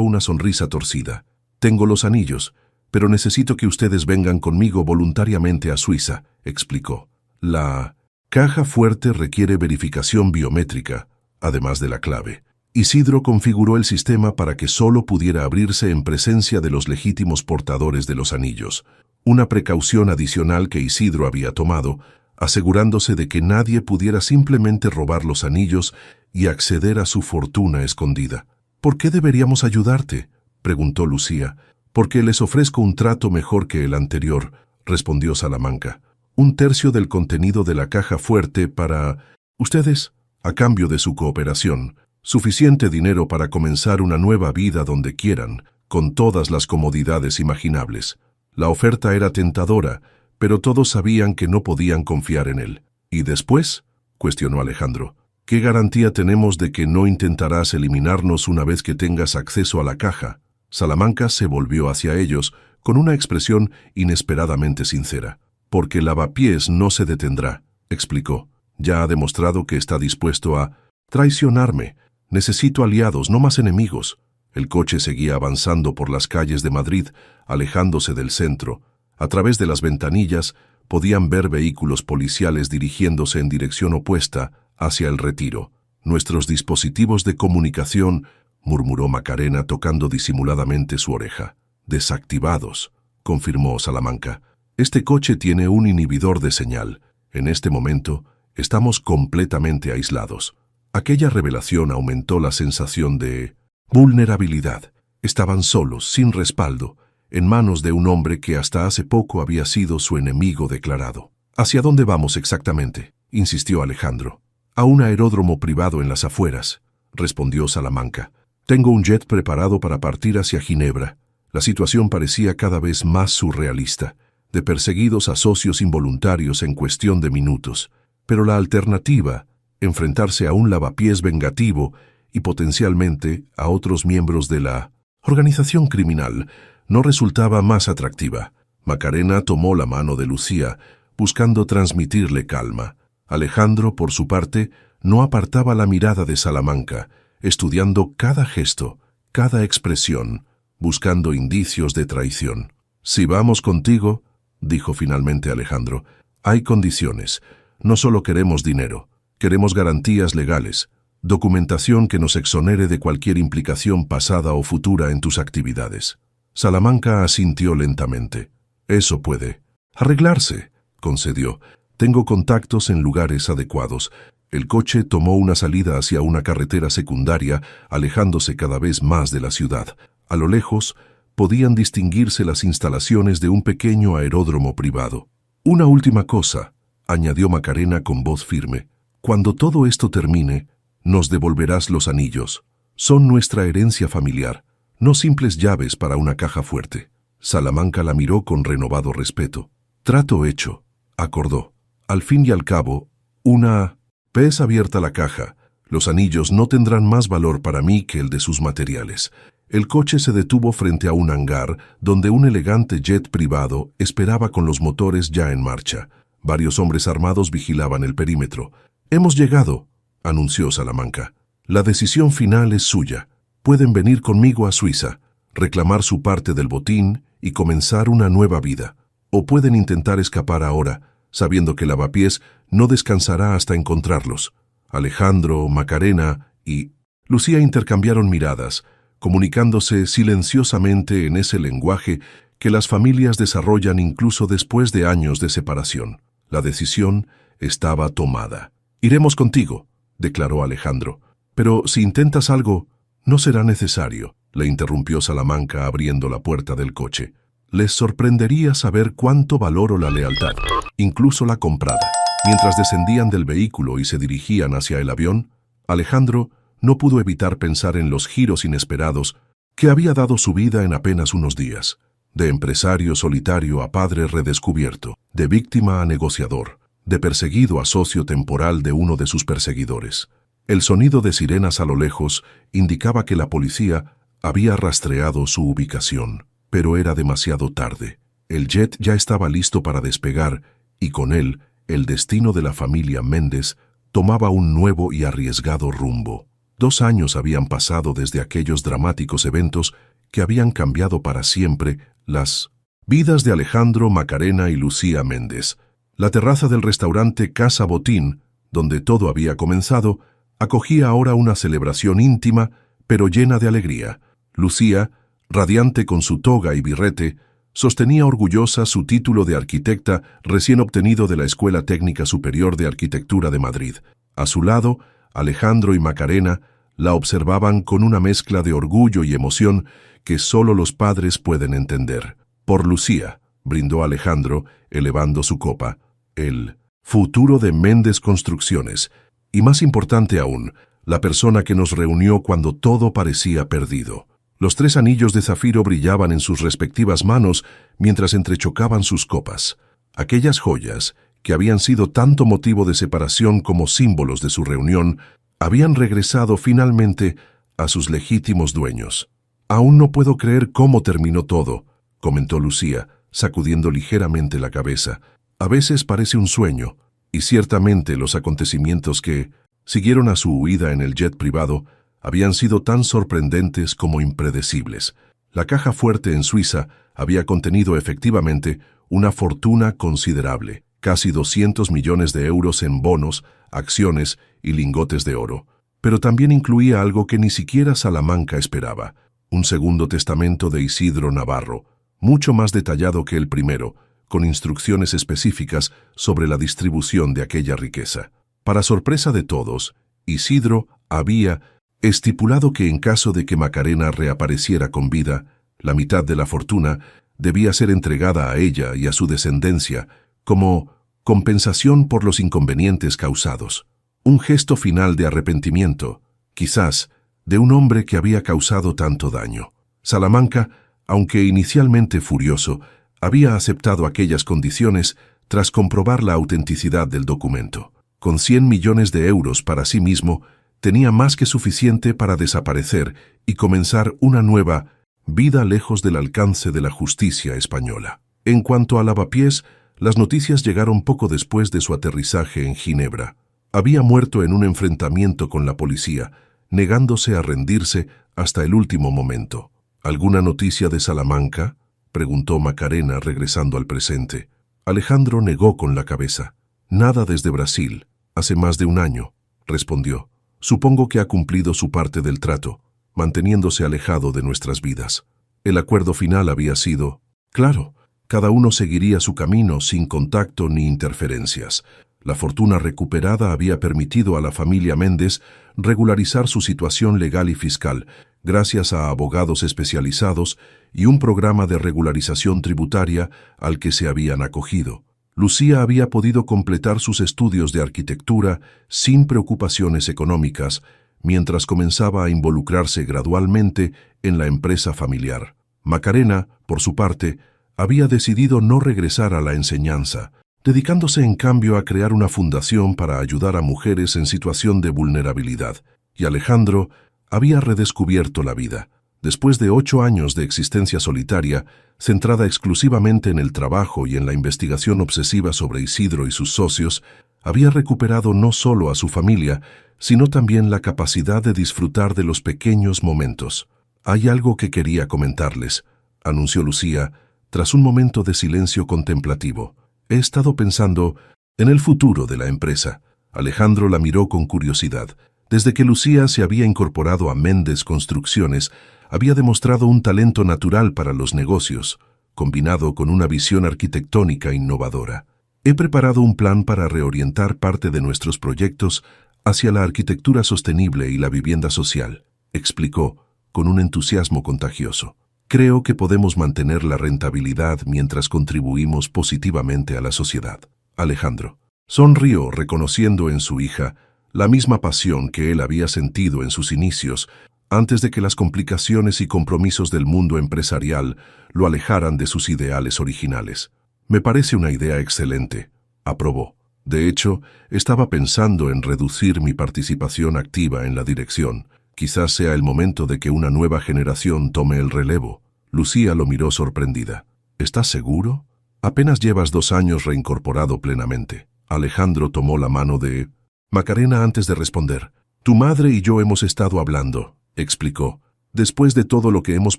A: una sonrisa torcida. «Tengo los anillos, pero necesito que ustedes vengan conmigo voluntariamente a Suiza», explicó. «La caja fuerte requiere verificación biométrica, además de la clave». Isidro configuró el sistema para que solo pudiera abrirse en presencia de los legítimos portadores de los anillos, una precaución adicional que Isidro había tomado, asegurándose de que nadie pudiera simplemente robar los anillos y acceder a su fortuna escondida. «¿Por qué deberíamos ayudarte?», preguntó Lucía. «Porque les ofrezco un trato mejor que el anterior», respondió Salamanca. «1/3 del contenido de la caja fuerte para ustedes, a cambio de su cooperación. Suficiente dinero para comenzar una nueva vida donde quieran, con todas las comodidades imaginables». La oferta era tentadora, pero todos sabían que no podían confiar en él. «¿Y después?», cuestionó Alejandro. «¿Qué garantía tenemos de que no intentarás eliminarnos una vez que tengas acceso a la caja?». Salamanca se volvió hacia ellos con una expresión inesperadamente sincera. «Porque Lavapiés no se detendrá», explicó. «Ya ha demostrado que está dispuesto a traicionarme. Necesito aliados, no más enemigos». El coche seguía avanzando por las calles de Madrid, alejándose del centro. A través de las ventanillas podían ver vehículos policiales dirigiéndose en dirección opuesta hacia el Retiro. «Nuestros dispositivos de comunicación», murmuró Macarena tocando disimuladamente su oreja. «Desactivados», confirmó Salamanca. «Este coche tiene un inhibidor de señal. En este momento estamos completamente aislados». Aquella revelación aumentó la sensación de vulnerabilidad. Estaban solos, sin respaldo, en manos de un hombre que hasta hace poco había sido su enemigo declarado. «¿Hacia dónde vamos exactamente?», insistió Alejandro. «A un aeródromo privado en las afueras», respondió Salamanca. «Tengo un jet preparado para partir hacia Ginebra». La situación parecía cada vez más surrealista, de perseguidos a socios involuntarios en cuestión de minutos. Pero la alternativa, enfrentarse a un Lavapiés vengativo y potencialmente a otros miembros de la organización criminal, no resultaba más atractiva. Macarena tomó la mano de Lucía, buscando transmitirle calma. Alejandro, por su parte, no apartaba la mirada de Salamanca, estudiando cada gesto, cada expresión, buscando indicios de traición. «Si vamos contigo», dijo finalmente Alejandro, «hay condiciones. No solo queremos dinero, queremos garantías legales, documentación que nos exonere de cualquier implicación pasada o futura en tus actividades». Salamanca asintió lentamente. Eso puede arreglarse, concedió. Tengo contactos en lugares adecuados. El coche tomó una salida hacia una carretera secundaria, alejándose cada vez más de la ciudad. A lo lejos, podían distinguirse las instalaciones de un pequeño aeródromo privado. Una última cosa, añadió Macarena con voz firme. Cuando todo esto termine, nos devolverás los anillos. Son nuestra herencia familiar, no simples llaves para una caja fuerte. Salamanca la miró con renovado respeto. Trato hecho, acordó. Al fin y al cabo, una vez abierta la caja, los anillos no tendrán más valor para mí que el de sus materiales. El coche se detuvo frente a un hangar donde un elegante jet privado esperaba con los motores ya en marcha. Varios hombres armados vigilaban el perímetro. «Hemos llegado», anunció Salamanca. «La decisión final es suya. Pueden venir conmigo a Suiza, reclamar su parte del botín y comenzar una nueva vida. O pueden intentar escapar ahora, sabiendo que Lavapiés no descansará hasta encontrarlos». Alejandro, Macarena y Lucía intercambiaron miradas, comunicándose silenciosamente en ese lenguaje que las familias desarrollan incluso después de años de separación. La decisión estaba tomada. «Iremos contigo», declaró Alejandro. «Pero si intentas algo, no será necesario», le interrumpió Salamanca abriendo la puerta del coche. «Les sorprendería saber cuánto valoro la lealtad, incluso la comprada». Mientras descendían del vehículo y se dirigían hacia el avión, Alejandro no pudo evitar pensar en los giros inesperados que había dado su vida en apenas unos días. De empresario solitario a padre redescubierto, de víctima a negociador, de perseguido a socio temporal de uno de sus perseguidores. El sonido de sirenas a lo lejos indicaba que la policía había rastreado su ubicación, pero era demasiado tarde. El jet ya estaba listo para despegar y con él el destino de la familia Méndez tomaba un nuevo y arriesgado rumbo. 2 años habían pasado desde aquellos dramáticos eventos que habían cambiado para siempre las vidas de Alejandro, Macarena y Lucía Méndez. La terraza del restaurante Casa Botín, donde todo había comenzado, acogía ahora una celebración íntima, pero llena de alegría. Lucía, radiante con su toga y birrete, sostenía orgullosa su título de arquitecta recién obtenido de la Escuela Técnica Superior de Arquitectura de Madrid. A su lado, Alejandro y Macarena la observaban con una mezcla de orgullo y emoción que solo los padres pueden entender. Por Lucía, brindó Alejandro, elevando su copa, el futuro de Méndez Construcciones, y más importante aún, la persona que nos reunió cuando todo parecía perdido. Los 3 anillos de zafiro brillaban en sus respectivas manos mientras entrechocaban sus copas. Aquellas joyas, que habían sido tanto motivo de separación como símbolos de su reunión, habían regresado finalmente a sus legítimos dueños. «Aún no puedo creer cómo terminó todo», comentó Lucía, sacudiendo ligeramente la cabeza. «A veces parece un sueño, y ciertamente los acontecimientos que siguieron a su huida en el jet privado habían sido tan sorprendentes como impredecibles. La caja fuerte en Suiza había contenido efectivamente una fortuna considerable, casi 200 millones de euros en bonos, acciones y lingotes de oro. Pero también incluía algo que ni siquiera Salamanca esperaba, un segundo testamento de Isidro Navarro, mucho más detallado que el primero, con instrucciones específicas sobre la distribución de aquella riqueza. Para sorpresa de todos, Isidro había estipulado que en caso de que Macarena reapareciera con vida, la mitad de la fortuna debía ser entregada a ella y a su descendencia como compensación por los inconvenientes causados. Un gesto final de arrepentimiento, quizás, de un hombre que había causado tanto daño. Salamanca, aunque inicialmente furioso, había aceptado aquellas condiciones tras comprobar la autenticidad del documento. Con 100 millones de euros para sí mismo, tenía más que suficiente para desaparecer y comenzar una nueva vida lejos del alcance de la justicia española. En cuanto a Lavapiés, las noticias llegaron poco después de su aterrizaje en Ginebra. Había muerto en un enfrentamiento con la policía, negándose a rendirse hasta el último momento. ¿Alguna noticia de Salamanca?, preguntó Macarena regresando al presente. Alejandro negó con la cabeza. «Nada desde Brasil, hace más de 1 año», respondió. «Supongo que ha cumplido su parte del trato, manteniéndose alejado de nuestras vidas». El acuerdo final había sido, claro, cada uno seguiría su camino sin contacto ni interferencias. La fortuna recuperada había permitido a la familia Méndez regularizar su situación legal y fiscal, gracias a abogados especializados y un programa de regularización tributaria al que se habían acogido. Lucía había podido completar sus estudios de arquitectura sin preocupaciones económicas, mientras comenzaba a involucrarse gradualmente en la empresa familiar. Macarena, por su parte, había decidido no regresar a la enseñanza, dedicándose en cambio a crear una fundación para ayudar a mujeres en situación de vulnerabilidad. Y Alejandro había redescubierto la vida. Después de 8 años de existencia solitaria, centrada exclusivamente en el trabajo y en la investigación obsesiva sobre Isidro y sus socios, había recuperado no solo a su familia, sino también la capacidad de disfrutar de los pequeños momentos. «Hay algo que quería comentarles», anunció Lucía, tras un momento de silencio contemplativo. «He estado pensando en el futuro de la empresa». Alejandro la miró con curiosidad. Desde que Lucía se había incorporado a Méndez Construcciones, había demostrado un talento natural para los negocios, combinado con una visión arquitectónica innovadora. «He preparado un plan para reorientar parte de nuestros proyectos hacia la arquitectura sostenible y la vivienda social», explicó, con un entusiasmo contagioso. «Creo que podemos mantener la rentabilidad mientras contribuimos positivamente a la sociedad». Alejandro sonrió, reconociendo en su hija la misma pasión que él había sentido en sus inicios, antes de que las complicaciones y compromisos del mundo empresarial lo alejaran de sus ideales originales. «Me parece una idea excelente», aprobó. «De hecho, estaba pensando en reducir mi participación activa en la dirección. Quizás sea el momento de que una nueva generación tome el relevo». Lucía lo miró sorprendida. «¿Estás seguro? Apenas llevas 2 años reincorporado plenamente». Alejandro tomó la mano de Macarena antes de responder. «Tu madre y yo hemos estado hablando», explicó. «Después de todo lo que hemos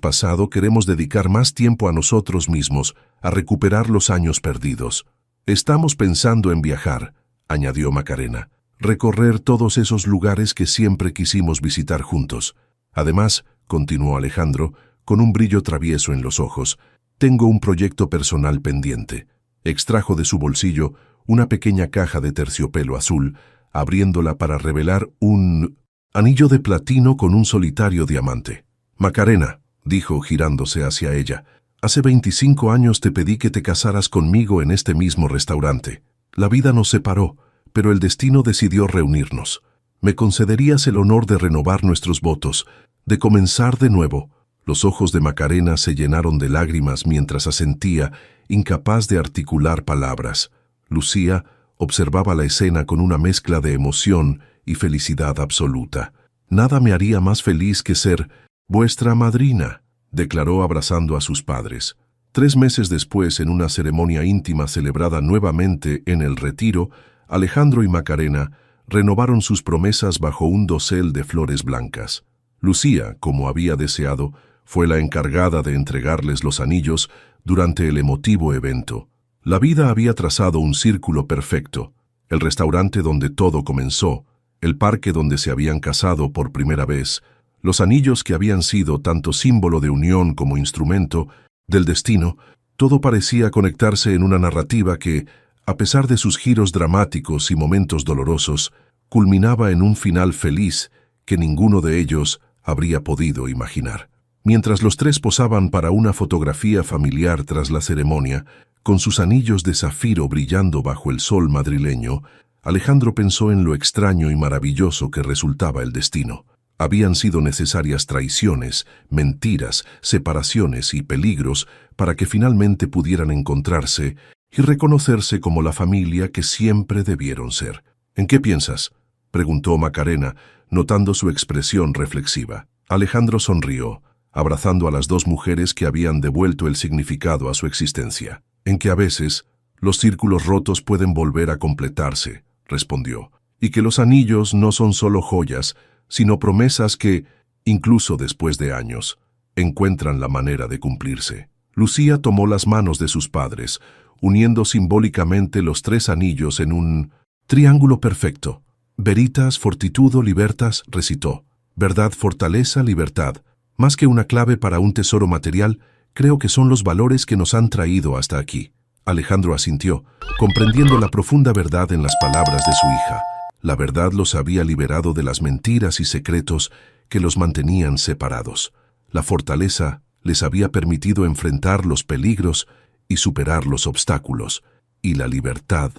A: pasado, queremos dedicar más tiempo a nosotros mismos, a recuperar los años perdidos. Estamos pensando en viajar», añadió Macarena, «recorrer todos esos lugares que siempre quisimos visitar juntos. Además», continuó Alejandro, con un brillo travieso en los ojos, «tengo un proyecto personal pendiente». Extrajo de su bolsillo una pequeña caja de terciopelo azul, abriéndola para revelar un anillo de platino con un solitario diamante. «Macarena», dijo girándose hacia ella, «hace 25 años te pedí que te casaras conmigo en este mismo restaurante. La vida nos separó, pero el destino decidió reunirnos. ¿Me concederías el honor de renovar nuestros votos, de comenzar de nuevo?» Los ojos de Macarena se llenaron de lágrimas mientras asentía, incapaz de articular palabras. Lucía observaba la escena con una mezcla de emoción y felicidad absoluta. «Nada me haría más feliz que ser vuestra madrina», declaró abrazando a sus padres. 3 meses después, en una ceremonia íntima celebrada nuevamente en El Retiro, Alejandro y Macarena renovaron sus promesas bajo un dosel de flores blancas. Lucía, como había deseado, fue la encargada de entregarles los anillos durante el emotivo evento. La vida había trazado un círculo perfecto: el restaurante donde todo comenzó, el parque donde se habían casado por primera vez, los anillos que habían sido tanto símbolo de unión como instrumento del destino. Todo parecía conectarse en una narrativa que, a pesar de sus giros dramáticos y momentos dolorosos, culminaba en un final feliz que ninguno de ellos habría podido imaginar. Mientras los 3 posaban para una fotografía familiar tras la ceremonia, con sus anillos de zafiro brillando bajo el sol madrileño, Alejandro pensó en lo extraño y maravilloso que resultaba el destino. Habían sido necesarias traiciones, mentiras, separaciones y peligros para que finalmente pudieran encontrarse y reconocerse como la familia que siempre debieron ser. «¿En qué piensas?», preguntó Macarena, notando su expresión reflexiva. Alejandro sonrió, abrazando a las 2 mujeres que habían devuelto el significado a su existencia. «En que a veces los círculos rotos pueden volver a completarse», respondió, «y que los anillos no son solo joyas, sino promesas que, incluso después de años, encuentran la manera de cumplirse». Lucía tomó las manos de sus padres, uniendo simbólicamente los 3 anillos en un triángulo perfecto. «Veritas, fortitudo, libertas», recitó. «Verdad, fortaleza, libertad». Más que una clave para un tesoro material, creo que son los valores que nos han traído hasta aquí. Alejandro asintió, comprendiendo la profunda verdad en las palabras de su hija. La verdad los había liberado de las mentiras y secretos que los mantenían separados. La fortaleza les había permitido enfrentar los peligros y superar los obstáculos. Y la libertad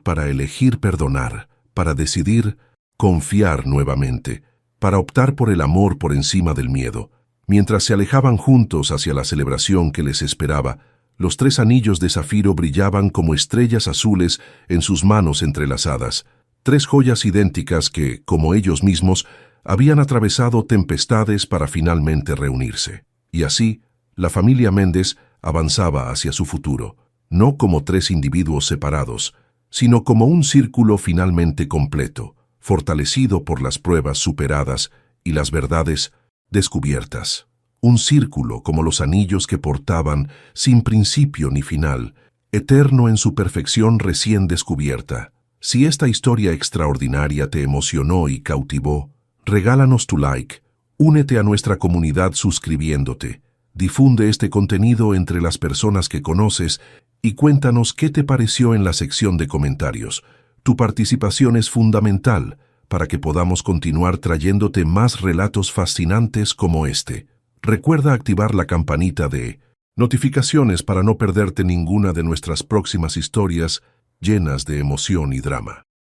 A: para elegir perdonar, para decidir confiar nuevamente, para optar por el amor por encima del miedo. Mientras se alejaban juntos hacia la celebración que les esperaba, los 3 anillos de zafiro brillaban como estrellas azules en sus manos entrelazadas, 3 joyas idénticas que, como ellos mismos, habían atravesado tempestades para finalmente reunirse. Y así, la familia Méndez avanzaba hacia su futuro, no como 3 individuos separados, sino como un círculo finalmente completo, fortalecido por las pruebas superadas y las verdades descubiertas. Un círculo como los anillos que portaban, sin principio ni final, eterno en su perfección recién descubierta. Si esta historia extraordinaria te emocionó y cautivó, regálanos tu like, únete a nuestra comunidad suscribiéndote, difunde este contenido entre las personas que conoces y cuéntanos qué te pareció en la sección de comentarios. Tu participación es fundamental para que podamos continuar trayéndote más relatos fascinantes como este. Recuerda activar la campanita de notificaciones para no perderte ninguna de nuestras próximas historias llenas de emoción y drama.